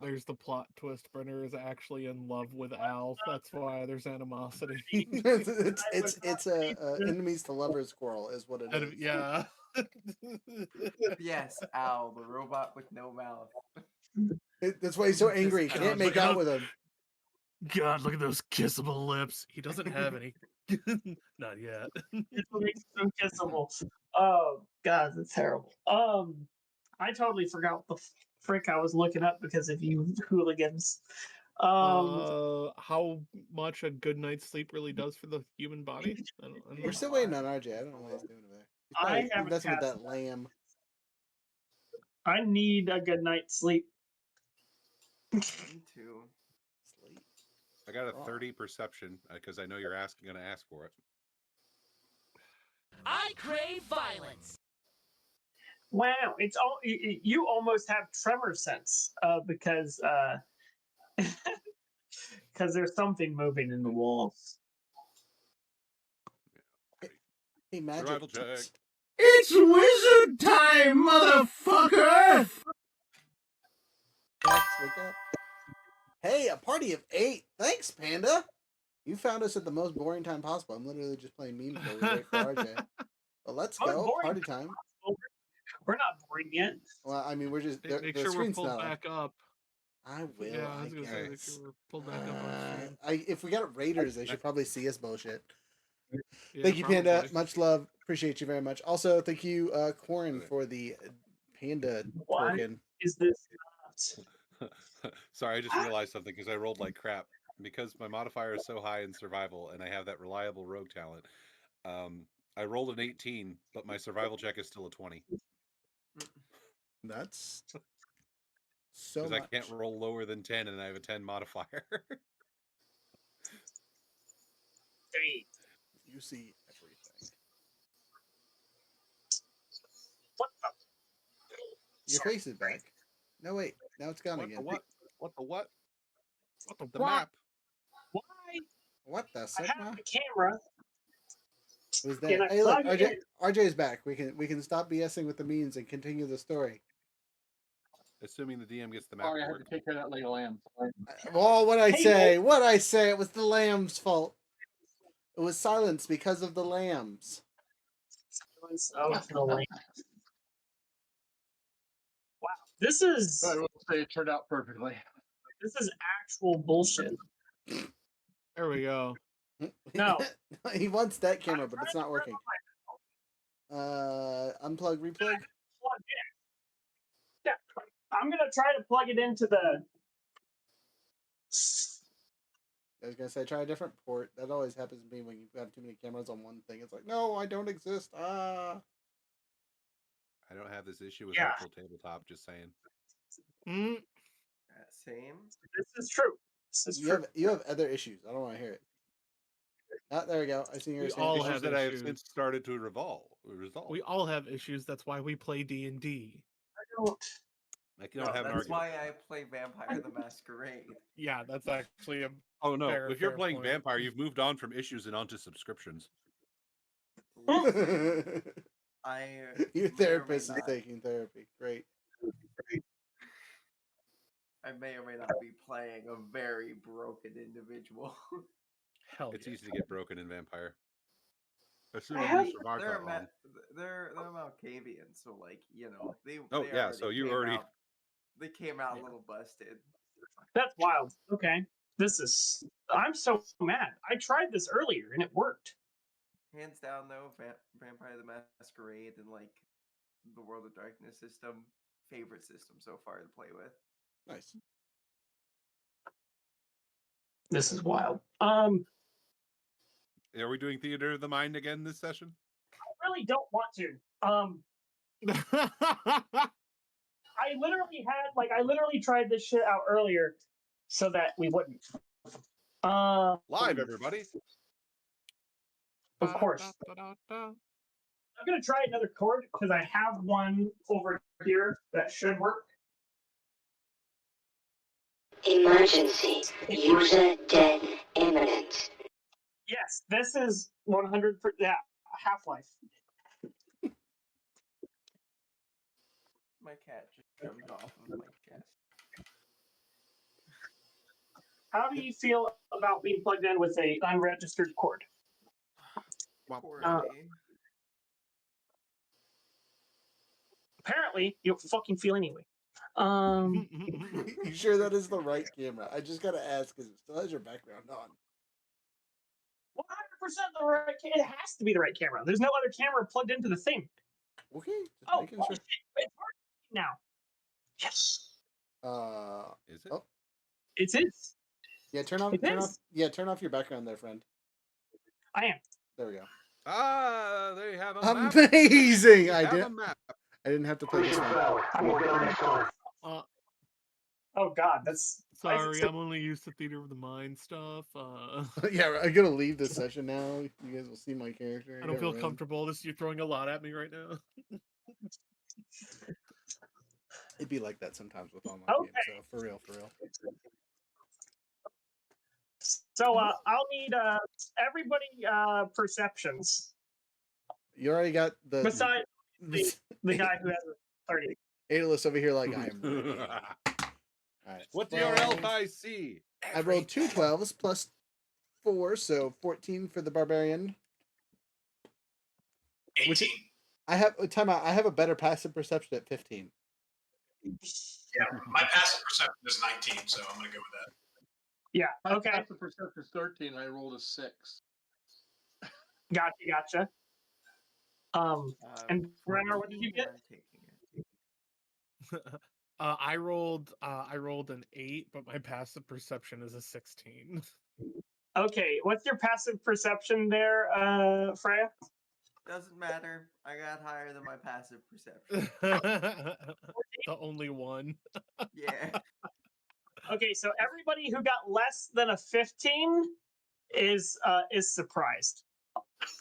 There's the plot twist. Brenner is actually in love with Al. That's why there's animosity. it's a enemies to lovers quarrel is what it is. Yeah. Yes, Al, the robot with no mouth. That's why he's so angry. He can't make out with him. God, look at those kissable lips. He doesn't have any. Not yet. It's what makes him kissable. Oh God, that's terrible. I totally forgot what the frick I was looking up because of you hooligans. How much a good night's sleep really does for the human body? I don't We're still waiting on RJ. I don't know what he's doing over there. He's probably messing with that lamb. I need a good night's sleep. Me too. Sleep. I got a 30 perception because I know you're going to ask for it. I crave violence. Wow, it's all you almost have tremor sense because there's something moving in the walls. Hey, magic. Survival check. It's wizard time, motherfucker! Jax, wake up. Hey, a party of 8. Thanks, Panda. You found us at the most boring time possible. I'm literally just playing memes while we wait for RJ. Well, let's go. Party time. We're not boring yet. Well, I mean, we're just make sure we're pulled back up. I will. Yeah, I was gonna say, make guess. sure we're pulled back up on stream. If we got Raiders, they should probably see us bullshit. Yeah, thank you, Panda. probably. Much love. Appreciate you very much. Also, thank you, Corin, for the Panda token. Is this not? Sorry, I just realized something because I rolled like crap. Because my modifier is so high in survival and I have that reliable rogue talent, I rolled an 18, but my survival check is still a 20. That's so much. Because I can't roll lower than 10 and I have a 10 modifier. You see everything. What the? Your face is back. No, wait. Now it's gone again. What? What the what? What the The map. Why? What the I Sigma? have the camera. Was Can that? I Hey, look, plug it RJ. in? RJ's back. We can stop BSing with the memes and continue the story. Assuming the DM gets the map. Sorry, I to had work. to take care of that Lego lamb. Oh, what I Hey, say? man. What I say? It was the lamb's fault. It was silence because of the lambs. Oh, the lambs. Wow, this is I will say it turned out perfectly. actual bullshit. There we go. No. He wants that camera, but it's not working. Unplug, replug. Plug in. Yeah, I'm gonna try to plug it into the. I was gonna say try a different port. That always happens to me when you have too many cameras on one thing. It's like, no, I don't exist. Ah. I don't have this issue with Yeah. actual tabletop. Just saying. Same. This is true. This is true. You have other issues. I don't want to hear it. There we go. I see your We hand. all Issues have that I have issues. since started to resolve. We all have issues. That's why we play D&D. I don't. I don't have an That's argument. why I play Vampire the Masquerade. Yeah, that's actually a. Oh no! Fair- if you're fair playing point. Vampire, you've moved on from issues and onto subscriptions. Your Your therapist is taking therapy. Great. I may or may not be playing a very broken individual. Hell It's yeah. easy to get broken in Vampire. Assuming have- you survive They're that long. they're Malkavian, so like they Oh, they yeah, already so you came already- out, they came out Yeah. a little busted. That's wild. Okay. I'm so mad. I tried this earlier and it worked. Hands down though, Vampire the Masquerade and like the World of Darkness system, favorite system so far to play with. Nice. This is wild. Are we doing Theater of the Mind again this session? I really don't want to. I literally tried this shit out earlier so that we wouldn't. Live, everybody. Of course. I'm gonna try another chord because I have one over here that should work. Emergency. User dead imminent. Yes, this is 100%. Yeah, Half-Life. My cat just jumped off of my chest. How do you feel about being plugged in with a unregistered cord? Poorly. Apparently, you don't fucking feel anyway. You sure that is the right camera? I just gotta ask because it still has your background on. 100% the right. It has to be the right camera. There's no other camera plugged into the thing. Okay, just Oh, making oh sure. shit, it's working now. Yes, Is it? Oh, it is. yeah. Turn off. It Turn is. off. Yeah, turn off your background there, friend. I am. There we go. Ah, there you have a map. Amazing! You I have a didn't. map. I didn't have to play this one. Oh god, that's Sorry, I'm only used to Theater of the Mind stuff. Yeah, I'm gonna leave this session now. You guys will see my character. I don't get feel ruined. comfortable. You're throwing a lot at me right now. It'd be like that sometimes with online Okay. games. So for real, for real. So I'll need everybody perceptions. You already got the Besides the guy who has a 30. Aeolus over here. Like I am ready. All right. What's your LIC? I rolled 2 12s plus 4, so 14 for the barbarian. 18. Which I have time out. I have a better passive perception at 15. Yeah, my passive perception is 19, so I'm gonna go with that. Yeah. My Okay. passive perception is 13. I rolled a 6. Gotcha. And Brenner, what did you get? I'm taking it. I rolled an 8, but my passive perception is a 16. Okay, what's your passive perception there, Freya? Doesn't matter. I got higher than my passive perception. The only one. Yeah. Okay, so everybody who got less than a 15 is surprised.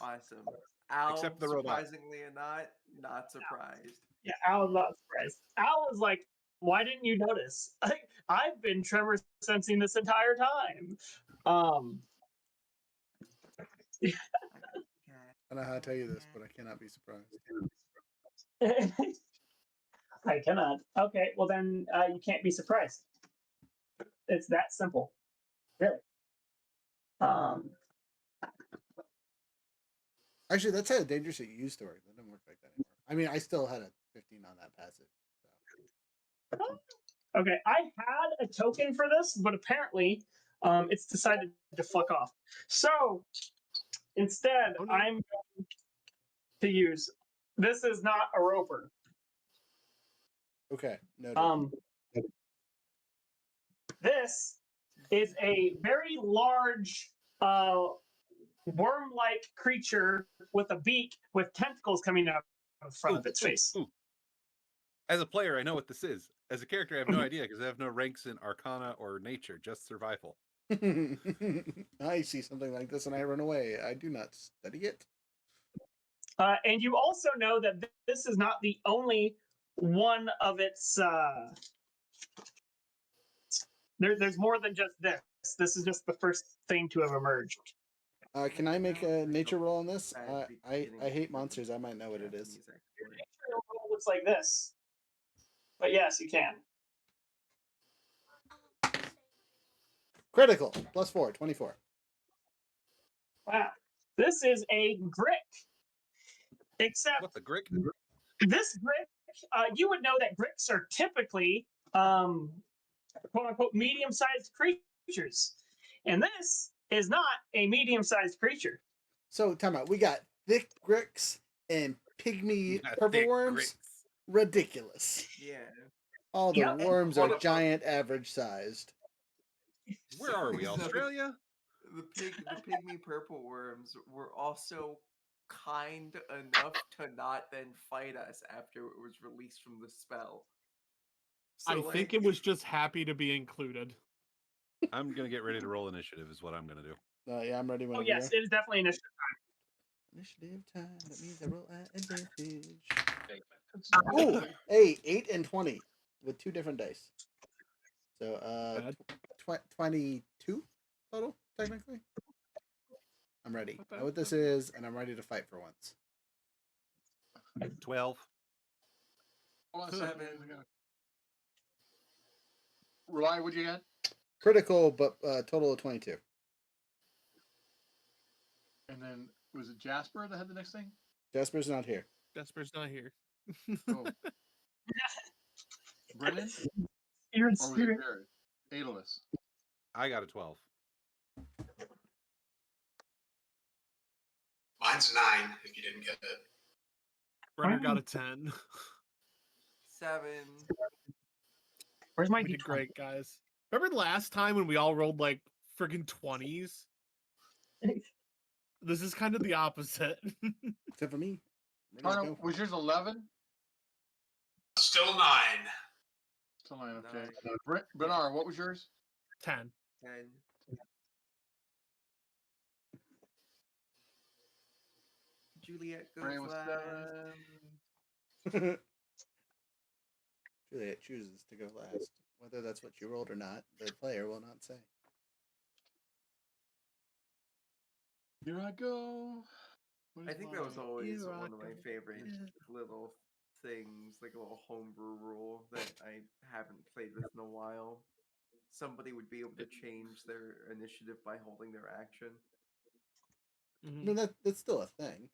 Awesome. Al, Except the robot. surprisingly or not surprised. Yeah, Al is not surprised. Al is like, why didn't you notice? I've been tremor sensing this entire time. I don't know how to tell you this, but I cannot be surprised. I cannot. Okay, well then you can't be surprised. It's that simple, really. Actually, that's how Dangerous at You story. That doesn't work like that anymore. I mean, I still had a 15 on that passive. So. Okay, I had a token for this, but apparently it's decided to fuck off. So instead, I'm going to use. This is not a roper. Okay. No. This is a very large worm-like creature with a beak with tentacles coming out of the front of its face. Ooh. As a player, I know what this is. As a character, I have no idea because I have no ranks in Arcana or Nature, just Survival. I see something like this and I run away. I do not study it. And you also know that this is not the only one of its. There's more than just this. This is just the first thing to have emerged. Can I make a nature roll on this? I hate monsters. I might know what it is. Your nature roll looks like this. But yes, you can. Critical. +4, 24. Wow. This is a Grick. Except What the Grick? this Grick, you would know that Gricks are typically quote unquote medium-sized creatures, and this is not a medium-sized creature. So, time out. We got thick gricks and pygmy got purple thick worms. gricks. Ridiculous. Yeah. All the Yep. worms Hold are up. giant, average sized. Where are we? So Australia? the pygmy purple worms were also kind enough to not then fight us after it was released from the spell. So, I think it was just happy to be included. I'm gonna get ready to roll initiative. Is what I'm gonna do. Yeah, I'm ready Oh whenever yes, you it is definitely initiative Initiative time. That means I roll at advantage. time. Ooh, hey, 8 and 20 with 2 different dice. So, Bad. 22 total, technically. I'm ready. Not bad, Know what this not bad. is, and I'm ready to fight for once. 12. Hold on a second. I gotta... Rely, what'd you get? Critical, but total of 22. And then was it Jasper that had the next thing? Jasper's not here. Jasper's not here. Oh. Brennan? You're in Or was it spirit. Jared? Aeolus. I got a 12. Mine's 9, if you didn't get it. Brenner got a 10. 7. Where's my We did D20? great, guys. Remember last time when we all rolled like friggin' 20s? This is kind of the opposite. Except for me. Ready to Tana, go. was yours 11? Still 9. Still 9, okay. 9. Bernard, what was yours? 10. 10. Juliet goes Brennan was last. 7. Juliet chooses to go last. Whether that's what you rolled or not, the player will not say. Here I go. I think that was always Here I one of my go. favorite little things, like a little homebrew rule that I haven't played with in a while. Somebody would be able to change their initiative by holding their action. I mean, that's still a thing.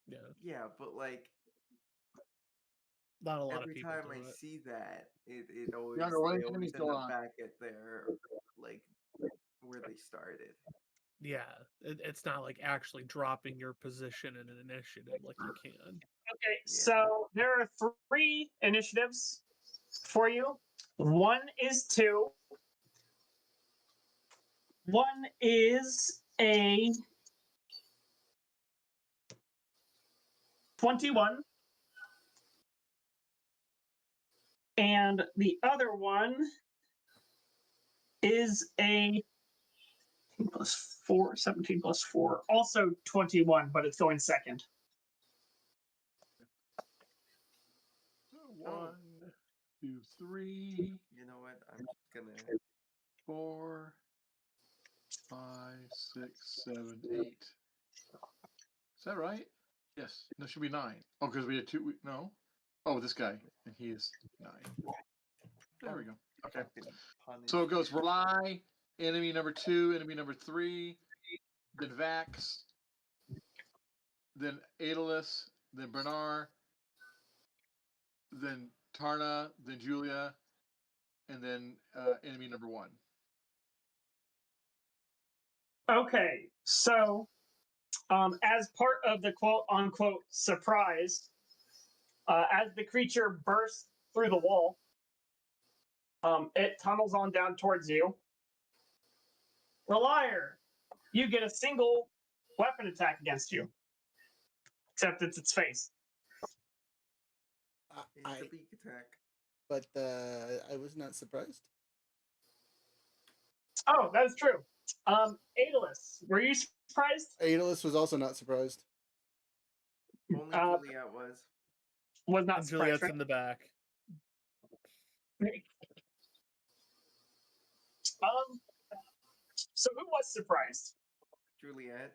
Yeah. Yeah, but like Not a lot of every people time do I it. see that, it always Younger, what they enemy always still end up on? back at their like where they started. Yeah. It's not like actually dropping your position in an initiative like you can. Okay, so there are 3 initiatives for you. One is 2. One is a 21. And the other one is a 17 plus 4, also 21, but it's going second. 1, 2, 3. You know what? I'm just gonna 4, 5, 6, 7, 8. Is that right? Yes. No, it should be 9. Oh, because we had 2. No. Oh, this guy. And he is 9. There we go. Okay. So it goes Rely, enemy number 2, enemy number 3, then Vax, then Aeolus, then Bernard, then Tarna, then Julia, and then enemy number 1. Okay, so as part of the quote unquote surprise, as the creature bursts through the wall, it tunnels on down towards you. Relier, you get a single weapon attack against you, except it's its face. It's a beak attack. But I was not surprised. Oh, that's true. Aeolus, were you surprised? Aeolus was also not surprised. Only Juliet was. Was not And surprised. Juliet's Right? in the back. So who was surprised? Juliet.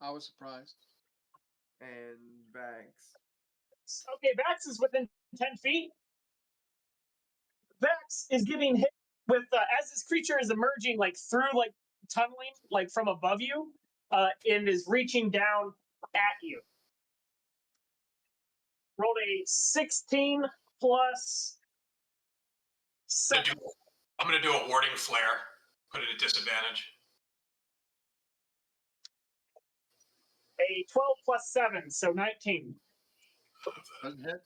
I was surprised. And Vax. Okay, Vax is within 10 feet. Vax is getting hit with as this creature is emerging like through like tunneling like from above you. and is reaching down at you. Rolled a 16 plus 7. I'm going to do a warding flare. Put it at disadvantage. A 12 plus 7, so 19. Doesn't hit.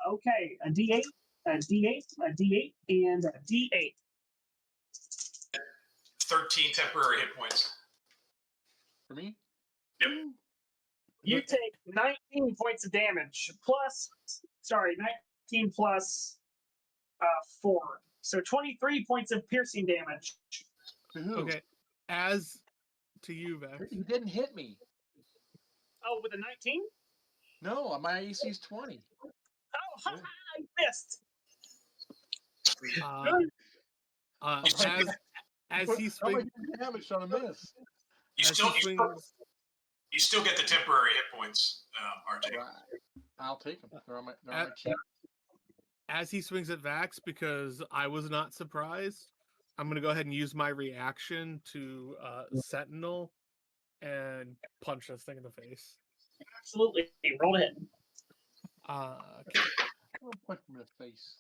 Okay, a D8, a D8, a D8, and a D8. 13 temporary hit points. For me? Yep. You take 19 points of damage plus, 19 plus 4. So 23 points of piercing damage. To who? Okay. As to you, Vex. He didn't hit me. Oh, with a 19? No, my AC is 20. Oh, I missed. As he How much swings, damage on a miss? You still get the temporary hit points, RJ. Right. I'll take them. They're on my cheat. As he swings at Vax, because I was not surprised, I'm going to go ahead and use my reaction to Sentinel and punch this thing in the face. Absolutely. Roll it. Okay. I'll punch him in the face.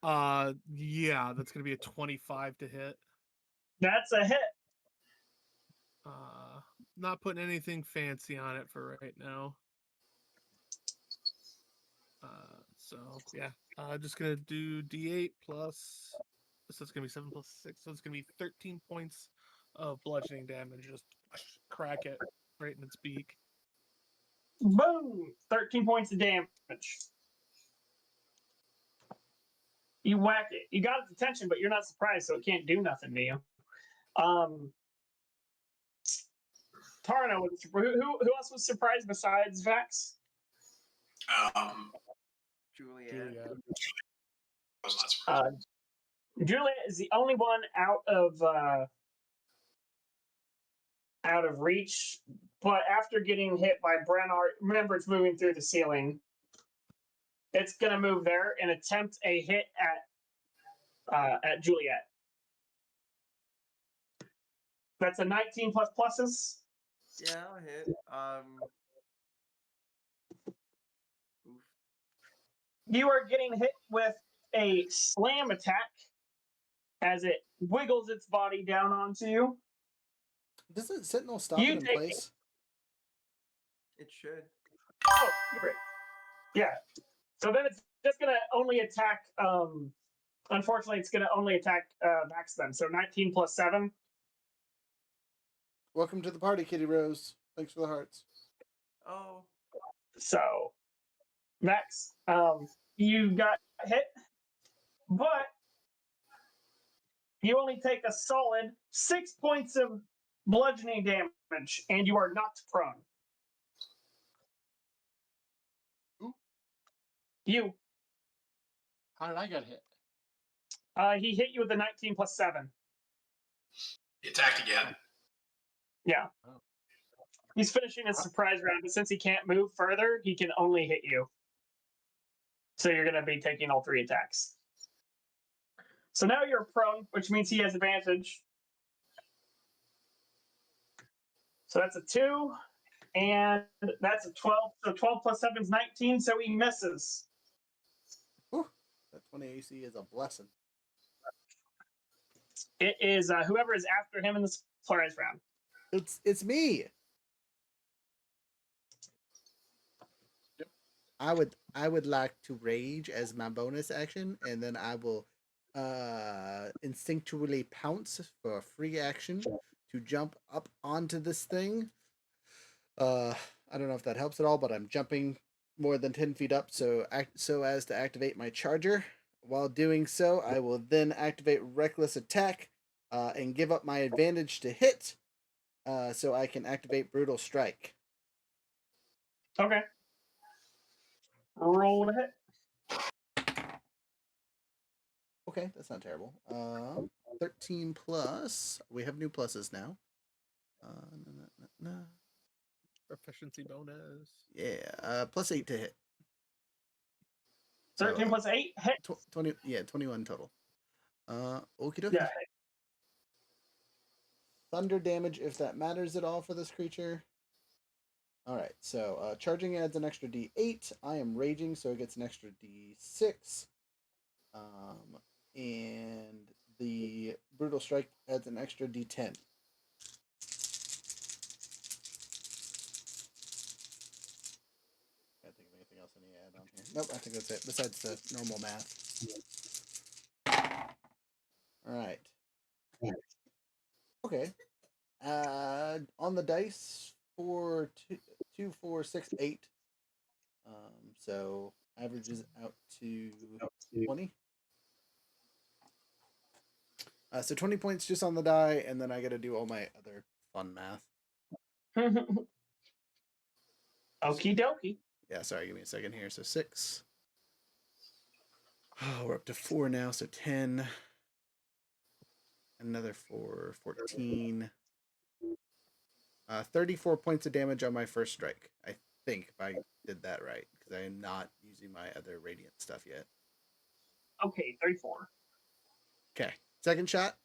Yeah, that's going to be a 25 to hit. That's a hit. Not putting anything fancy on it for right now. So yeah, just gonna do D8 plus. So it's gonna be 7 plus 6. So it's gonna be 13 points of bludgeoning damage. Just crack it right in its beak. Boom! 13 points of damage. You whack it. You got its attention, but you're not surprised, so it can't do nothing to you. Tarno, who else was surprised besides Vex? Juliet. I was not surprised. Juliet is the only one out of reach, but after getting hit by Brennar, remember it's moving through the ceiling. It's gonna move there and attempt a hit at Juliet. That's a 19 plus pluses. Yeah, I'll hit. Oof. You are getting hit with a slam attack as it wiggles its body down onto you. Doesn't Sentinel stop You it in take place? It should. Oh, you're right. Yeah. So then it's just gonna only attack. Unfortunately, it's gonna only attack Max then. So 19 plus 7. Welcome to the party, Kitty Rose. Thanks for the hearts. Oh. So Max, you got hit, but you only take a solid 6 points of bludgeoning damage, and you are knocked prone. Who? You. How did I get hit? He hit you with a 19 plus 7. He attacked again. Yeah. Oh. He's finishing his surprise round, but since he can't move further, he can only hit you. So you're going to be taking all 3 attacks. So now you're prone, which means he has advantage. So that's a 2, and that's a 12. So 12 plus 7 is 19, so he misses. Whew. That 20 AC is a blessing. It is whoever is after him in the surprise round. It's me. Yep. I would like to rage as my bonus action, and then I will instinctually pounce for a free action to jump up onto this thing. I don't know if that helps at all, but I'm jumping more than 10 feet up so as to activate my charger. While doing so, I will then activate Reckless Attack and give up my advantage to hit so I can activate Brutal Strike. Okay. Roll to hit. Okay, that's not terrible. 13 plus. We have new pluses now. Proficiency bonus. Yeah, plus 8 to hit. 13 So, plus 8 hit. 21 total. Okie dokie. Yeah. thunder damage if that matters at all for this creature. All right, so charging adds an extra D8. I am raging, so it gets an extra D6. And the brutal strike adds an extra D10. Can't think of anything else I need to add on here. Nope, I think that's it. Besides the normal math. All right. Okay. On the dice for 2, 4, 6, 8. So averages out to 20. So 20 points just on the die, and then I got to do all my other fun math. Okie dokie. Yeah, sorry, give me a second here. So 6. Oh, we're up to 4 now, so 10. Another 4, 14. 34 points of damage on my first strike. I think if I did that right, because I am not using my other radiant stuff yet. Okay, 34. Okay, second shot.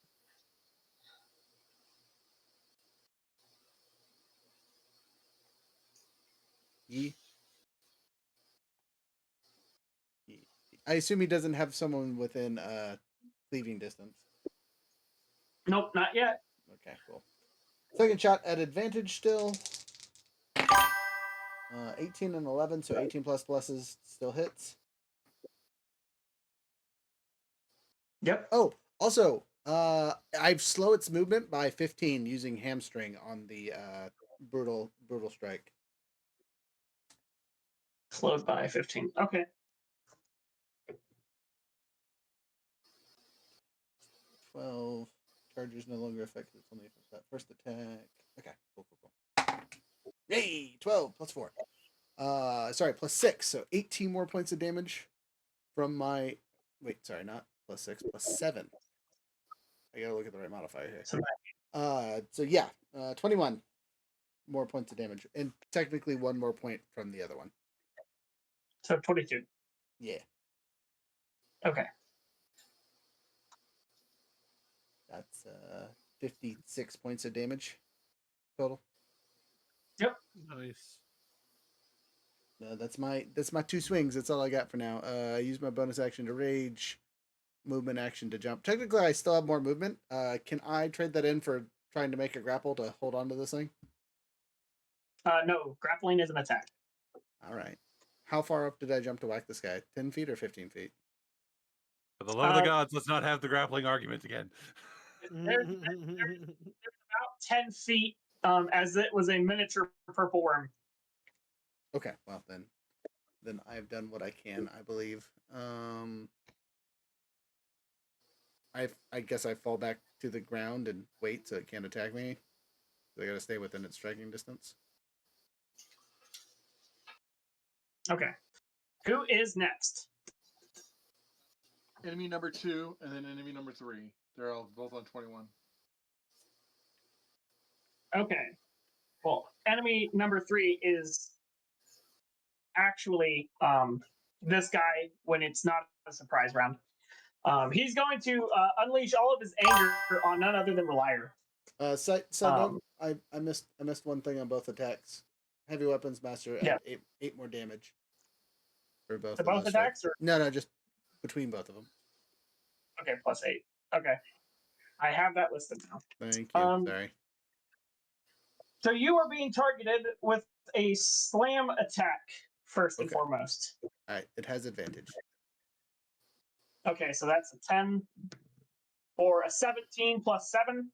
I assume he doesn't have someone within cleaving distance. Nope, not yet. Okay, cool. Second shot at advantage still. 18 and 11, so 18 plus pluses still hits. Yep. Oh, also, I've slowed its movement by 15 using hamstring on the brutal strike. Slowed by 15. Okay. 12. Charger's no longer effective. It's only that first attack. Okay, cool. Yay! 12 plus 4. Sorry, plus 6. So 18 more points of damage from my. Wait, sorry, not plus 6, plus 7. I gotta look at the right modifier here. So yeah, 21 more points of damage, and technically 1 more point from the other one. So 22. Yeah. Okay. That's 56 points of damage total. Yep. Nice. That's my 2 swings. That's all I got for now. I use my bonus action to rage, movement action to jump. Technically, I still have more movement. Can I trade that in for trying to make a grapple to hold on to this thing? No, grappling is an attack. All right. How far up did I jump to whack this guy? 10 feet or 15 feet? For the love of the gods, let's not have the grappling argument again. There's about 10 feet, as it was a miniature purple worm. Okay, well then I've done what I can, I believe. I guess I fall back to the ground and wait so it can't attack me. So I gotta stay within its striking distance. Okay. Who is next? Enemy number 2 and then enemy number 3. They're all both on 21. Okay. Well, enemy number 3 is actually this guy when it's not a surprise round. He's going to unleash all of his anger on none other than Relier. Side note, I missed one thing on both attacks. Heavy weapons master at 8 more damage for both. To both attacks, or no, just between both of them. Okay, plus 8. Okay, I have that listed now. Thank you. Sorry. So you are being targeted with a slam attack first and foremost. All right, it has advantage. Okay, so that's a 10 or a 17 plus 7.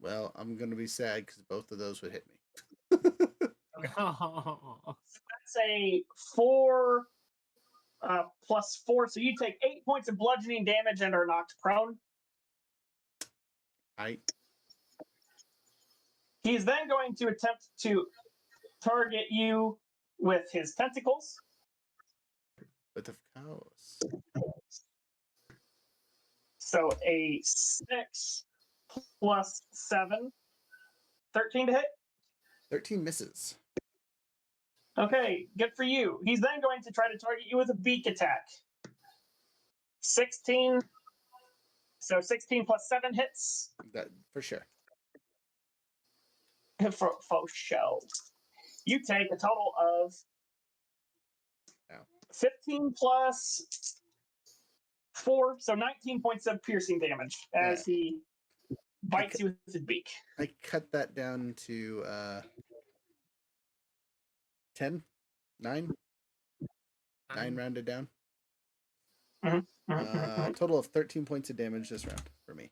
Well, I'm gonna be sad because both of those would hit me. So that's a 4 plus 4. So you take 8 points of bludgeoning damage and are knocked prone. He's then going to attempt to target you with his tentacles. But of course. So a 6 plus 7. 13 to hit? 13 misses. Okay, good for you. He's then going to try to target you with a beak attack. 16. So 16 plus 7 hits. That for sure. for show. You take a total of Ow. 15 plus 4, so 19 points of piercing damage as he bites you with his beak. I cut that down to 10, 9, 9 rounded down. Total of 13 points of damage this round for me.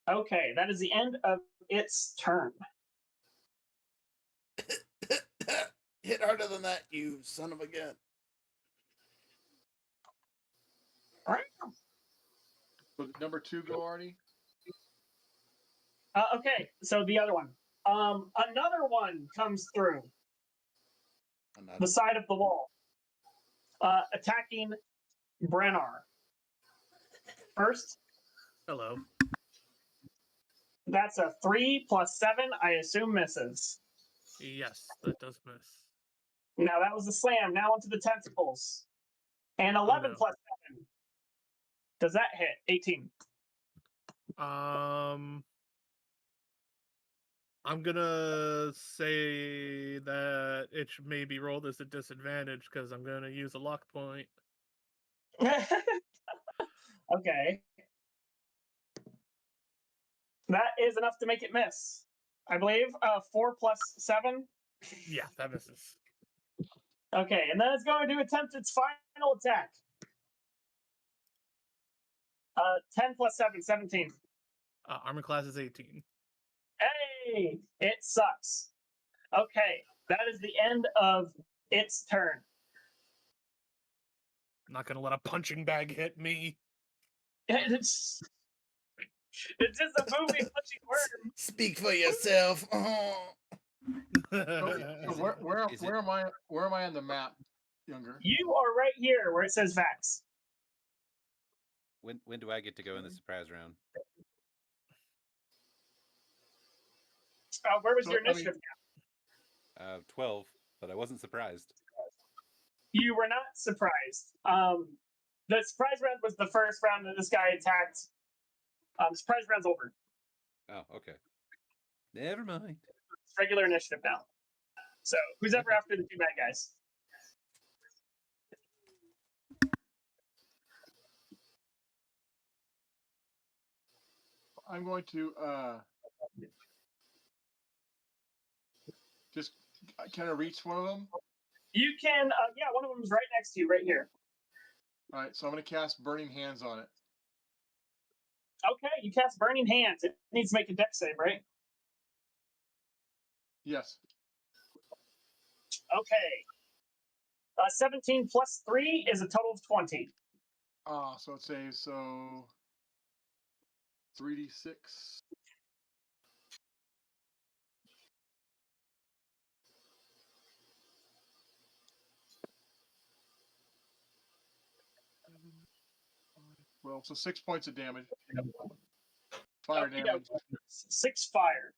Okay, that is the end of its turn. Hit harder than that, you son of a gun. All right. So did number 2 go already? Okay, so the other one. Another one comes through the side of the wall, attacking Brennar. First. Hello. That's a 3 plus 7. I assume misses. Yes, that does miss. Now that was a slam. Now onto the tentacles. And 11 plus 7. Does that hit? 18. I'm gonna say that it should maybe roll this at disadvantage because I'm gonna use a luck point. Okay. That is enough to make it miss. I believe 4 plus 7. Yeah, that misses. Okay, and then it's going to attempt its final attack. 10 plus 7, 17. Armor class is 18. Hey, it sucks. Okay, that is the end of its turn. I'm not gonna let a punching bag hit me. It's just a movie punching worm. Speak for yourself. Where am I on the map, Younger? You are right here where it says Vax. When do I get to go in the surprise round? Where was your initiative? 12, but I wasn't surprised. You were not surprised. The surprise round was the first round that this guy attacked. Surprise round's over. Oh, okay. Never mind. It's regular initiative now. So who's ever after the 2 bad guys? I'm going to just can I reach one of them? You can, yeah, one of them is right next to you, right here. All right, so I'm going to cast Burning Hands on it. Okay, you cast Burning Hands. It needs to make a dex save, right? Yes. Okay. 17 plus 3 is a total of 20. So it saves, so 3d6. Well, so 6 points of damage. Fire damage. 6 fire.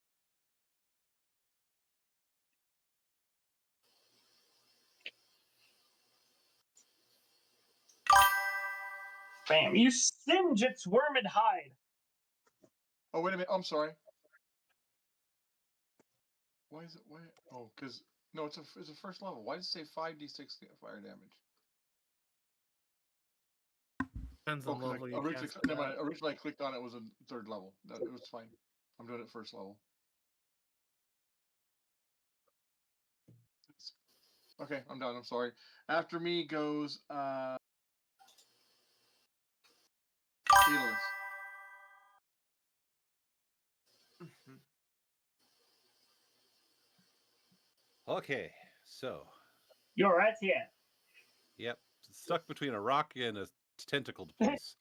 Bam. You singe its wormed hide. Oh, wait a minute. I'm sorry. Why is it? Why? Oh, because no, it's a first level. Why does it say 5d6 fire damage? Depends on level you originally, cast it never mind. at. Originally, I clicked on it was a 3rd level. It was fine. I'm doing it first level. Okay, I'm done. I'm sorry. After me goes Elis. Okay, so. You're right here. Yep, stuck between a rock and a tentacled place.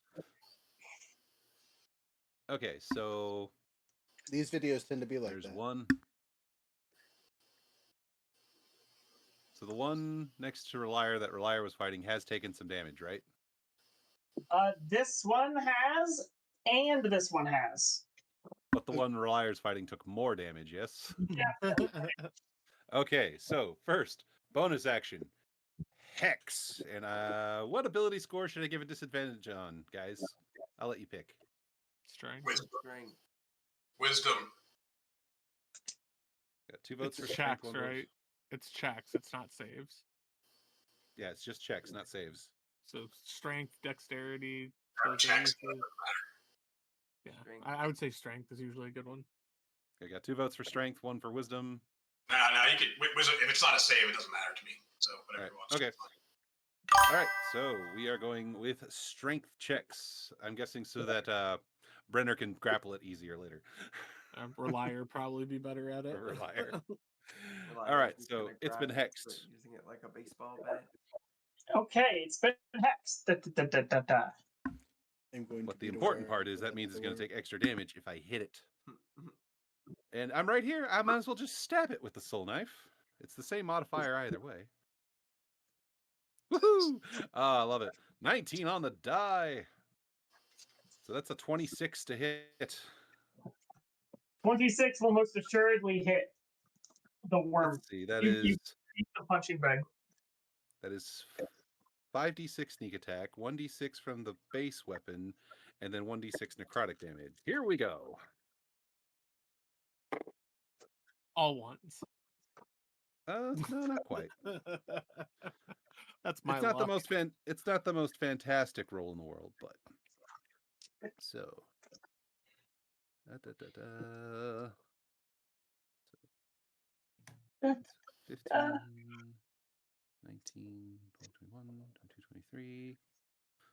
Okay, so. These videos tend to be like there's that. One. So the one next to Reliar that Reliar was fighting has taken some damage, right? This one has, and this one has. But the one Reliar's fighting took more damage, yes? Yeah. Okay, so first, bonus action. Hex. And what ability score should I give a disadvantage on, guys? I'll let you pick. Strength. Wisdom. Got 2 votes It's for strength. checks, 1 vote. right? It's checks. It's not saves. Yeah, it's just checks, not saves. So strength, dexterity, Or those are checks. usually. Yeah, Strength. I would say strength is usually a good one. I got 2 votes for strength, 1 for wisdom. No, you could. If it's not a save, it doesn't matter to me. So whatever Right, you want. okay. All right, so we are going with strength checks. I'm guessing so that Brenner can grapple it easier later. Relier probably be better at it. Relier. Relier All right, is so gonna it's been grab it, but hexed. using it like a baseball bat. Okay, it's been hexed. I'm going But to the be important aware part is of that means it's going to door. take extra damage if I hit it. And I'm right here. I might as well just stab it with the soul knife. It's the same modifier either way. Woohoo! Ah, I love it. 19 on the die. So that's a 26 to hit. 26 will most assuredly hit the worm. Let's see. That You is beat the punching bag. 5d6 sneak attack, 1d6 from the base weapon, and then 1d6 necrotic damage. Here we go. All ones. No, not quite. That's my It's not luck. it's not the most fantastic roll in the world, but so. So 15, 19, 21, 22, 23.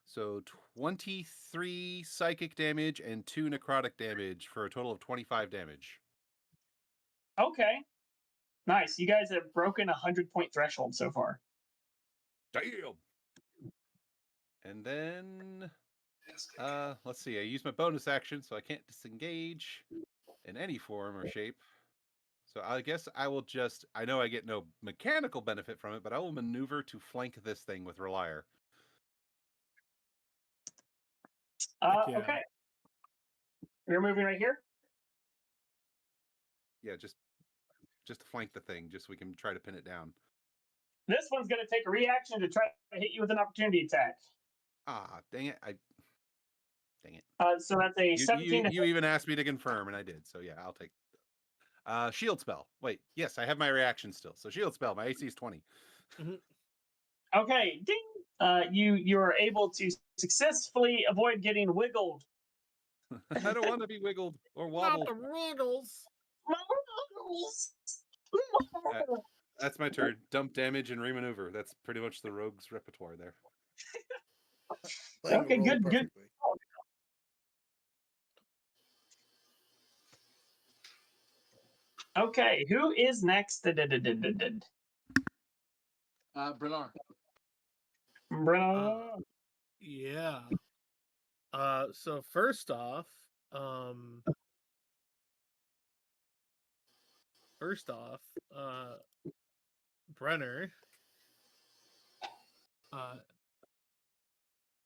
So 23 psychic damage and 2 necrotic damage for a total of 25 damage. Okay. Nice. You guys have broken 100-point threshold so far. Damn. And then let's see. I use my bonus action, so I can't disengage in any form or shape. So I guess I will just, I know I get no mechanical benefit from it, but I will maneuver to flank this thing with Relier. Yeah. Okay. You're moving right here? Yeah, just to flank the thing, just so we can try to pin it down. This one's going to take a reaction to try to hit you with an opportunity attack. Ah, dang it. Dang it. So that's a 17 You even asked me to confirm, and I did. So yeah, I'll take shield spell. Wait, yes, I have my reaction still. So shield spell, my AC is 20. Okay, ding. You are able to successfully avoid getting wiggled. I don't want to be wiggled or wobbled. Not the Ruggles. That's my turn. Dump damage and remaneuver. That's pretty much the rogue's repertoire there. Okay, good. Perfectly. Okay, who is next? Brennar. Brennar. Yeah. So first off, Brenner.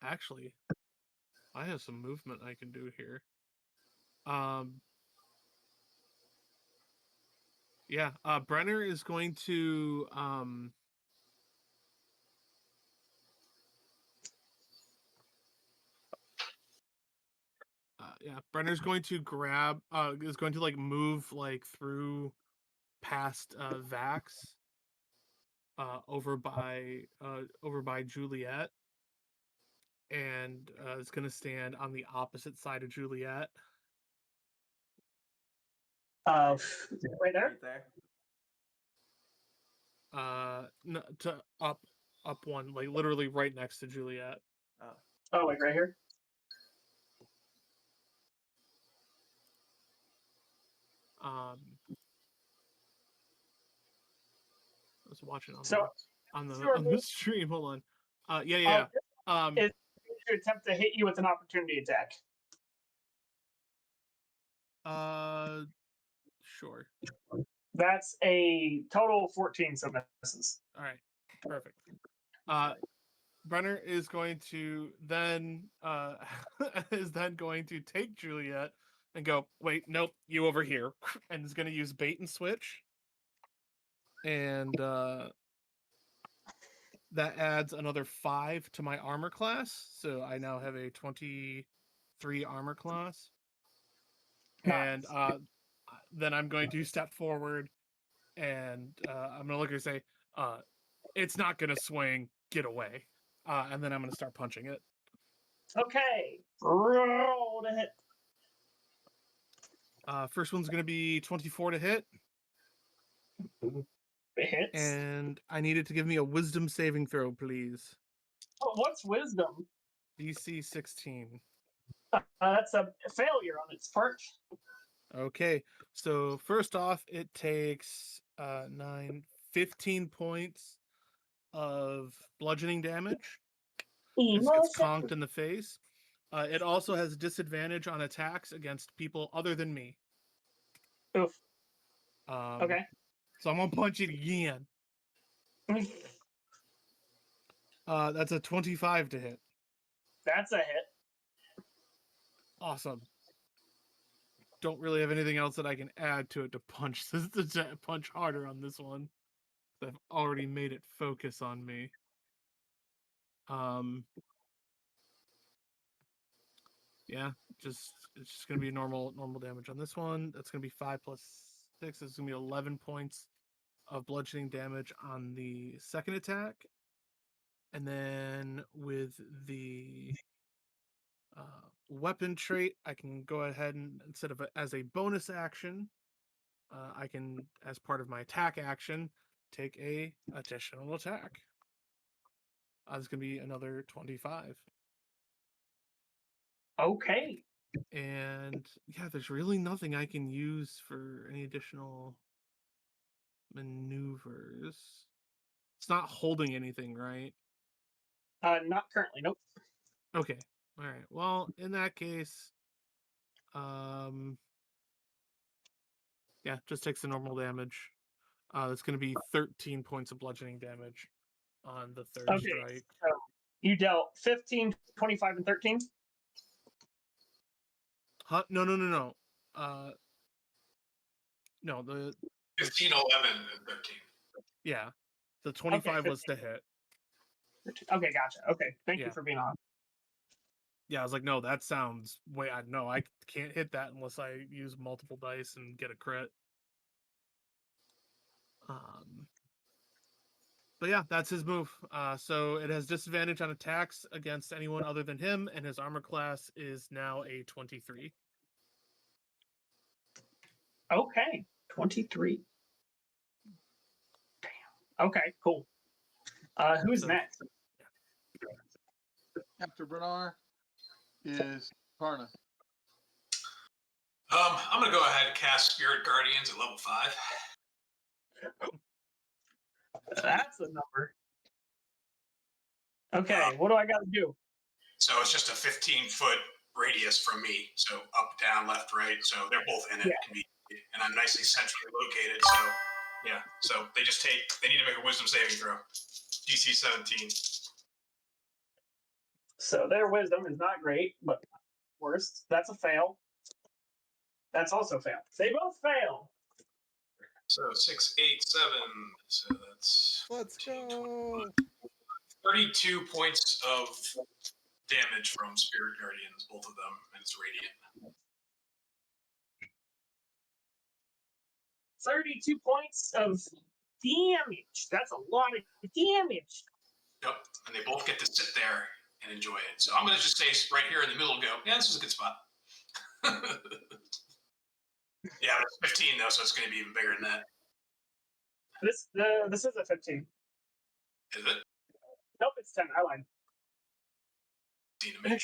Actually, I have some movement I can do here. Yeah, Brenner is going to Brenner's going to grab is going to like move like through past Vax over by Juliet, and is going to stand on the opposite side of Juliet. Right there. Right there. No, to up one, like literally right next to Juliet. Oh, like right here. I was watching on the stream. Hold on. Yeah. Is to attempt to hit you with an opportunity attack. Sure. That's a total of 14, so misses. All right, perfect. Brenner is going to then going to take Juliet and go, wait, nope, you over here, and is going to use bait and switch, and that adds another 5 to my armor class, so I now have a 23 armor class. Nice. And then I'm going to step forward and I'm gonna look at her and say, "It's not gonna swing. Get away." And then I'm gonna start punching it. Okay. Roll to hit. First one's gonna be 24 to hit, It hits. and I need it to give me a Wisdom saving throw, please. Oh, what's wisdom? DC 16. That's a failure on its part. Okay, so first off, it takes 15 points of bludgeoning damage. It gets conked in the face. It also has disadvantage on attacks against people other than me. Oof. Okay. So I'm gonna punch it again. That's a 25 to hit. That's a hit. Awesome. Don't really have anything else that I can add to it to punch punch harder on this one. I've already made it focus on me. Yeah, it's just gonna be normal damage on this one. That's gonna be 5 plus 6. It's gonna be 11 points of bludgeoning damage on the second attack, and then with the weapon trait, I can go ahead and instead of as a bonus action, I can, as part of my attack action, take a additional attack. It's gonna be another 25. Okay. And yeah, there's really nothing I can use for any additional maneuvers. It's not holding anything, right? Not currently. Nope. Okay. All right. Well, in that case, yeah, just takes the normal damage. That's going to be 13 points of bludgeoning damage on the third strike. So you dealt 15, 25, and 13? Huh? No. No, the 15, 11, and 13. Yeah. The 25 was to hit. Okay, gotcha. Okay, thank you for being on. Yeah, I was like, no, that sounds way. I can't hit that unless I use multiple dice and get a crit. But yeah, that's his move. So it has disadvantage on attacks against anyone other than him, and his armor class is now a 23. Okay, 23. Damn. Okay, cool. Who's next? After Bernard is Karna. I'm gonna go ahead and cast Spirit Guardians at level 5. That's a number. Okay, what do I got to do? So it's just a 15-foot radius from me. So up, down, left, right. So they're both in it. Yeah. It can be, and I'm nicely centrally located. So yeah. So they need to make a Wisdom saving throw. DC 17. So their wisdom is not great, but worst. That's a fail. That's also fail. They both fail. So 6, 8, 7. So that's Let's 15, go. 32 points of damage from Spirit Guardians, both of them, and it's radiant. 32 points of damage. That's a lot of damage. Yep, and they both get to sit there and enjoy it. So I'm going to just stay right here in the middle and go, yeah, this is a good spot. Yeah, it's 15 though, so it's going to be even bigger than that. This is a 15. Is it? Nope, it's 10. I lied. 15 to me.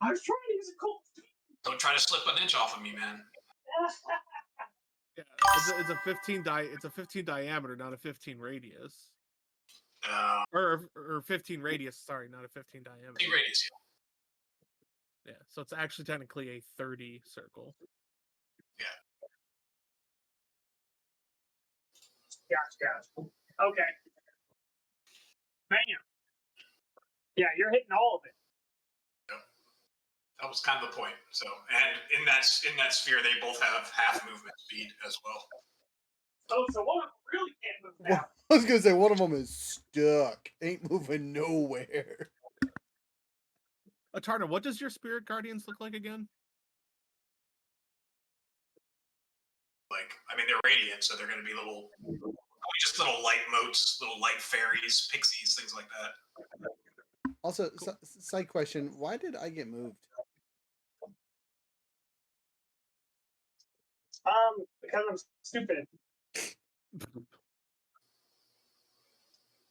I was trying to use a cold. Don't try to slip an inch off of me, man. Yeah, it's a 15 It's a 15 diameter, not a 15 radius. Or 15 radius. Sorry, not a 15 diameter. 15 radius. Yeah, so it's actually technically a 30 circle. Yeah. Gotcha. Okay. Bam. Yeah, you're hitting all of it. Yep. That was kind of the point. So, and in that sphere, they both have half movement speed as well. Oh, so one of them really can't move now. I was gonna say one of them is stuck, ain't moving nowhere. Atarna, what does your Spirit Guardians look like again? like, I mean, they're radiant, so they're going to be just little light motes, little light fairies, pixies, things like that. Also, side question: why did I get moved? Because I'm stupid.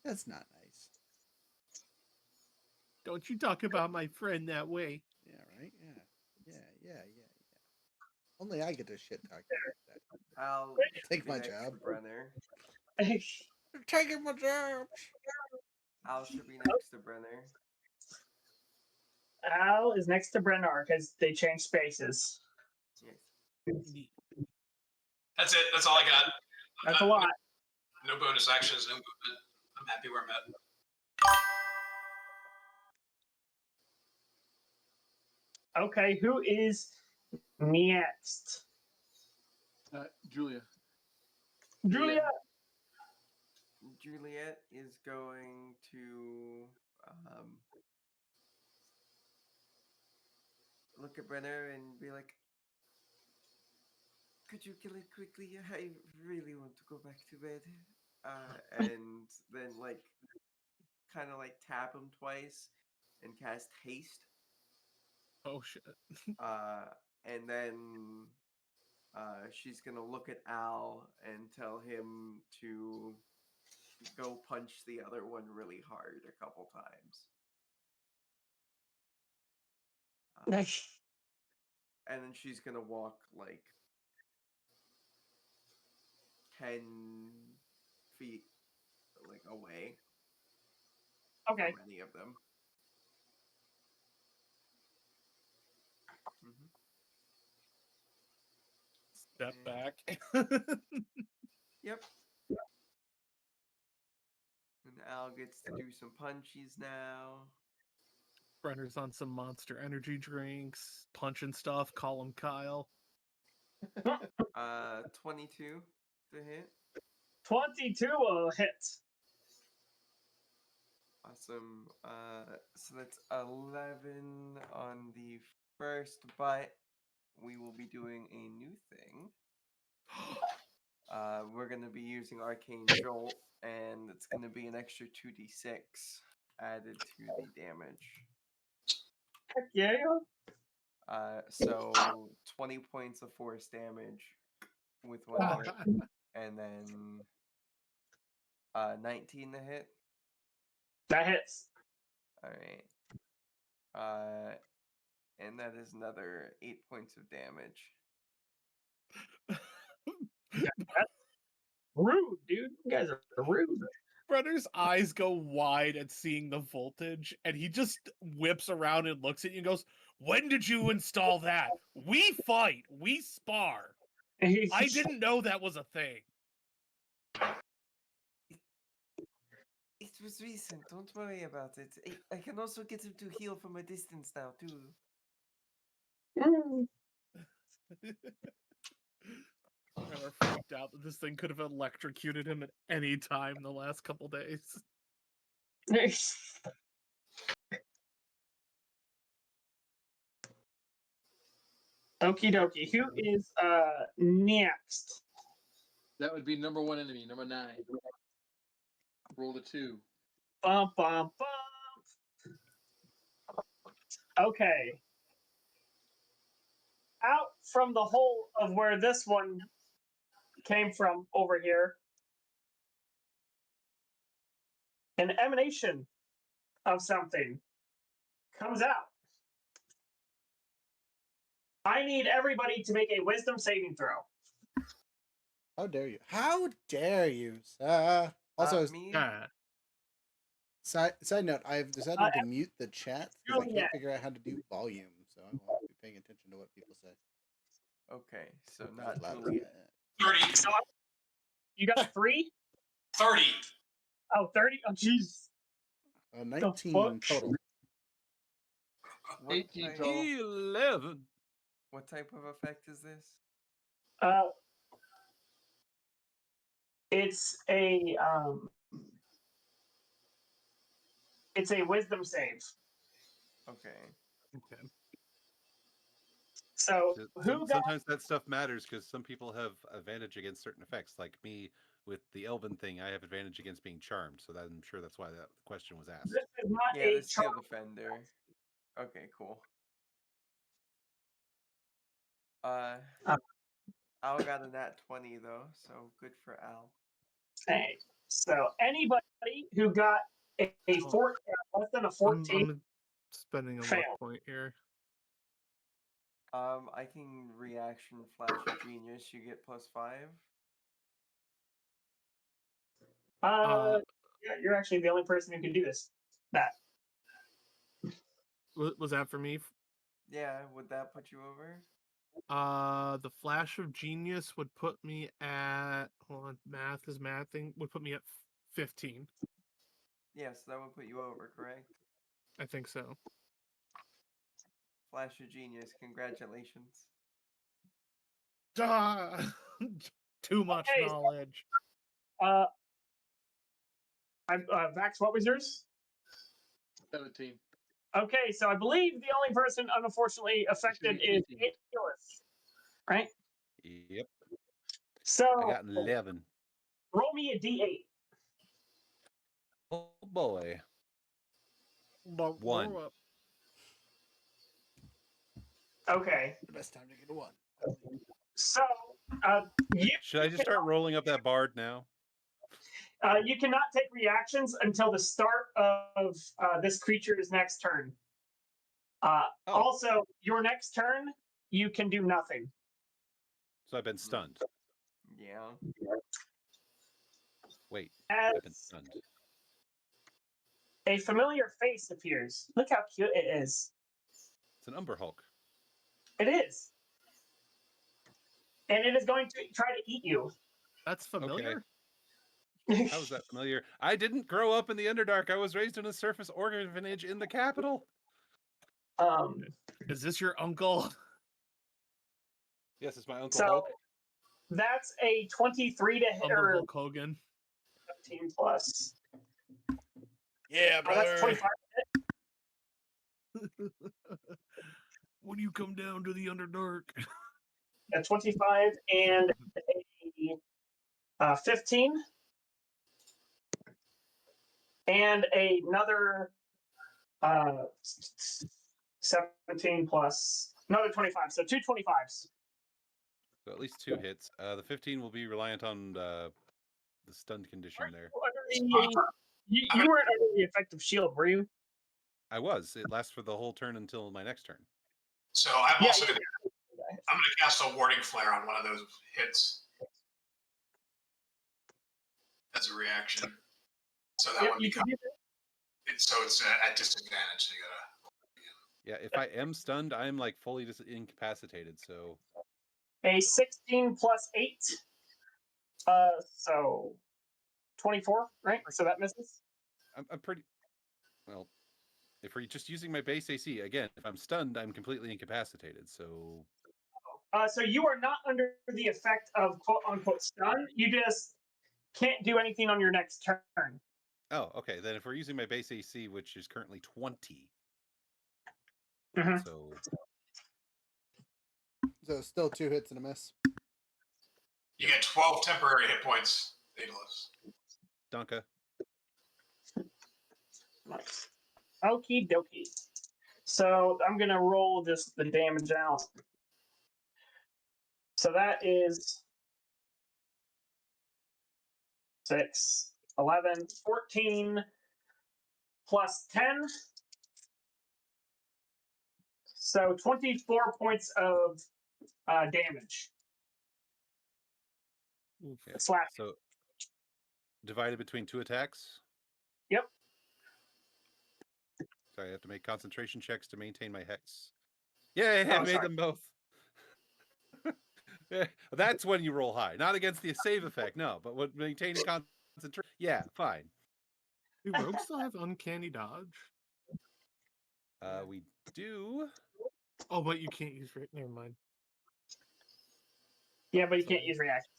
That's not nice. Don't you talk about my friend that way. Yeah, right? Yeah. Only I get to shit talk you like that. I'll Take be my next job. to Brenner. You're taking my job. Al should be next to Brenner. Al is next to Brennar because they changed spaces. Yes. That's it. That's all I got. That's a lot. No bonus actions, no movement. I'm happy where I'm at. Okay, who is next? Julia. Julia. Juliet is going to look at Brenner and be like, "Could you kill it quickly? I really want to go back to bed." And then kind of tap him twice and cast haste. Oh shit. And then she's gonna look at Al and tell him to go punch the other one really hard a couple times. And then she's gonna walk 10 feet away Okay. from any of them. Step back. Yep. And Al gets to do some punchies now. Brenner's on some Monster Energy drinks, punching stuff. Call him Kyle. 22 to hit. 22 will hit. Awesome. So that's 11 on the first, but we will be doing a new thing. We're going to be using Arcane Jolt, and it's going to be an extra 2d6 added to the damage. Heck yeah. So 20 points of force damage with one hit, and then 19 to hit. That hits. All right. And that is another 8 points of damage. That's rude, dude. You guys are rude. Brenner's eyes go wide at seeing the voltage, and he just whips around and looks at you and goes, "When did you install that? We fight. We spar. I didn't know that was a thing." It was recent. Don't worry about it. I can also get him to heal from a distance now, too. Brenner freaked out that this thing could have electrocuted him at any time in the last couple days. Okie dokie. Who is next? That would be number 1 enemy, number 9. Roll the 2. Bum, bum, bum. Okay. Out from the hole of where this one came from over here, an emanation of something comes out. I need everybody to make a wisdom saving throw. How dare you? How dare you, sir? Also, me? side note, I've decided to mute the chat because I Juliet. can't figure out how to do volume, so I won't be paying attention to what people say. Okay, so Hopefully not it's louder Juliet. than 30. So, you got 3? 30. Oh, 30? Oh, jeez. that. 19 total. 18 total. 11. What type of effect is this? It's a wisdom save. Okay. So who got? Sometimes that stuff matters because some people have advantage against certain effects. Like me with the elven thing, I have advantage against being charmed. So I'm sure that's why that question was asked. This is not Yeah, a the Steel charm. Defender. Okay, cool. Uh, Al got a nat 20 though, so good for Al. Okay. So anybody who got a 14, less than a 14, I'm spending a luck fail. point here. I can reaction flash of genius. You get +5. Yeah, you're actually the only person who can do this. That. Was that for me? Yeah, would that put you over? The flash of genius would put me at, hold on, math is mathing, would put me at 15. Yes, that would put you over, correct? I think so. Flash of genius, congratulations. Too much Okay, knowledge. Vax, what was yours? 17. Okay, so I believe the only person unfortunately affected is Aeolus, right? Yep. So I got 11. roll me a d8. Oh boy. 1. Okay. The best time to get a 1. So Should I just start rolling up that bard now? you cannot take reactions until the start of this creature's next turn. Also, your next turn, you can do nothing. So I've been stunned. Yeah. Wait, I've been stunned. A familiar face appears. Look how cute it is. It's an Umber Hulk. It is. And it is going to try to eat you. That's familiar? Okay. How is that familiar? I didn't grow up in the Underdark. I was raised in a surface orphanage in the capital. Is this your uncle? Yes, it's my Uncle Hulk. That's a 23 to hit. Umber Hulk Hogan. 17 plus. Yeah, brother. That's 25 to hit. When you come down to the Underdark. A 25 and a 15. And another 17 plus another 25. So 2 25s. So at least 2 hits. The 15 will be reliant on the stunned condition there. You weren't under the effect of shield, were you? I was. It lasts for the whole turn until my next turn. So I'm also going to cast a warding flare on one of those hits as a reaction. So that one becomes. So it's at disadvantage. So you gotta. Yeah, if I am stunned, I'm like fully incapacitated. So a 16 plus 8. So 24, right? So that misses. I'm pretty well. If we're just using my base AC again, if I'm stunned, I'm completely incapacitated. So. So you are not under the effect of quote unquote stun. You just can't do anything on your next turn. Oh, okay. Then if we're using my base AC, which is currently 20, so still 2 hits and a miss. You get 12 temporary hit points, Aeolus. Donka. Nice. Okie dokie. So I'm gonna roll the damage out. So that is 6, 11, 14 plus 10. So 24 points of damage. Yeah. Slap. So divided between 2 attacks? Yep. Sorry, I have to make concentration checks to maintain my hex. Yay, I made them both. That's when you roll high. Not against the save effect, no, but when maintaining concentration. Yeah, fine. Do rogues still have uncanny dodge? We do. Oh, but you can't use it. Never mind. Yeah, but you can't use reaction.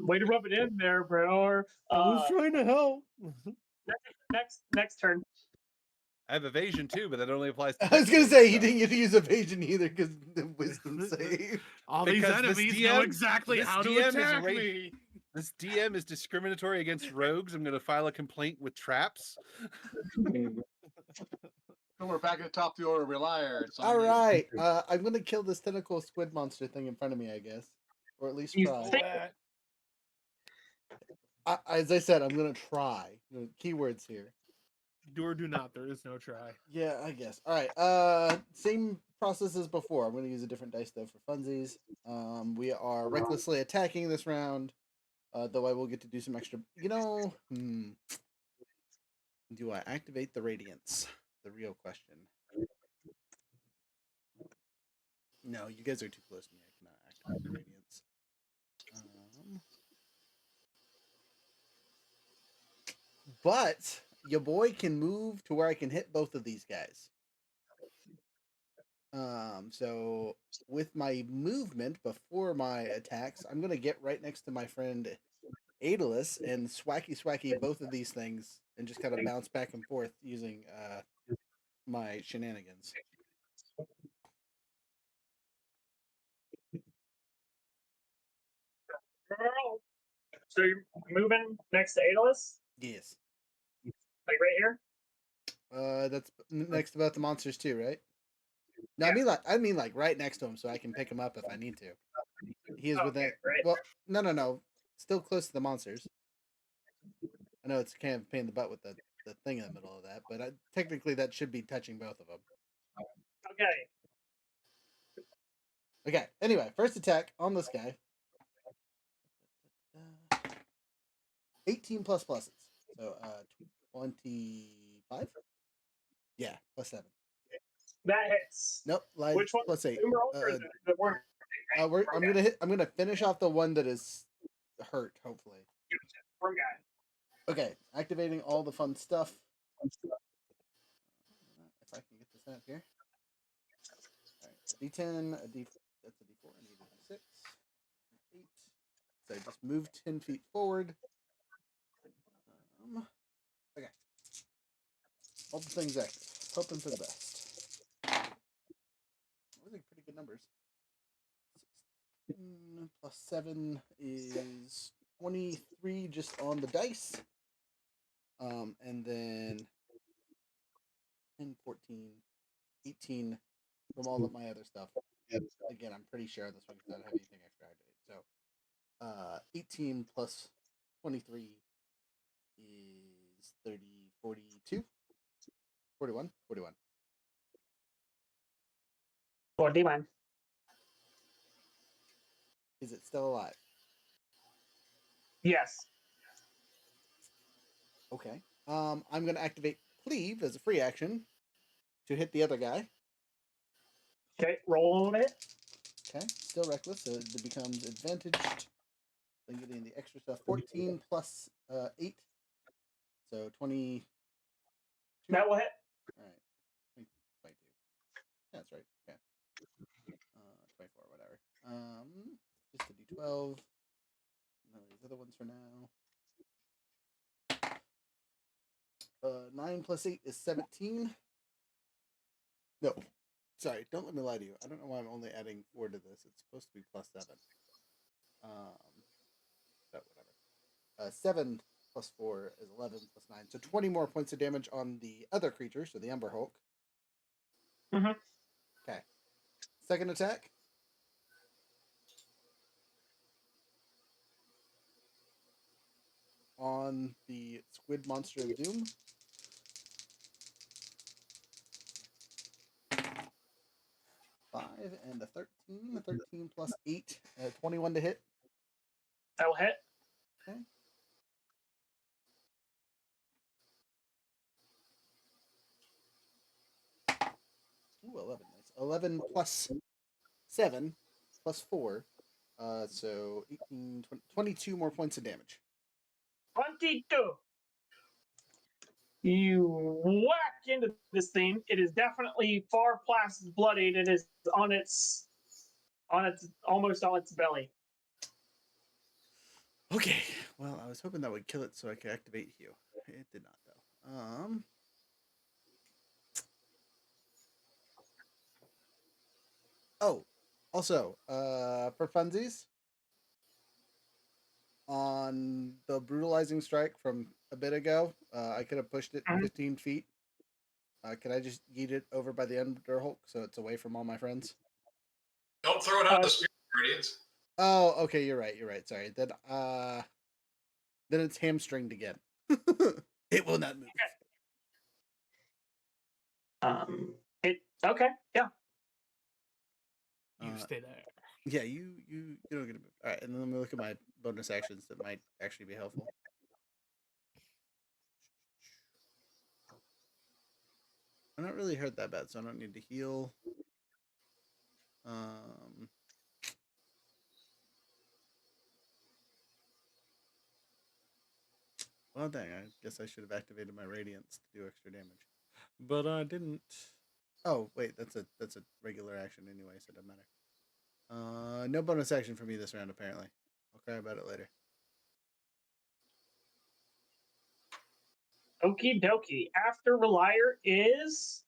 Way to rub it in there, bro. I was trying to help. Next turn. I have evasion too, but that only applies to I was dex gonna saves, say he so- didn't get to use evasion either because the wisdom save. All Because these this enemies know DM exactly this how to DM is attack ra- me. This DM is discriminatory against rogues. I'm going to file a complaint with traps. So we're back at the top of the order. Relier. It's on All you. right, I'm gonna kill this tentacle squid monster thing in front of me, I guess, or at least You try. think- As I said, I'm gonna try. Keywords here. Do or do not. There is no try. Yeah, I guess. All right. Same process as before. I'm going to use a different dice though for funsies. We are recklessly attacking this round. Though I will get to do some extra. Do I activate the radiance? The real question. No, you guys are too close to me. I cannot activate the radiance. But your boy can move to where I can hit both of these guys. So with my movement before my attacks, I'm gonna get right next to my friend Aeolus and swacky both of these things and just kind of bounce back and forth using my shenanigans. So you're moving next to Aeolus? Yes. Like right here? That's next about the monsters too, right? No, Yeah. I mean like right next to him, so I can pick him up if I need to. He is within. Okay, right. Well, no, still close to the monsters. I know it's kind of a pain in the butt with the thing in the middle of that, but technically that should be touching both of them. Okay. Okay. Anyway, first attack on this guy. 18 plus pluses. So 25? Yeah, plus 7. That hits. Nope, live Which one? plus 8. Numerals or the word? I'm gonna finish off the one that is hurt, hopefully. Word guy. Okay, activating all the fun stuff. If I can get this out here. Alright, a D10, that's a D4, I need a D6. 8. So I just move 10 feet forward. Okay. All the things active. Hoping for the best. Those are pretty good numbers. 16 plus 7 is 23 just on the dice. And then 10, 14, 18 from all of my other stuff. Again, I'm pretty sure this one because I don't have anything extra activated. So 18 plus 23 is 30, 42, 41, 41. 41. Is it still alive? Yes. Okay. I'm going to activate Cleave as a free action to hit the other guy. Okay, roll on it. Okay, still reckless, so it becomes advantaged. Then getting the extra stuff. 14 plus 8, so 22. That will hit. All right, 22. Yeah, that's right. Okay. 24, whatever. Just a D12. None of these other ones for now. 9 plus 8 is 17. No, sorry, don't let me lie to you. I don't know why I'm only adding 4 to this. It's supposed to be plus 7. But whatever. 7 plus 4 is 11 plus 9. So 20 more points of damage on the other creature, so the Ember Hulk. Mm-hmm. Okay. Second attack. On the Squid Monster of Doom. 5 and a 13. 13 plus 8. 21 to hit. That will hit. Okay. Ooh, 11. Nice. 11 plus 7 plus 4. So 18, 20, 22 more points of damage. 22. You whack into this thing. It is definitely far past bloodied. It is on its almost on its belly. Okay. Well, I was hoping that would kill it so I could activate heal. It did not, though. Oh, also, for funsies, on the brutalizing strike from a bit ago, I could have pushed it 15 feet. Could I just yeet it over by the Underhulk so it's away from all my friends? Don't throw it out the spirit guardians. Oh, okay, you're right. Sorry. Then it's hamstringed again. It will not move. It okay, yeah. You stay there. Yeah, you don't get to move. All right, and then let me look at my bonus actions that might actually be helpful. I'm not really hurt that bad, so I don't need to heal. Well, dang, I guess I should have activated my radiance to do extra damage, but I didn't. Oh wait, that's a regular action anyway, so it doesn't matter. No bonus action for me this round apparently. I'll cry about it later. Okie dokie. After Relier is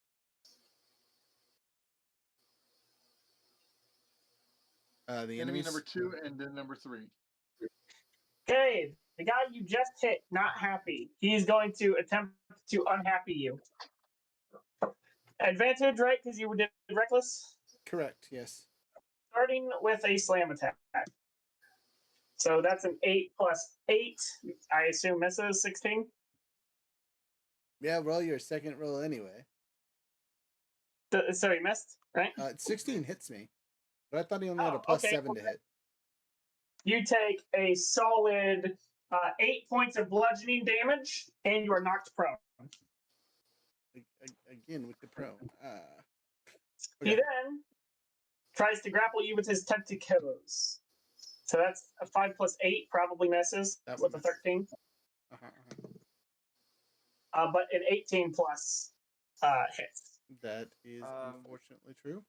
The Enemy enemies. number 2 and then number 3. okay. The guy you just hit, not happy. He's going to attempt to unhappy you. Advantage, right? Because you did reckless. Correct. Yes. Starting with a slam attack. So that's an 8 plus 8. I assume misses 16. Yeah, roll your second roll anyway. So he missed, right? 16 hits me, but I thought he only had a plus 7 to hit. You take a solid 8 points of bludgeoning damage, and you are knocked prone. Again with the prone. He then tries to grapple you with his tentacles. So that's a 5 plus 8, probably misses with a 13. But an 18 plus hits. That is unfortunately true.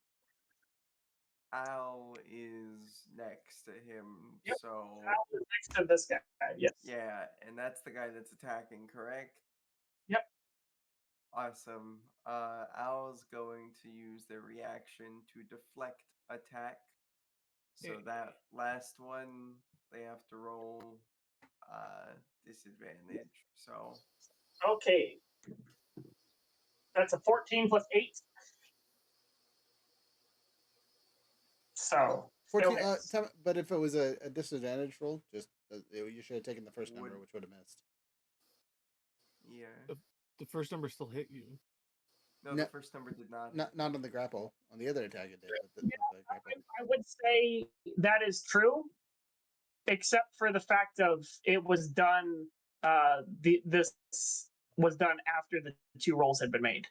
Al is next to him, Yep. so Al is next to this guy, yes. Yeah, and that's the guy that's attacking, correct? Yep. Awesome. Al's going to use their reaction to deflect attack. So that last one, they have to roll disadvantage. So Okay. That's a 14 plus 8. So 14. But if it was a disadvantage roll, just you should have taken the first number, which would have missed. Yeah. The first number still hit you. No, the first number did not. Not on the grapple. On the other attack, it did. But the grapple. I would say that is true, except for the fact of it was done. This was done after the 2 rolls had been made.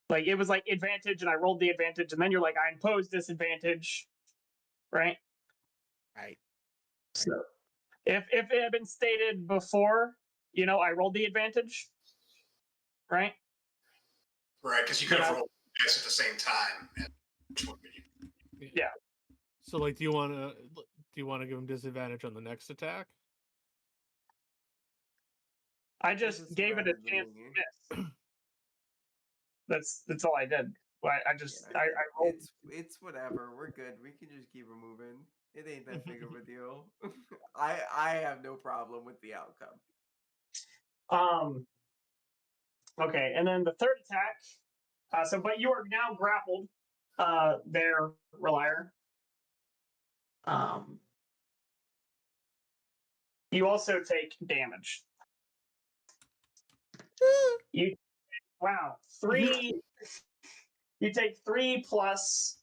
Like it was like advantage, and I rolled the advantage, and then you're like, I impose disadvantage, right? Right. So if it had been stated before, I rolled the advantage, right? Right, because you could have rolled dice at the same time. Yeah. So, like, do you want to give him disadvantage on the next attack? I just gave it a chance to miss. That's all I did. I just I rolled. It's whatever. We're good. We can just keep it moving. It ain't that big of a deal. I have no problem with the outcome. Okay, and then the third attack. But you are now grappled. There, Relier. You also take damage. You 3. You take 3 plus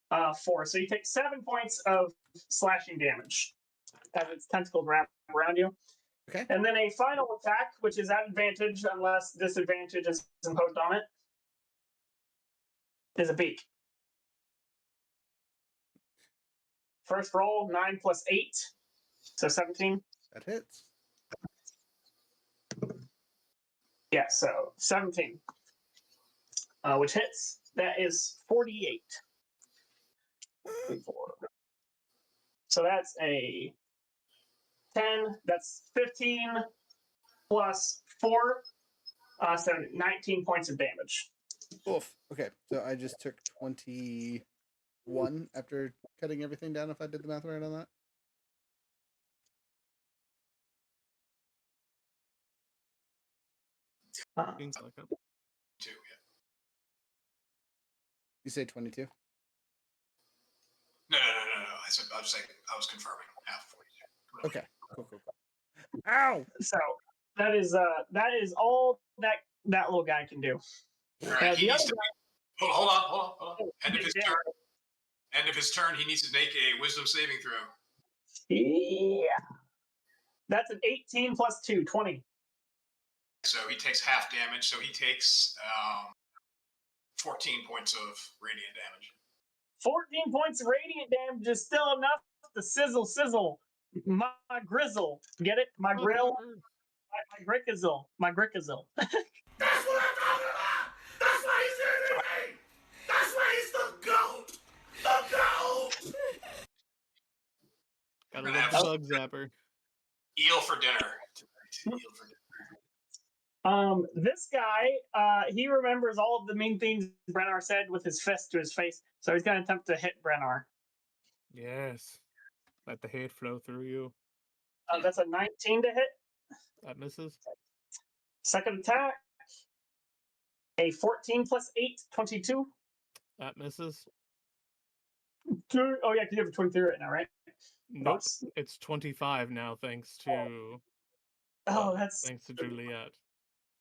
4, so you take 7 points of slashing damage as its tentacles wrap around you. Okay. And then a final attack, which is at advantage unless disadvantage is imposed on it, is a beak. First roll, 9 plus 8, so 17. That hits. Yeah, so 17, which hits. That is 48. 4. So that's a 10. That's 15 plus 4. So 19 points of damage. Oof. Okay, so I just took 20. 1 after cutting everything down, if I did the math right on that. Seems like it. 2, yeah. You say 22? No. I was saying I was confirming half 42. Okay. Cool. Ow! So that is all that little guy can do. All right, he The needs other to. guy, Hold on. oh, End of his damn. turn. End of his turn. He needs to make a Wisdom saving throw. Yeah. That's an 18 plus 2, 20. So he takes half damage. So he takes 14 points of radiant damage. 14 points of radiant damage is still enough to sizzle my grizzle. Get it? My grill. My grickizzle. My grickizzle. That's what I'm talking about! That's why he's here today! That's why he's the GOAT! The GOAT! Gotta love the bug zapper. Eel for dinner. This guy, he remembers all of the mean things Brennar said with his fist to his face, so he's going to attempt to hit Brennar. Yes. Let the hate flow through you. That's a 19 to hit. That misses. Second attack, a 14 plus 8, 22. That misses. Oh, yeah, you have a 23 right now, right? Nope. It's 25 now, thanks to. Thanks to Juliet.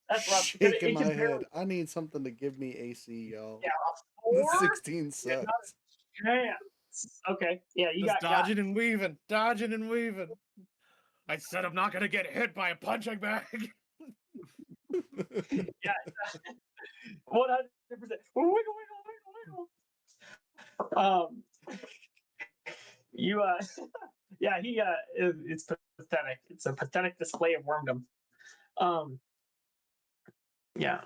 That's rough. Shaking my head. I need something to give me AC, y'all. Yeah, The 4? 16 sucks. Yeah. Okay. Yeah, you Just got dodging and weaving. I said I'm not gonna get hit by a punching bag. Yeah. 100%. Wiggle. You yeah, it's pathetic. It's a pathetic display of wormdom. Yeah.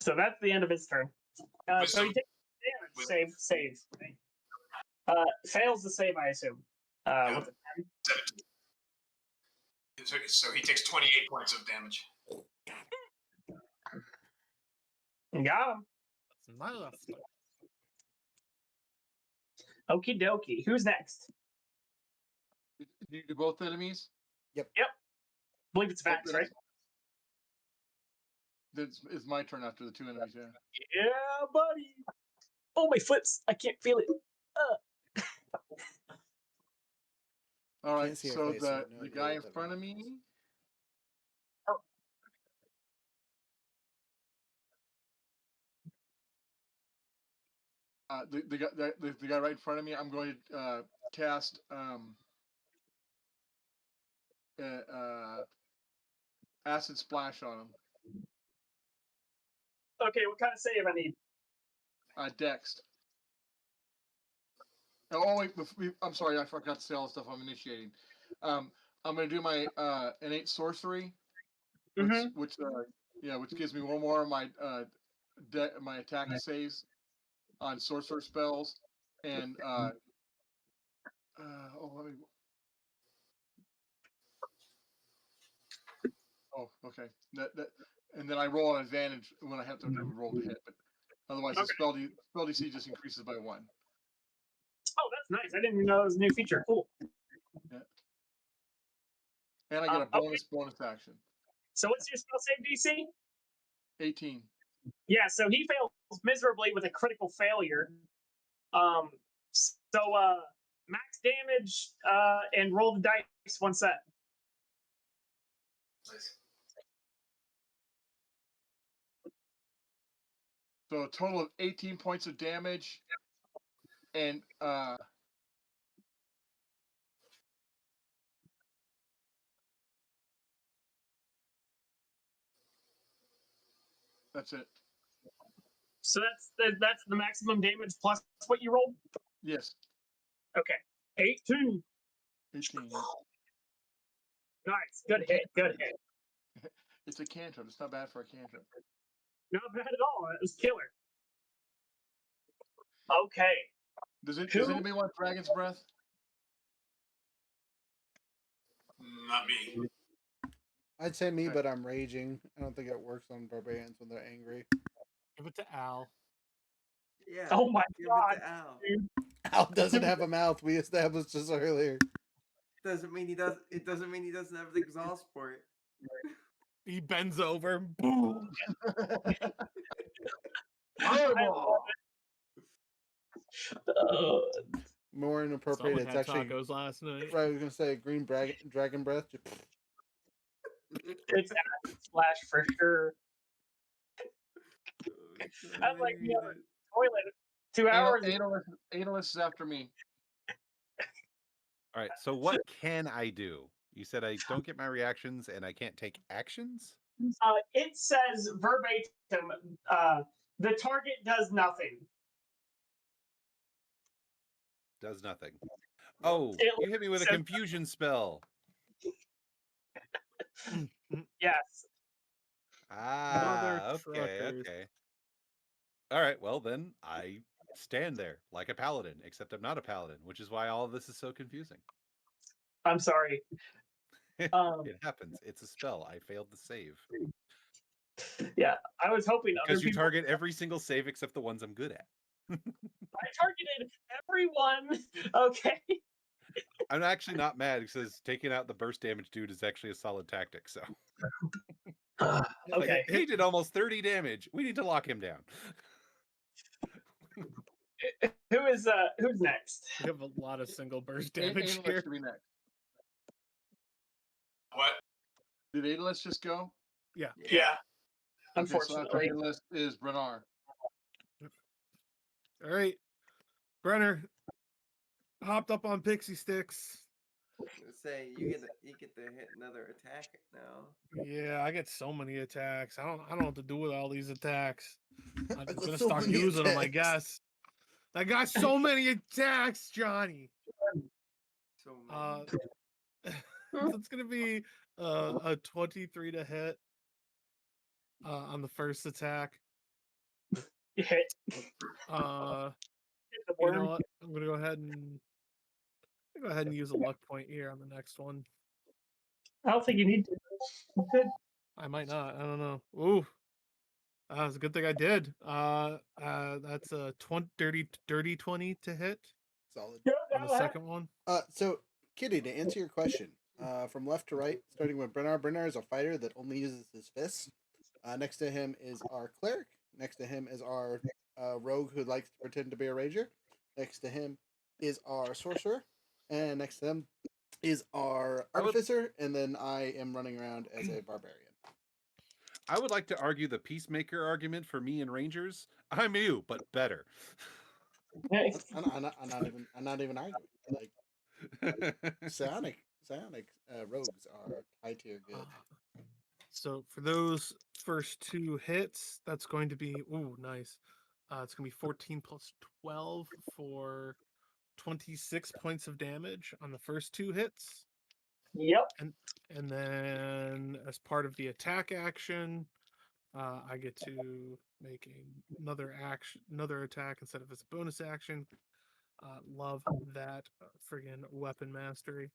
So that's the end of his turn. So he takes damage. Save. Fails to save, I assume. What's it? 17. So he takes 28 points of damage. Got him. That's my left. Okie dokie. Who's next? Did you do both enemies? Yep. I believe it's Vax, right? It's my turn after the 2 enemies, yeah. Yeah, buddy. Oh, my foot's. I can't feel it. All right, so the guy in front of me. The guy right in front of me, I'm going to cast acid splash on him. Okay, what kind of save I need? Dex. Oh wait, I'm sorry, I forgot to say all the stuff I'm initiating. I'm going to do my innate sorcery, which gives me 1 more of my my attack saves on sorcerer spells, and okay. And then I roll an advantage when I have to roll to hit, but otherwise the spell DC just increases by 1. Oh, that's nice. I didn't even know it was a new feature. Cool. Yeah. And I get a bonus action. So what's your spell save DC? 18. Yeah, so he fails miserably with a critical failure. So max damage and roll the dice 1 set. Nice. So a total of 18 points of damage, and that's it. So that's the maximum damage plus what you rolled? Yes. Okay. 18. 18. Yeah. Nice. Good hit. It's a cantrip. It's not bad for a cantrip. Not bad at all. It was killer. Okay. Does anybody want Dragon's Breath? Not me. I'd say me, but I'm raging. I don't think it works on barbarians when they're angry. Give it to Al. Yeah. Oh my give god. it to Al. Dude. Al doesn't have a mouth. We established this earlier. Doesn't mean he does. It doesn't mean he doesn't have the exhaust port. He bends over. Boom. Fireball. More inappropriate. Someone It's had actually tacos last night. right. I was gonna say green dragon breath. It's acid splash for sure. I'm like, you know, toilet 2 hours. Analyst is after me. All right. So what can I do? You said I don't get my reactions and I can't take actions? It says verbatim, the target does nothing. Does nothing. Oh, you hit me with a confusion spell. Yes. Ah, okay, truckers. okay. All right, well then I stand there like a paladin, except I'm not a paladin, which is why all of this is so confusing. I'm sorry. It happens. It's a spell. I failed the save. Yeah, I was hoping because other you people. target every single save except the ones I'm good at. I targeted everyone. Okay. I'm actually not mad because taking out the burst damage dude is actually a solid tactic. So, Okay. he did almost 30 damage. We need to lock him down. Who's next? We have a lot of single burst damage Analyst here. should be next. What? Did Analyst just go? Yeah. Yeah. Okay, so after Unfortunately. Analyst is Brennar. All right, Brenner hopped up on pixie sticks. Say you get to hit another attack now. Yeah, I get so many attacks. I don't know what to do with all these attacks. I'm got gonna so start many using them, I attacks. guess. I got so many attacks, Johnny. So many. It's gonna be a 23 to hit on the first attack. You hit. You know what? I'm gonna go ahead and use a luck point here on the next one. I don't think you need to. You could. I might not. I don't know. Ooh. It's a good thing I did. That's a dirty 20 to hit Solid. on the second one. So Kitty, to answer your question, from left to right, starting with Brennar. Brennar is a fighter that only uses his fists. Next to him is our cleric. Next to him is our rogue who likes to pretend to be a ranger. Next to him is our sorcerer, and next to them is our artificer. And then I am running around as a barbarian. I would like to argue the peacemaker argument for me and Rangers. I'm you, but better. I'm not even arguing. Like psionic rogues are high tier good. So for those first two hits, that's going to be nice. It's going to be 14 plus 12 for 26 points of damage on the first two hits. Yep. And then as part of the attack action, I get to make another attack instead of as a bonus action. Love that friggin' weapon mastery.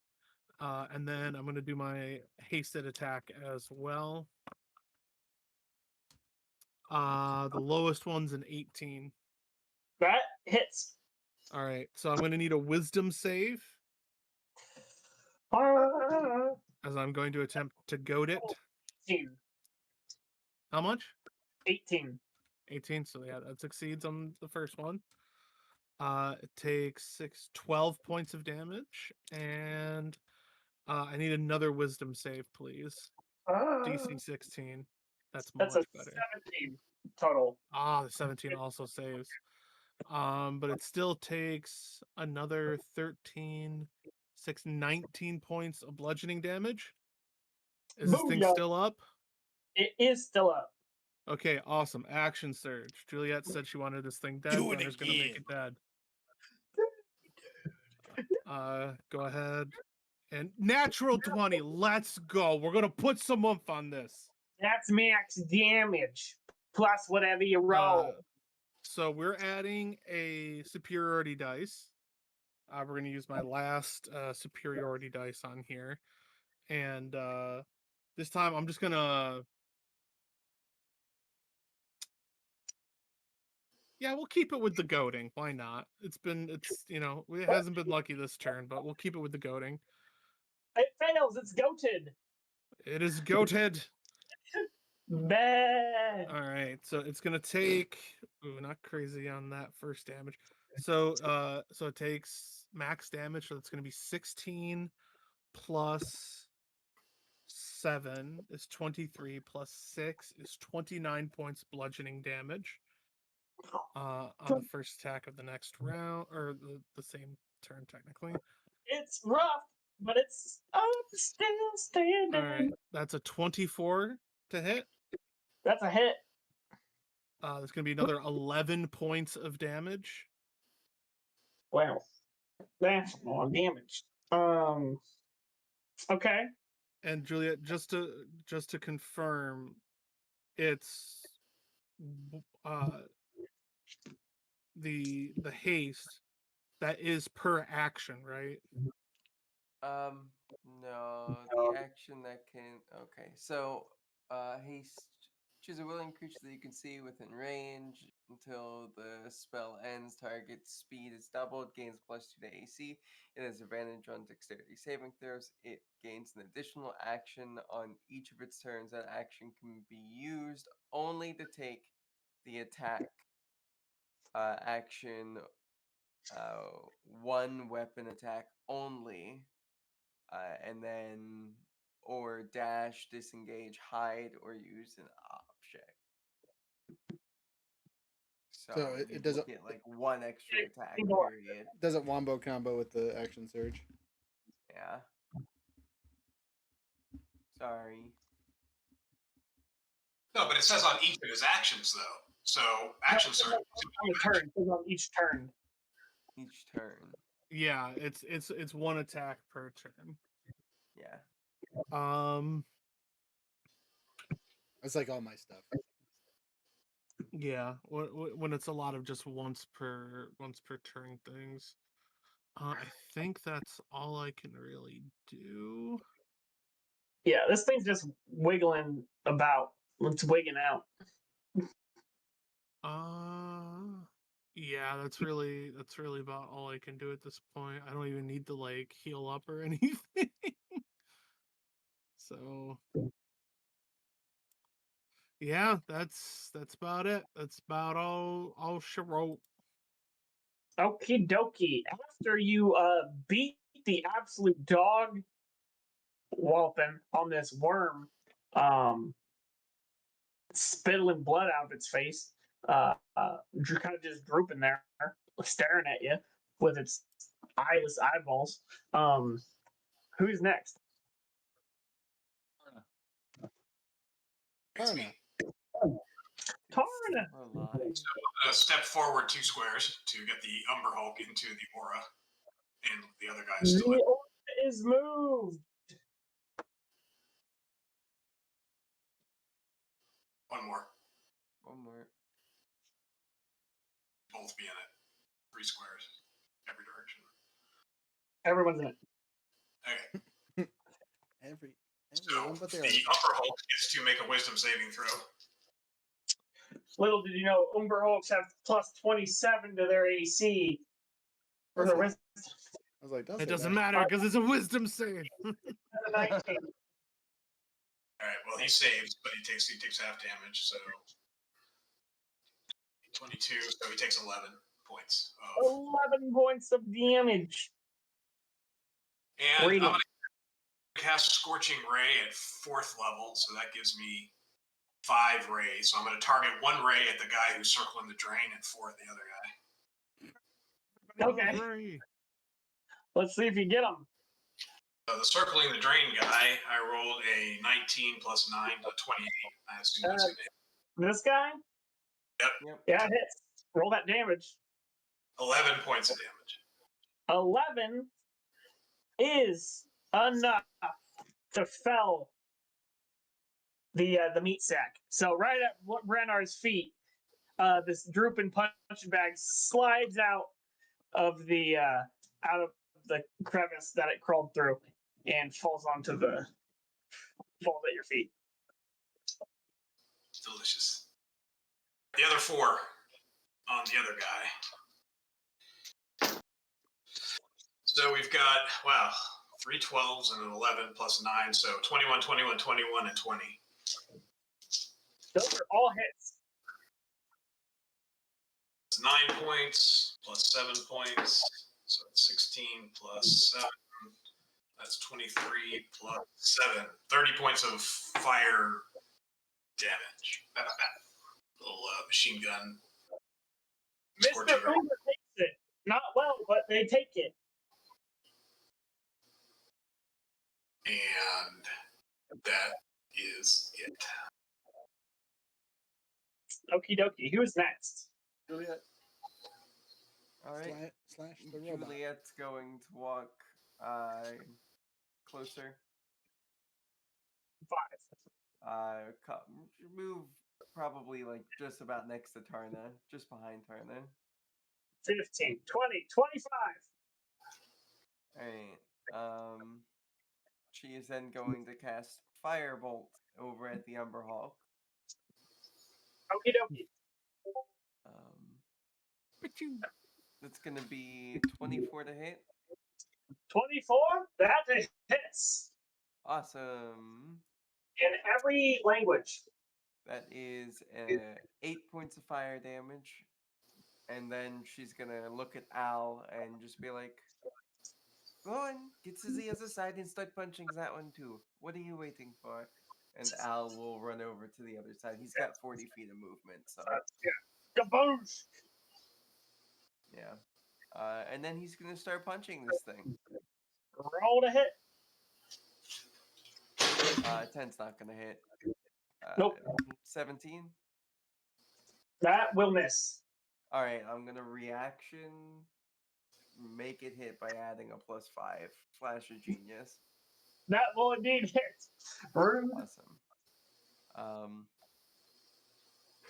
And then I'm going to do my hasted attack as well. The lowest one's an 18. That hits. All right, so I'm going to need a wisdom save. As I'm going to attempt to goad it. 18. How much? 18. 18, so yeah, that succeeds on the first one. It takes 12 points of damage, and I need another wisdom save, please. DC 16. That's much a better. 17 total. The 17 also saves. But it still takes another 13, 19 points of bludgeoning damage. Is this thing still up? It is still up. Okay, awesome. Action surge. Juliet said she wanted this thing dead. Do it Brenner's gonna make it dead. Go ahead. And natural 20. Let's go. We're gonna put some oomph on this. That's max damage. Plus whatever you roll. So we're adding a superiority dice. We're going to use my last superiority dice on here. And this time I'm just going to... Yeah, we'll keep it with the goading. Why not? It hasn't been lucky this turn, but we'll keep it with the goading. It fails. It's goated. It is goated. Bah. All right, so it's gonna take. Ooh, not crazy on that first damage. So it takes max damage. So it's gonna be 16 plus 7 is 23 plus 6 is 29 points bludgeoning damage. On the first attack of the next round, or the same turn technically. It's rough, but it's still standing. All right, that's a 24 to hit. That's a hit. There's gonna be another 11 points of damage. Wow, that's a lot of damage. Okay. And Juliet, just to confirm, it's the haste that is per action, right? No, the action that can. Okay, so haste. Choose a willing creature that you can see within range until the spell ends. Target speed is doubled, gains +2 to AC. It has advantage on dexterity saving throws. It gains an additional action on each of its turns. That action can be used only to take the attack action, one weapon attack only, and then or dash, disengage, hide, or use an object. So it you doesn't get like one extra attack Ignore. period. doesn't wombo combo with the action surge. Yeah. Sorry. No, but it says on each of his actions though. So action surge. On the turn. It says on each turn. Each turn. Yeah, it's one attack per turn. Yeah. That's like all my stuff. Yeah, when it's a lot of just once per turn things. I think that's all I can really do. Yeah, this thing's just wiggling about. It's wigging out. Yeah, that's really about all I can do at this point. I don't even need to like heal up or anything. So yeah, that's about it. That's about all she wrote. Okie dokie. After you beat the absolute dog whooping on this worm, spitting blood out of its face, kind of just drooping there, staring at you with its eyeless eyeballs. Who's next? It's Tarna. me. Tarna. Or lie. So I'm gonna step forward 2 squares to get the Umber Hulk into the aura, and the other guy is The still in. aura is moved. One more. One more. Both be in it. 3 squares, every direction. Everyone's in it. Okay. Everyone but the the Umber Hulk gets to make a Wisdom saving throw. Little did you know, Umber Hulks have plus 27 to their AC. For their wisdom. I was like, it doesn't matter because it's a wisdom save. That's a 19. All right. Well, he saves, but he takes half damage. So 22. So he takes 11 points. 11 points of damage. And I'm gonna cast Scorching Ray at 4th level, so that gives me 5 rays. So I'm gonna target 1 ray at the guy who's circling the drain and 4 at the other guy. Okay. Let's see if you get him. So the circling the drain guy, I rolled a 19 plus 9 to 28. I assume that's gonna hit. This guy? Yep. Yeah, it hits. Roll that damage. 11 points of damage. 11 is enough to fell the meat sack. So right at Renar's feet, this drooping punching bag slides out of the crevice that it crawled through and falls at your feet. Delicious. The other 4. on the other guy. So we've got, wow, 3 12s and an 11 plus 9, so 21, 21, 21, and 20. Those are all hits. It's 9 points plus 7 points, so it's 16 plus 7. That's 23 plus 7. 30 points of fire damage. Little machine gun. Mr. Uber takes it. Not well, but they take it. And that is it. Okie dokie. Who's next? Juliet. All right. Slash the robot. Juliet's going to walk closer. 5. Move probably like just about next to Tarna, just behind Tarna. 15, 20, 25. All right. She is then going to cast Firebolt over at the Umber Hulk. Okie dokie. That's going to be 24 to hit. 24? That hits. Awesome. In every language. That is 8 points of fire damage. And then she's going to look at Al and just be like, go on, get to the other side and start punching that one too. What are you waiting for? And Al will run over to the other side. He's got 40 feet of movement, so. Kaboosh! Yeah. And then he's going to start punching this thing. Roll to hit. 10's not going to hit. Nope. 17? That will miss. All right, I'm going to reaction make it hit by adding a +5. Flash of genius. That will indeed hit. Rude. Awesome.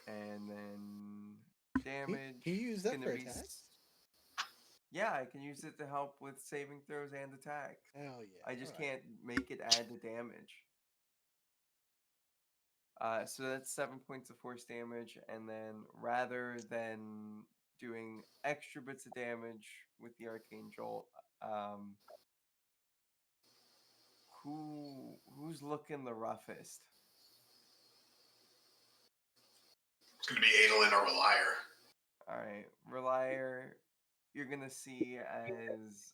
And then damage. Can you use that for attacks? Yeah, I can use it to help with saving throws and attacks. Hell yeah. I just can't make it add the damage. So that's 7 points of force damage, and then rather than doing extra bits of damage with the Arcane Jolt, who's looking the roughest? It's going to be Adolin or Relier. All right, Relier, you're gonna see as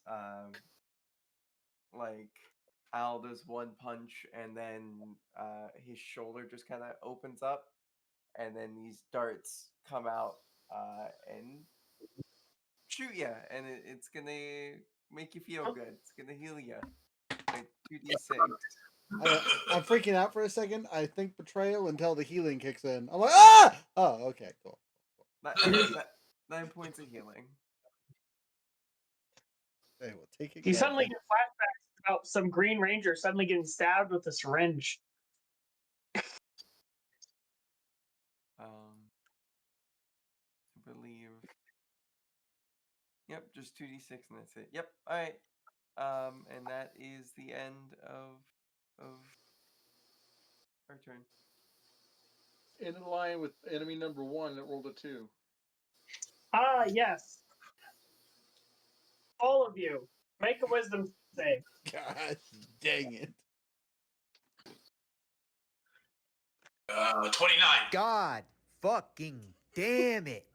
like Al does one punch, and then his shoulder just kind of opens up, and then these darts come out and shoot you, and it's gonna make you feel good. It's gonna heal you. Like 2d6. I'm freaking out for a second. I think betrayal until the healing kicks in. I'm like, ah! Oh, okay, cool. 9 points of healing. Hey, we'll take it. You suddenly get flashbacks about some Green Ranger suddenly getting stabbed with a syringe. I believe. Yep, just 2d6 and that's it. Yep. All right. And that is the end of our turn. In line with enemy number 1 that rolled a 2. Ah, yes. All of you, make a wisdom save. God dang it. 29. God fucking damn it.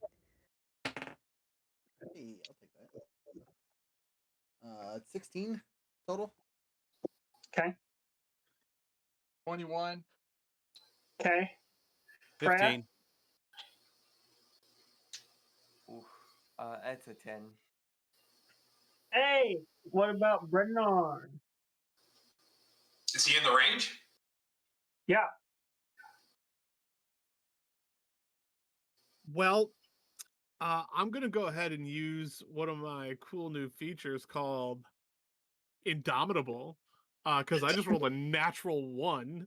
Hey, I'll take that. 16 total. Okay. 21. Okay. 15. Oof. That's a 10. Hey, what about Brennan? Is he in the range? Yeah. Well, I'm going to go ahead and use one of my cool new features called Indomitable, because I just rolled a natural 1.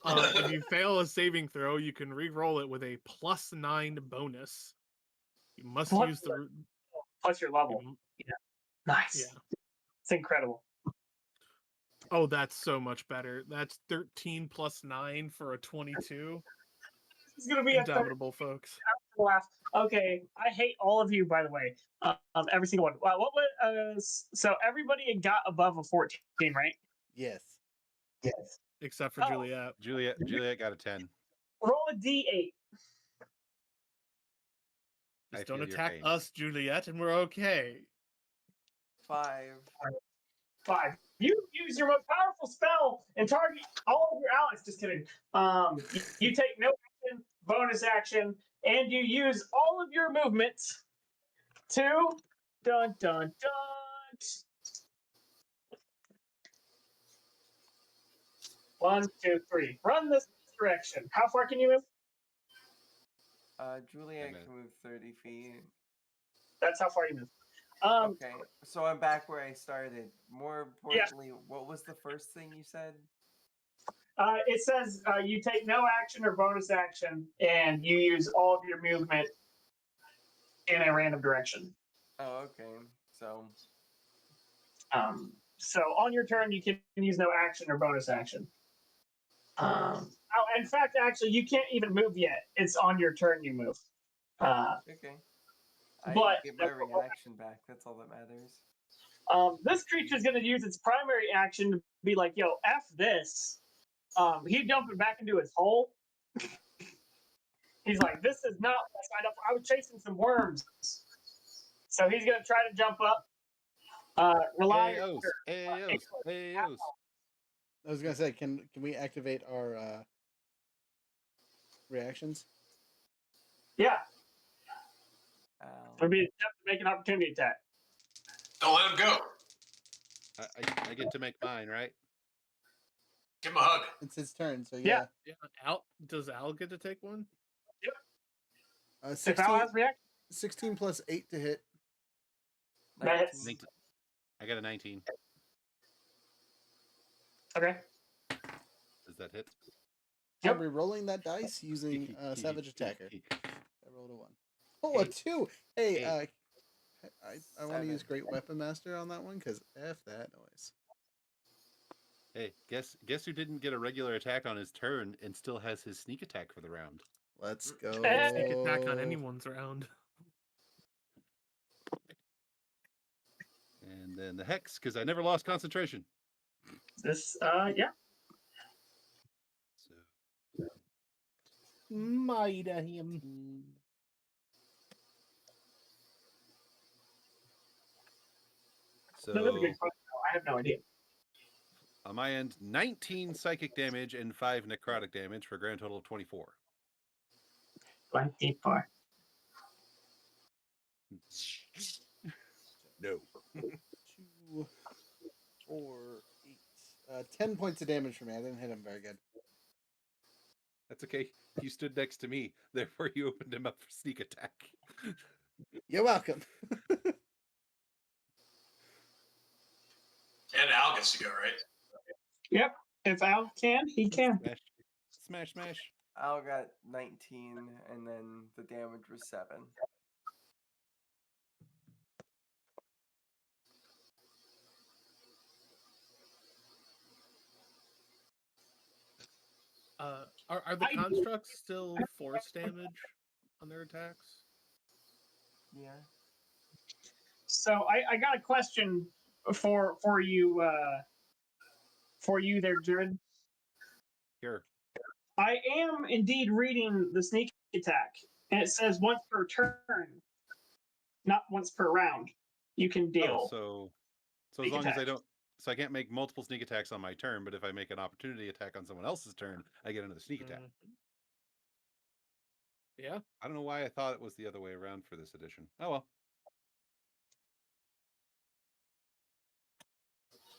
If you fail a saving throw, you can re-roll it with a +9 bonus. You must use the... Plus your level. Yeah. Nice. Yeah. It's incredible. Oh, that's so much better. That's 13 plus 9 for a 22. This is going to be Indomitable, folks. laugh. Okay, I hate all of you, by the way. Every single one. What was so everybody got above a 14, right? Yes. Yes. Except for Oh. Juliet. Juliet got a 10. Roll a d8. Just I don't feel your attack pain. us, Juliet, and we're okay. 5. 5. You use your most powerful spell and target all of your allies. Just kidding. You take no action, bonus action, and you use all of your movements to dun dun dun. 1, 2, 3. Run this direction. How far can you move? Juliet can move 30 feet. That's how far you move. Okay, so I'm back where I started. More importantly, what was the first thing you said? It says you take no action or bonus action, and you use all of your movement in a random direction. Oh, okay. So So on your turn, you can use no action or bonus action. In fact, actually, you can't even move yet. It's on your turn you move. okay. I But get my reaction back. That's all that matters. this creature is going to use its primary action to be like, "Yo, f this." He's jumping back into his hole. He's like, "This is not what I signed up for. I was chasing some worms." So he's going to try to jump up. Rely. Aos. I was gonna say, can we activate our reactions? Yeah. It'll be an attempt to make an opportunity attack. Don't let him go. I get to make mine, right? Give him a hug. It's his turn, so yeah. Does Al get to take one? Yep. 16, If Al has reaction, 16 plus 8 to hit. that hits. 19. I got a 19. Okay. Does that hit? Yep. I'm re-rolling that dice using Savage Attacker. I rolled a 1. Oh, a 2! Hey, I want to use Great Weapon Master on that one, because F that noise. Hey, guess who didn't get a regular attack on his turn and still has his sneak attack for the round? Let's go. Sneak attack on anyone's round. And then the Hex, because I never lost concentration. This, yeah. So. Might him. So, No, that's a good question. I have no idea. On my end, 19 psychic damage and 5 necrotic damage for a grand total of 24. 24. No. 2, 4, 8. 10 points of damage for me. I didn't hit him very good. That's okay. You stood next to me, therefore you opened him up for sneak attack. You're welcome. And Al gets to go, right? Yep. If Al can, he can. Smash. Al got 19, and then the damage was 7. Are the constructs still force damage on their attacks? Yeah. So I got a question for you there, Jared. Here. I am indeed reading the sneak attack, and it says once per turn, not once per round. You can deal. So as long as I don't, so I can't make multiple sneak attacks on my turn, but if I make an opportunity attack on someone else's turn, I get another sneak attack. Yeah. I don't know why I thought it was the other way around for this edition. Oh well.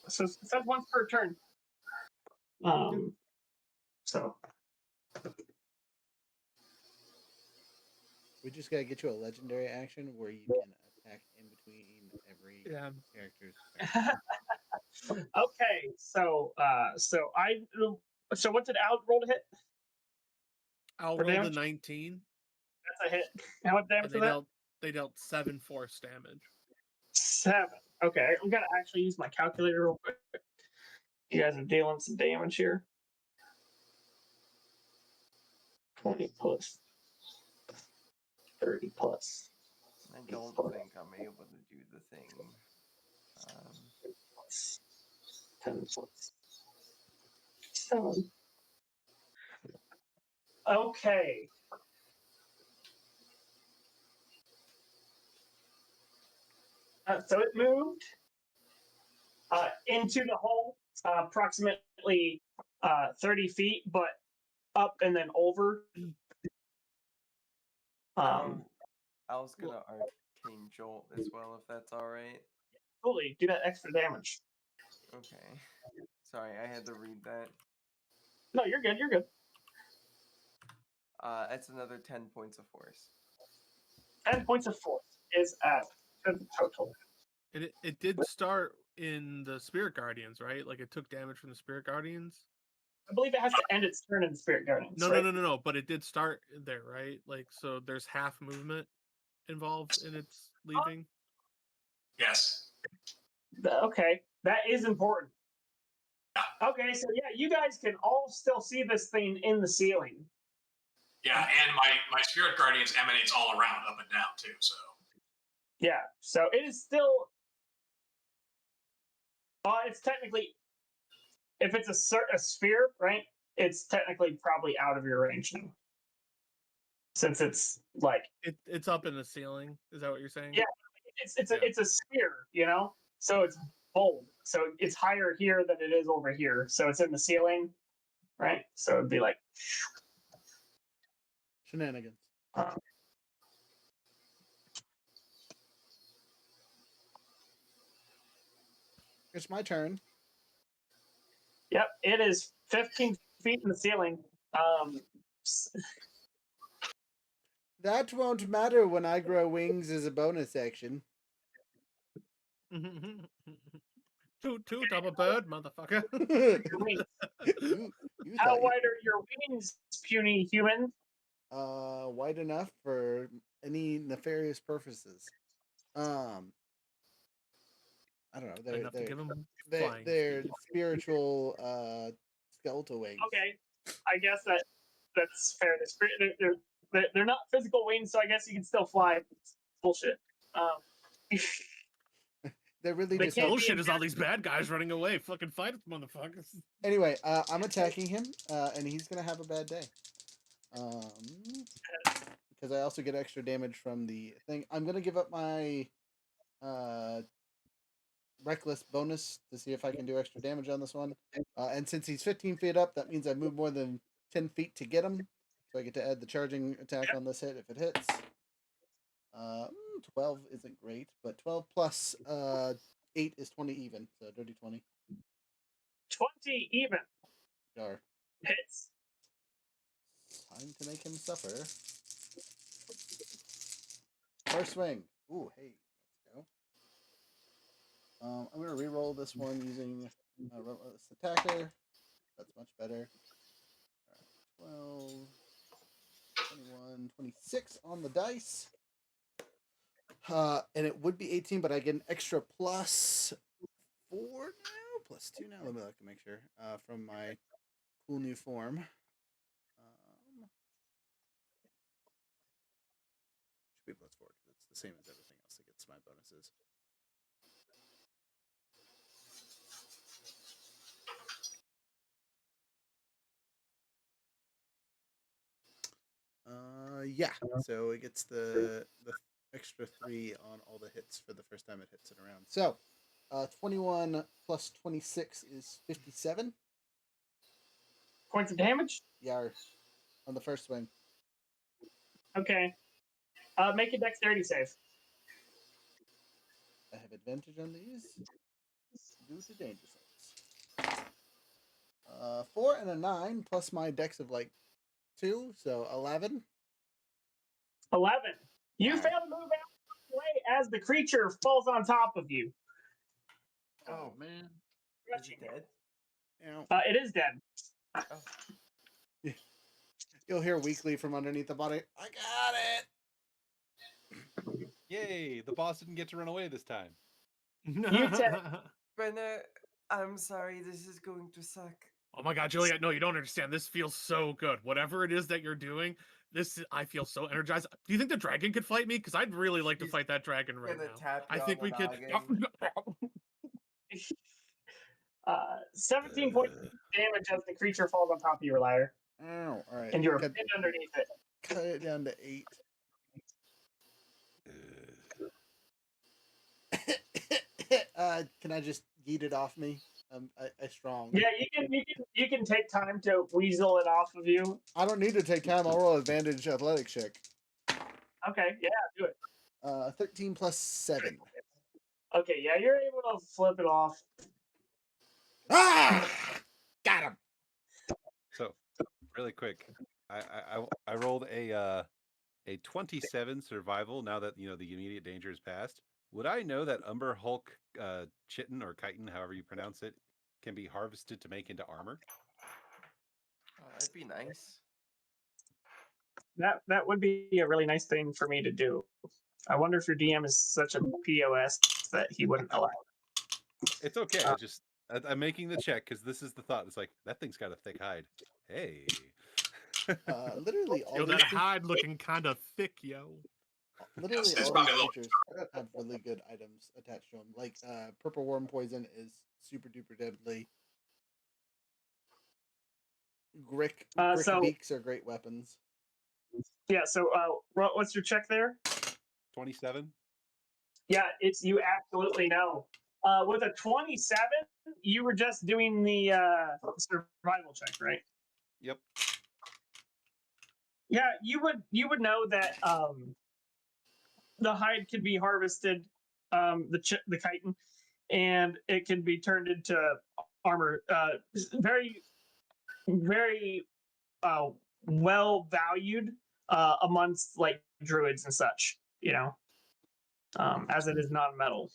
So it says once per turn. So we just gotta get you a legendary action where you can attack in between every character's turn. Okay, so what did Al roll to hit? Al rolled a 19. That's a hit. How much damage was that? They dealt 7 force damage. 7. Okay, I'm gonna actually use my calculator real quick. You guys are dealing some damage here. 20 plus. 30 plus. I don't think I'm able to do the thing. 10 plus 7. Okay. So it moved into the hole, approximately 30 feet, but up and then over. I was gonna arcane jolt as well, if that's all right. Absolutely, do that extra damage. Okay. Sorry, I had to read that. No, you're good. You're good. That's another 10 points of force. 10 points of force is at the total. It did start in the Spirit Guardians, right? Like it took damage from the Spirit Guardians. I believe it has to end its turn in the Spirit Guardians. No, right? no. But it did start there, right? Like so, there's half movement involved in its leaving. Yes. Okay, that is important. Okay, so yeah, you guys can all still see this thing in the ceiling. Yeah, and my spirit guardians emanates all around, up and down too. So yeah, so it is still. It's technically, if it's a sphere, right? It's technically probably out of your range now, since it's like it's up in the ceiling. Is that what you're saying? Yeah, it's a sphere, you know. So it's bold. So it's higher here than it is over here. So it's in the ceiling, right? So it'd be like Shenanigans. It's my turn. Yep, it is 15 feet in the ceiling. That won't matter when I grow wings as a bonus action. Toot, I'm a bird, motherfucker. you How wide are your wings, puny human? Wide enough for any nefarious purposes. I don't know. Enough to give them They're speed. spiritual skeletal wings. Okay, I guess that's fair. They're not physical wings, so I guess you can still fly. Bullshit. They're really The just bullshit is all these bad guys running away. Fucking fight us, motherfuckers. Anyway, I'm attacking him, and he's gonna have a bad day. Because I also get extra damage from the thing. I'm gonna give up my reckless bonus to see if I can do extra damage on this one. And since he's 15 feet up, that means I move more than 10 feet to get him. So I get to add the charging attack on this hit if it hits. 12 isn't great, but 12 plus 8 is 20 even. So dirty 20. 20 even. Dar. Hits. Time to make him suffer. First swing. Ooh, hey, let's go. I'm gonna re-roll this one using Relentless Attacker. That's much better. 12, 21, 26 on the dice. And it would be 18, but I get an extra plus 4 now, plus 2 now. Let me look to make sure. From my cool new form. Should be plus 4 because it's the same as everything else that gets my bonuses. Yeah. So it gets the extra 3 on all the hits for the first time it hits it around. So, 21 plus 26 is 57 points of damage. Yeah, on the first swing. Okay. Make a dexterity save. I have advantage on these due to danger zones. 4 and a 9 plus my dex of like 2, so 11. 11. You Alright. fail to move out of the way as the creature falls on top of you. Oh man. Is it dead? It is dead. Oh. You'll hear weakly from underneath the body. I got it. Yay! The boss didn't get to run away this time. You said, Brenna, I'm sorry, this is going to suck. Oh my god, Juliet, no, you don't understand. This feels so good. Whatever it is that you're doing, I feel so energized. Do you think the dragon could fight me? Because I'd really like to He's fight that dragon right gonna now. tap I you think on we the could. noggin. 17 points of damage as the creature falls on top of your lyre, Ow. All right. and you're pinned underneath it. Cut it down to 8. Can I just yeet it off me? I strong. Yeah, you can take time to weasel it off of you. I don't need to take time. I'll roll advantage athletic check. Okay, yeah, do it. 13 plus 7. Okay, yeah, you're able to flip it off. Ah! Got him. So, really quick, I rolled a 27 survival. Now that the immediate danger is past, would I know that Umber Hulk chitin or chitin, however you pronounce it, can be harvested to make into armor? Oh, that'd be nice. That would be a really nice thing for me to do. I wonder if your DM is such a POS that he wouldn't allow it. It's okay. I'm making the check because this is the thought. It's like that thing's got a thick hide. Hey. Literally all Yo, these that hide looking kind of thick, yo. Literally It's all probably these a little- creatures have really good items attached to them. Like purple worm poison is super duper deadly. Grick beaks are great weapons. Yeah, so what's your check there? 27. Yeah, you absolutely know. With a 27, you were just doing the survival check, right? Yep. Yeah, you would know that the hide could be harvested, the chitin, and it can be turned into armor. Very, very well valued amongst like druids and such. As it is non-metal.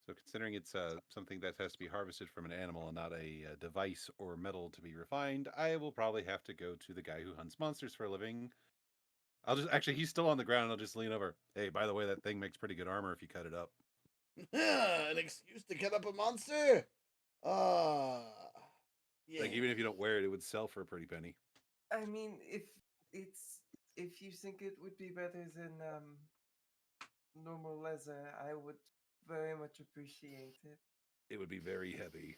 So considering it's something that has to be harvested from an animal and not a device or metal to be refined, I will probably have to go to the guy who hunts monsters for a living. He's still on the ground, and I'll just lean over. Hey, by the way, that thing makes pretty good armor if you cut it up. An excuse to cut up a monster. Yeah. Like even if you don't wear it, it would sell for a pretty penny. I mean, if you think it would be better than normal leather, I would very much appreciate it. It would be very heavy.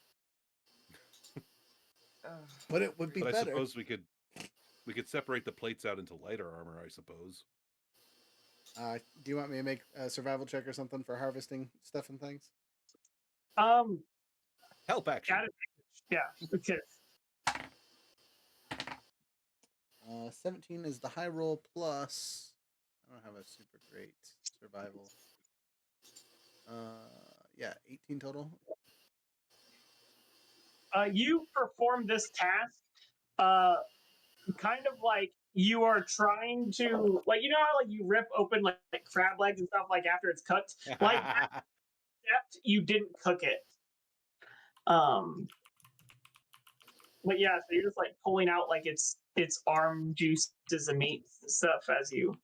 But it would be But better. I suppose we could separate the plates out into lighter armor, I suppose. Do you want me to make a survival check or something for harvesting stuff and things? Help action. Yeah. Okay. 17 is the high roll plus. I don't have a super great survival. Yeah, 18 total. You perform this task, kind of like you are trying to, like, you know how like you rip open like crab legs and stuff like after it's cooked, like that, except you didn't cook it. But yeah, so you're just like pulling out like its arm juices and meat stuff as you.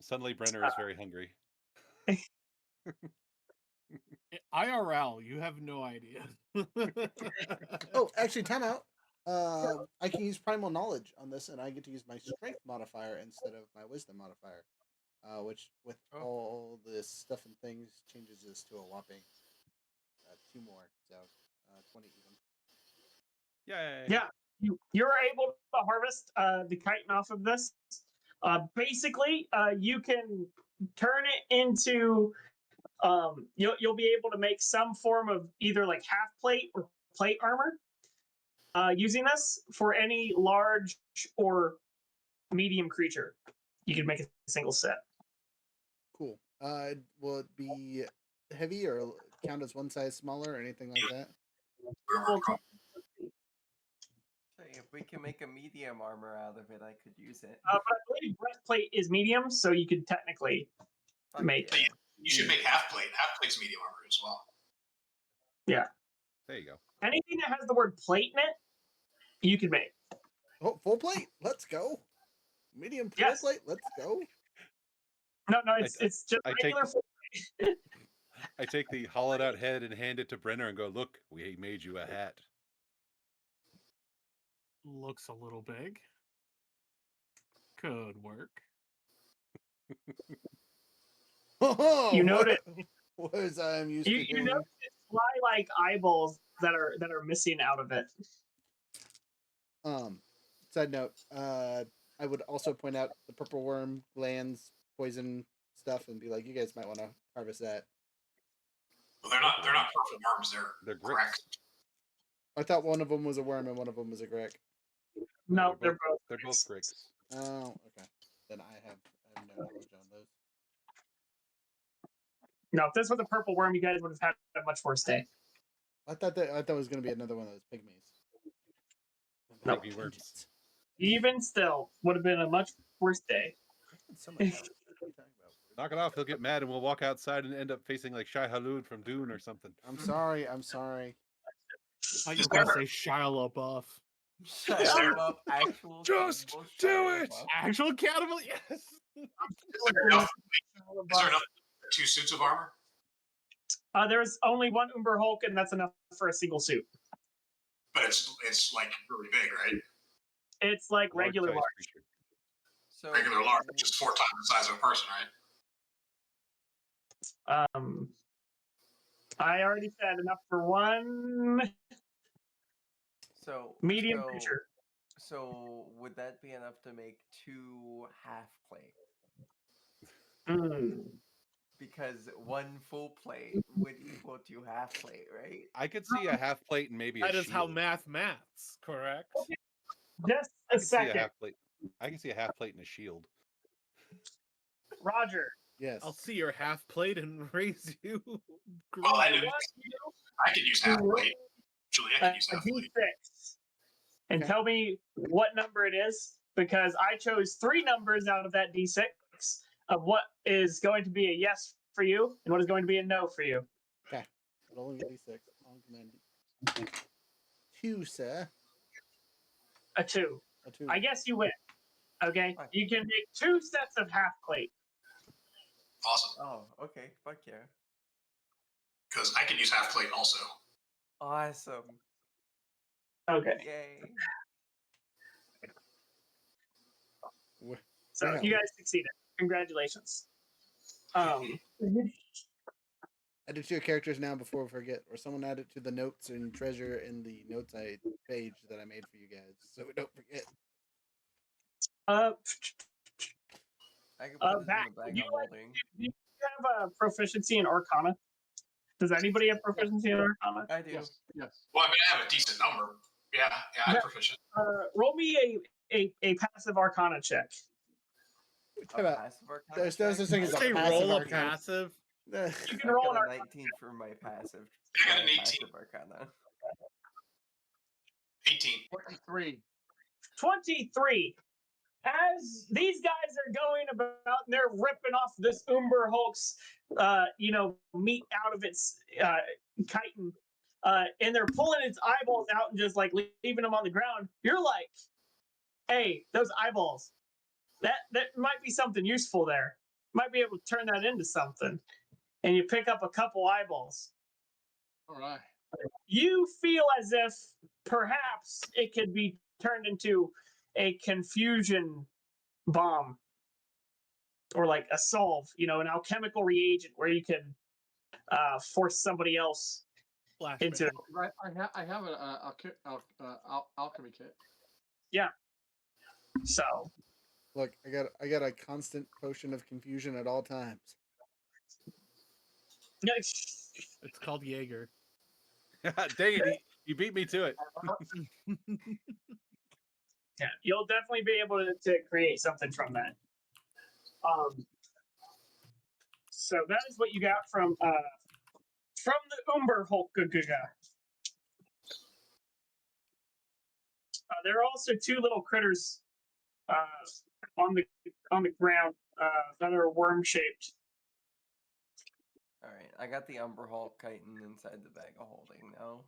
Suddenly, Brenner is very hungry. IRL, you have no idea. Oh, actually, time out. I can use primal knowledge on this, and I get to use my strength modifier instead of my wisdom modifier, which with all this stuff and things changes this to a whopping 2 more, so 20 even. Yay! Yeah, you're able to harvest the chitin off of this. Basically, you can turn it into. You'll be able to make some form of either like half plate or plate armor using this for any large or medium creature. You can make a single set. Cool. Will it be heavy or count as one size smaller or anything like that? If we can make a medium armor out of it, I could use it. But I believe breastplate is medium, so you could technically make. Yeah. You should make half plate. Half plate's medium armor as well. Yeah. There you go. Anything that has the word plate in it, you can make. Oh, full plate. Let's go. Medium full Yes. plate. Let's go. No, it's just regular full plate. I take the hollowed out head and hand it to Brenner and go, "Look, we made you a hat." Looks a little big. Could work. Oh, You notice words I am used you, to you hearing. notice fly-like eyeballs that are missing out of it. Side note, I would also point out the purple worm glands, poison stuff, and be like, you guys might want to harvest that. Well, they're not purple worms. They're correct. gricks. I thought one of them was a worm and one of them was a grick. No, they're both. They're both gricks. Oh, okay. Then I have no knowledge on those. No, if this was a purple worm, you guys would have had a much worse day. I thought it was going to be another one of those pygmies. No. Pygmy worms. Even still, would have been a much worse day. So much health. What are you talking about? Knock it off. He'll get mad and we'll walk outside and end up facing like Shai Halud from Dune or something. I'm sorry. I thought you were going to say Shia LaBeouf. Shia LaBeouf, actual Just cannibal do Shia it! LaBeouf. Actual cannibal? Yes. Is there enough two suits of armor? There's only one Umber Hulk, and that's enough for a single suit. But it's like really big, right? It's like regular large. So Regular large, which is 4 times the size of a person, right? I already said enough for one So medium creature. So would that be enough to make 2 half plate? Because 1 full plate would equal to half plate, right? I could see a half plate and maybe a That is how shield. maths, correct? Just I a can see a second. half plate. I can see a half plate and a shield. Roger. Yes. I'll see your half plate and raise you. Well, I could use half plate. Julie, I could use A half plate. D6. And tell me what number it is, because I chose 3 numbers out of that D6 of what is going to be a yes for you and what is going to be a no for you. Okay. Rolling a D6 on command. 2, sir. A 2. A 2. I guess you win. Okay. You can make 2 sets of half plate. Awesome. Oh, okay. Fuck yeah. Because I can use half plate also. Awesome. Okay. Yay. So you guys succeeded. Congratulations. Add it to your characters now before we forget, or someone add it to the notes and treasure in the notes page that I made for you guys, so we don't forget. I can put it Back, in the bag do of holding. you have a proficiency in Arcana? Does anybody have proficiency in Arcana? I do. Yes. Well, I mean, I have a decent number. Yeah, I'm proficient. Roll me a passive Arcana check. Passive Arcana There's no such thing as a Say passive roll a Arcana. passive. You can I've roll got an a 19 for my passive. I got an 18. Passive Arcana. 18. 23. 23. As these guys are going about and they're ripping off this Umber Hulk's, meat out of its chitin, and they're pulling its eyeballs out and just like leaving them on the ground, you're like, hey, those eyeballs, that might be something useful there. Might be able to turn that into something. And you pick up a couple eyeballs. All right. You feel as if perhaps it could be turned into a confusion bomb or like a solve, an alchemical reagent where you can force somebody else into. Right. I have an alchemy kit. Yeah. So Look, I got a constant potion of confusion at all times. It's called Jaeger. Dang it, you beat me to it. Yeah, you'll definitely be able to create something from that. So that is what you got from the Umber Hulk. There are also 2 little critters on the ground that are worm shaped. All right, I got the Umber Hulk chitin inside the bag of holding now.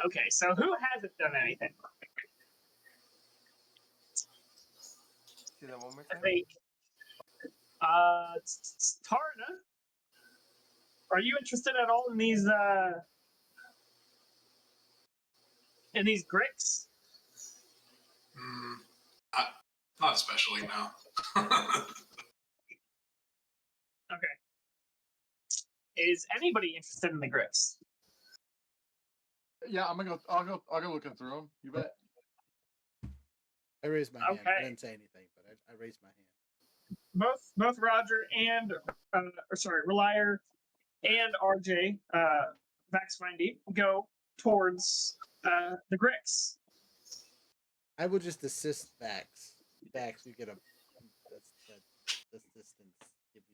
Okay, so who hasn't done anything? See that one more time? Tarna Are you interested at all in these gricks? Not especially, no. Okay. Is anybody interested in the gricks? Yeah, I'll go looking through them. You bet. I raised my hand. I Okay. didn't say anything, but I raised my hand. Both Roger and Relier and RJ, Vaxfindy, go towards the gricks. I will just assist Vax. Vax, you get a that assistance give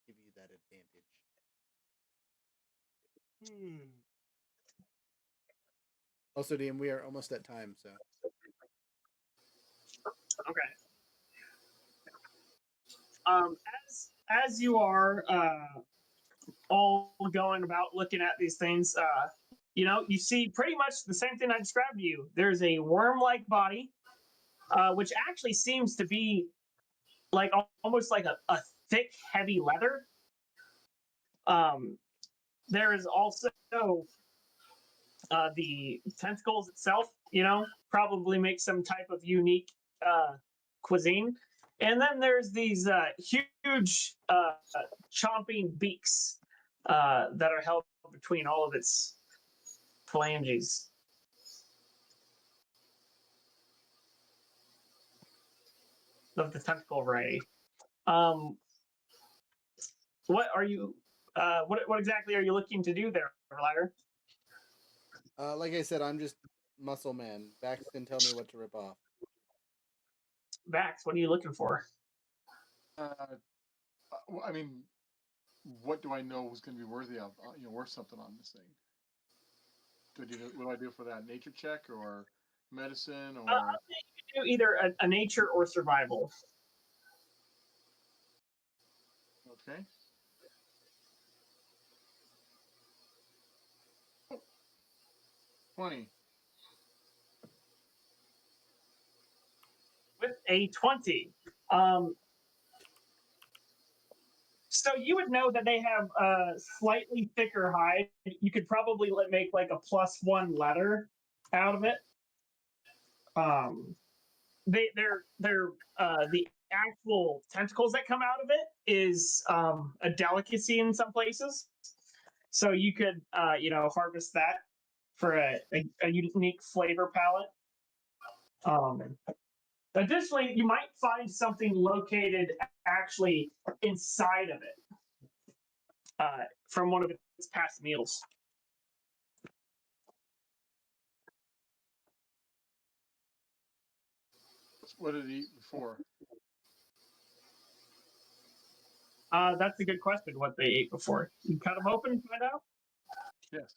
you that advantage. Also, DM, we are almost at time, so Okay. As you are all going about looking at these things, you see pretty much the same thing I described to you. There's a worm-like body, which actually seems to be like almost like a thick, heavy leather. There is also the tentacles itself, probably make some type of unique cuisine. And then there's these huge chomping beaks that are held between all of its phalanges. Of the tentacle variety. What are you? What exactly are you looking to do there, Relier? like I said, I'm just muscle man. Vax can tell me what to rip off. Vax, what are you looking for? I mean, what do I know is going to be worthy of? Worth something on this thing. What do I do for that? Nature check or medicine or? You can do either a nature or survival. Okay. Oh. 20. With a 20. So you would know that they have a slightly thicker hide. You could probably make like a +1 leather out of it. They're the actual tentacles that come out of it is a delicacy in some places. So you could harvest that for a unique flavor palette. Additionally, you might find something located actually inside of it from one of its past meals. What did it eat before? That's a good question. What they ate before? You cut them open and find out. Yes.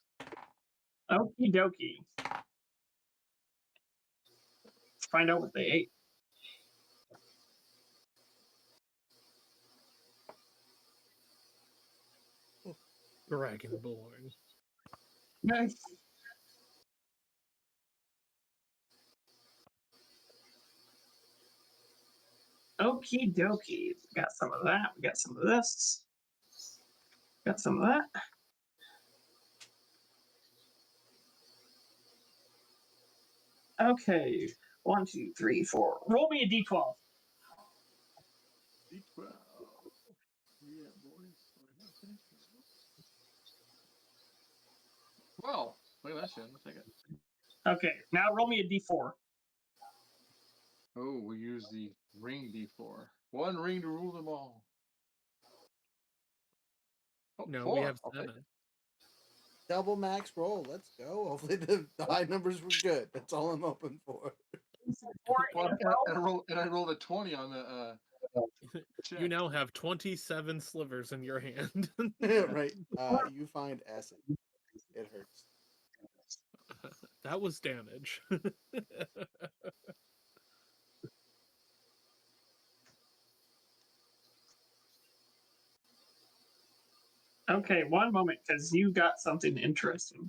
Okie dokie. Let's find out what they ate. Dragonborn. Nice. Okie dokie. We got some of that. We got some of this. Got some of that. Okay. 1, 2, 3, 4. Roll me a d12. D12. Yeah, boys. Okay. Well, look at that shit. I'll take it. Okay. Now roll me a d4. Oh, we use the ring D4. One ring to rule them all. Oh, No, 4. we have Okay. 7. Double max roll. Let's go. Hopefully the high numbers were good. That's all I'm hoping for. 4 Well, and I rolled a 20 on the check. You now have 27 slivers in your hand. Right. You find acid. It hurts. That was damage. Okay, one moment, because you got something interesting.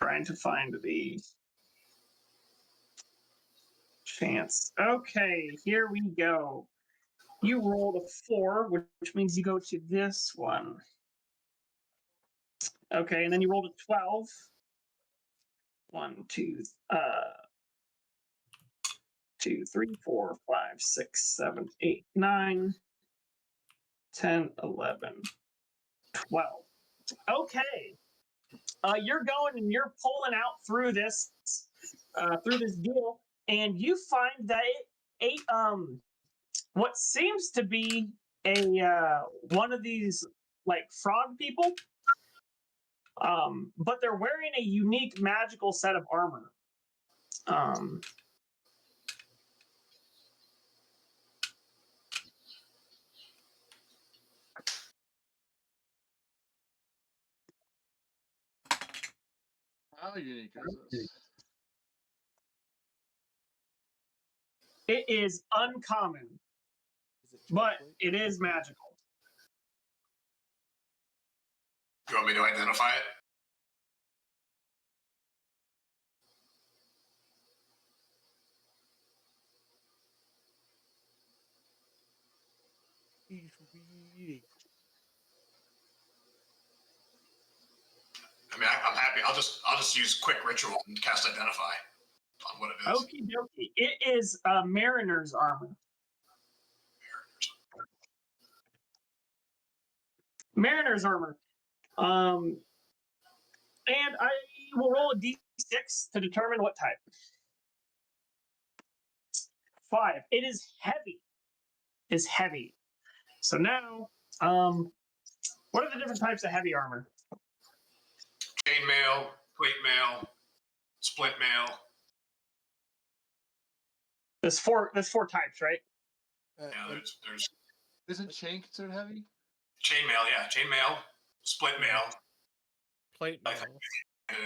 Trying to find the chance. Okay, here we go. You rolled a 4, which means you go to this one. Okay, and then you rolled a 12. 1, 2, 2, 3, 4, 5, 6, 7, 8, 9, 10, 11, 12. Okay. You're going and you're pulling out through this deal, and you find that it ate what seems to be a one of these like frog people. But they're wearing a unique magical set of armor. How unique is this? It is uncommon, Is it but chocolate? it is magical. You want me to identify it? He's reading. I mean, I'm happy. I'll just use quick ritual and cast identify on what it is. Okie dokie. It is mariner's armor. Mariner's armor. And I will roll a d6 to determine what type. 5. It is heavy. Is heavy. So now, what are the different types of heavy armor? Chainmail, plate mail, split mail. There's four types, right? Yeah, there's Isn't chain considered heavy? chainmail. Yeah, chainmail, split mail. Plate I mail. think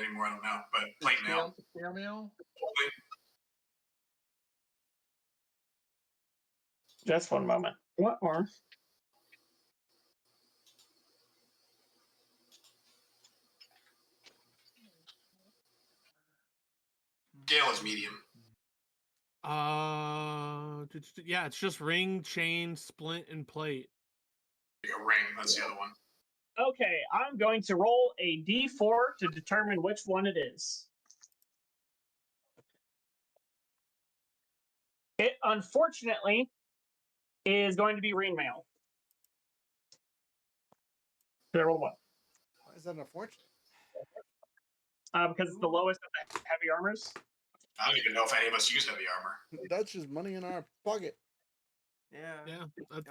anymore, I don't know, but plate mail. Scale mail? Just one moment. What more? Gale is medium. Yeah, it's just ring, chain, splint, and plate. A ring. That's the other one. Okay, I'm going to roll a d4 to determine which one it is. It unfortunately is going to be ring mail. Did I roll one? Why is that unfortunate? Because it's the lowest of the heavy armors. I don't even know if any of us use heavy armor. That's just money in our pocket. Yeah. That's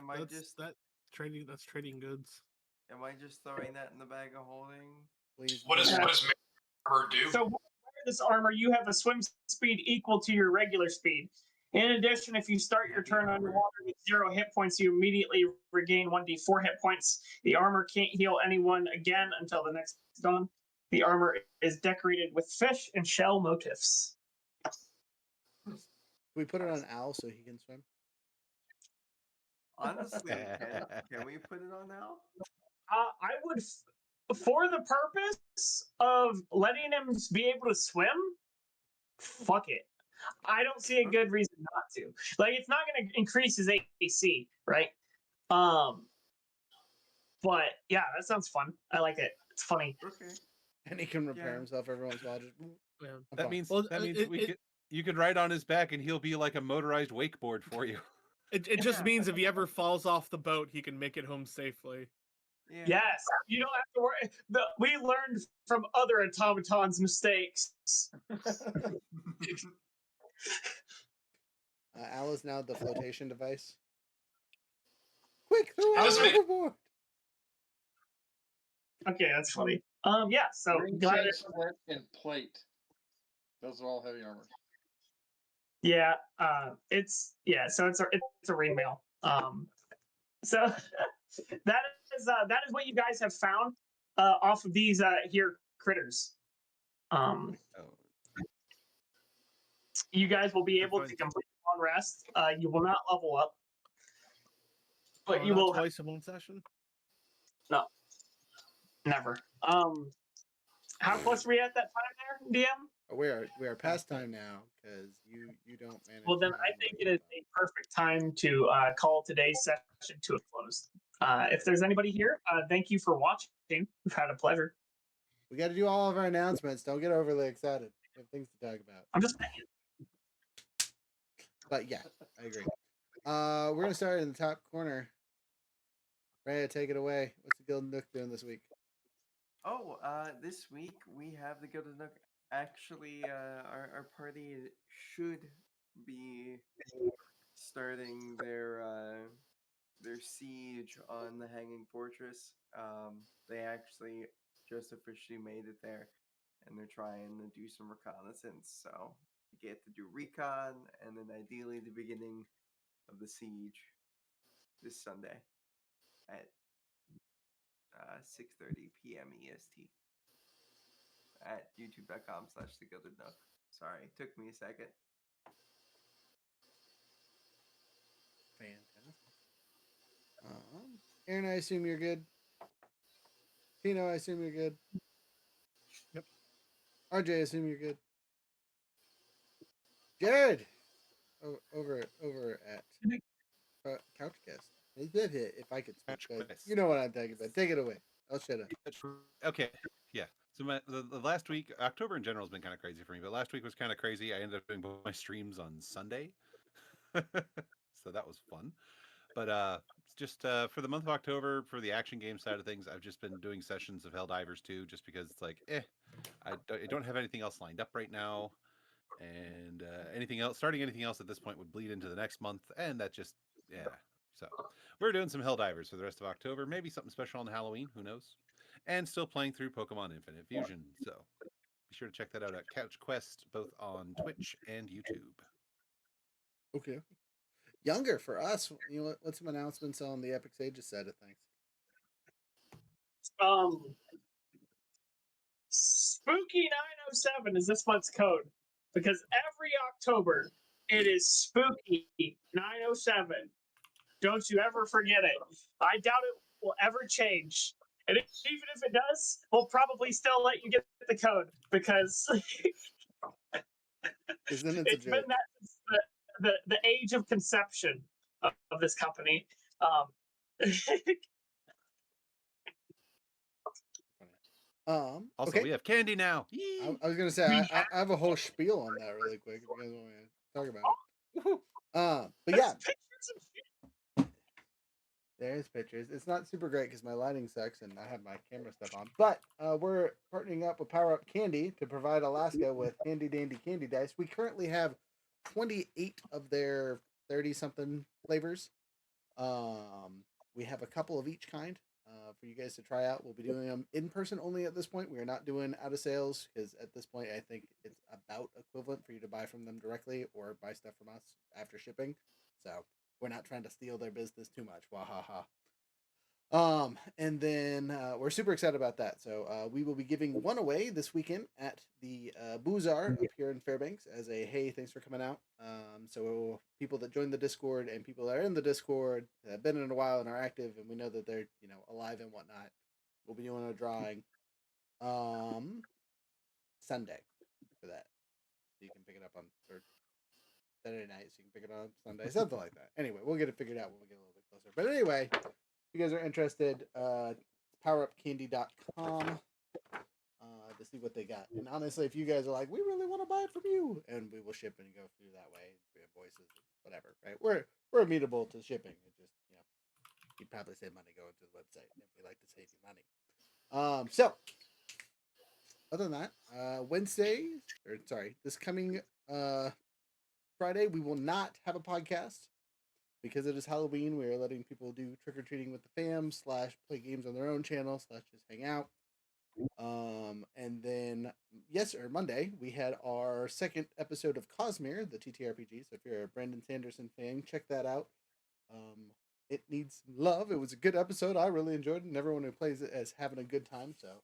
trading goods. Am I just throwing that in the bag of holding? Please. What does armor do? So wearing this armor, you have a swim speed equal to your regular speed. In addition, if you start your turn underwater with 0 hit points, you immediately regain 1d4 hit points. The armor can't heal anyone again until the next dawn. The armor is decorated with fish and shell motifs. Can we put it on Al so he can swim? Honestly, can we put it on now? I would, for the purpose of letting him be able to swim, fuck it. I don't see a good reason not to. Like, it's not going to increase his AC, right? But yeah, that sounds fun. I like it. It's funny. Okay. And he can repair himself every once in a while. Just, That means you could ride on his back and he'll be like a motorized wakeboard for you. It just means if he ever falls off the boat, he can make it home safely. Yeah. Yes, you don't have to worry. We learned from other automatons' mistakes. Al is now the flotation device. Quick, throw it overboard! Okay, that's funny. Yeah. So ring, glad chain, split, and plate. Those are all heavy armor. yeah. So it's a ring mail. So that is what you guys have found off of these here critters. You guys will be able to complete long rest. You will not level up, but you will twice in one session. No, never. How close were you at that time there, DM? We are past time now because you don't manage. Well, then time I like think it is a perfect time to call today's session to a close. If there's anybody here, thank you for watching. We've had a pleasure. We got to do all of our announcements. Don't get overly excited. We have things to talk about. I'm just saying. But yeah, I agree. We're gonna start in the top corner. Rhea, take it away. What's the Golden Nook doing this week? Oh, this week we have the Golden Nook. Actually, our party should be starting their siege on the Hanging Fortress. They actually just officially made it there, and they're trying to do some reconnaissance. So you get to do recon, and then ideally the beginning of the siege this Sunday at 6:30 p.m. EST at youtube.com/the Gilded Nook. Sorry, took me a second. Fantastic. Aaron, I assume you're good. Tino, I assume you're good. Yep. RJ, I assume you're good. Jared, over at Couchcast. If I could speak, but you know what I'm talking about. Take it away. I'll shut up. Okay. Yeah. So the last week, October in general has been kind of crazy for me, but last week was kind of crazy. I ended up doing both my streams on Sunday, so that was fun. But just for the month of October, for the action game side of things, I've just been doing sessions of Helldivers 2, just because it's like, I don't have anything else lined up right now, and starting anything else at this point would bleed into the next month, and that just, yeah. So we're doing some Helldivers for the rest of October, maybe something special on Halloween, who knows? And still playing through Pokemon Infinite Fusion. So be sure to check that out at Couch Quest, both on Twitch and YouTube. Okay. Younger for us, what's some announcements on the Epic Sages side of things? Spooky 907 is this month's code because every October it is Spooky 907. Don't you ever forget it. I doubt it will ever change. And even if it does, we'll probably still let you get the code because it's been that since the age of conception of this company. Also, okay. we have candy now. I was gonna say I have a whole spiel on that really quick if you guys want me to talk about it. But yeah, there's pictures. It's not super great because my lighting sucks and I have my camera stuff on. But we're partnering up with Power Up Candy to provide Alaska with handy dandy candy dice. We currently have 28 of their 30 something flavors. We have a couple of each kind for you guys to try out. We'll be doing them in person only at this point. We are not doing out of sales because at this point I think it's about equivalent for you to buy from them directly or buy stuff from us after shipping. So we're not trying to steal their business too much. Wahaha. And then we're super excited about that. So we will be giving one away this weekend at the Boozar up here in Fairbanks as a hey, thanks for coming out. So people that join the Discord and people that are in the Discord have been in a while and are active, and we know that they're alive and whatnot. We'll be doing a drawing Sunday for that. So you can pick it up on Saturday night, so you can pick it up on Sunday, something like that. Anyway, we'll get it figured out when we get a little bit closer. But anyway, if you guys are interested, powerupcandy.com to see what they got. And honestly, if you guys are like, we really want to buy it from you, and we will ship and go through that way, invoices, whatever, right? We're amenable to shipping. It just, you'd probably save money going to the website, and we like to save you money. So other than that, this coming Friday, we will not have a podcast because it is Halloween. We are letting people do trick or treating with the fam / play games on their own channel / just hang out. And then Monday we had our second episode of Cosmere, the TTRPG. So if you're a Brandon Sanderson fan, check that out. It needs love. It was a good episode. I really enjoyed it, and everyone who plays it is having a good time. So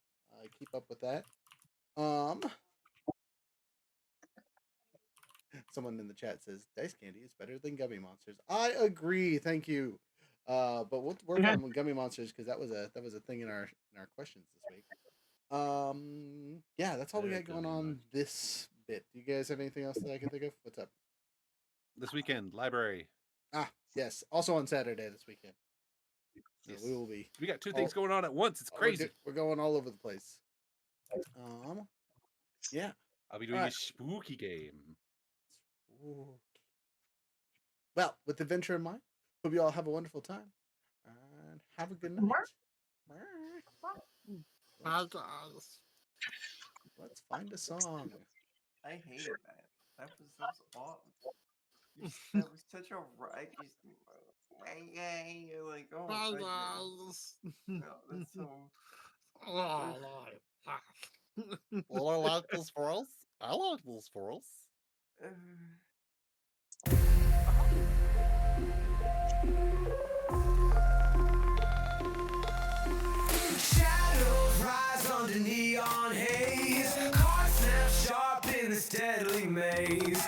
keep up with that. Someone in the chat says dice candy is better than gummy monsters. I agree. Thank you. But we'll work on gummy monsters because that was a thing in our questions this week. Yeah, that's all we got going on this bit. Do you guys have anything else that I can think of? What's up? This weekend, library. Ah, yes. Also on Saturday this weekend. So Yes. we will be. We got two things going on at once. It's we're crazy. we're going all over the place. Yeah. I'll be doing Alright. a spooky game. Ooh. Well, with adventure in mind, hope you all have a wonderful time and have a good night. Let's find a song. I hated that. That was awful. That was such a right. You're like, oh my goodness. No, that's so. Well, I like those squirrels. I like those squirrels. Shadows rise under neon haze. Cars snap sharp in a steadily maze.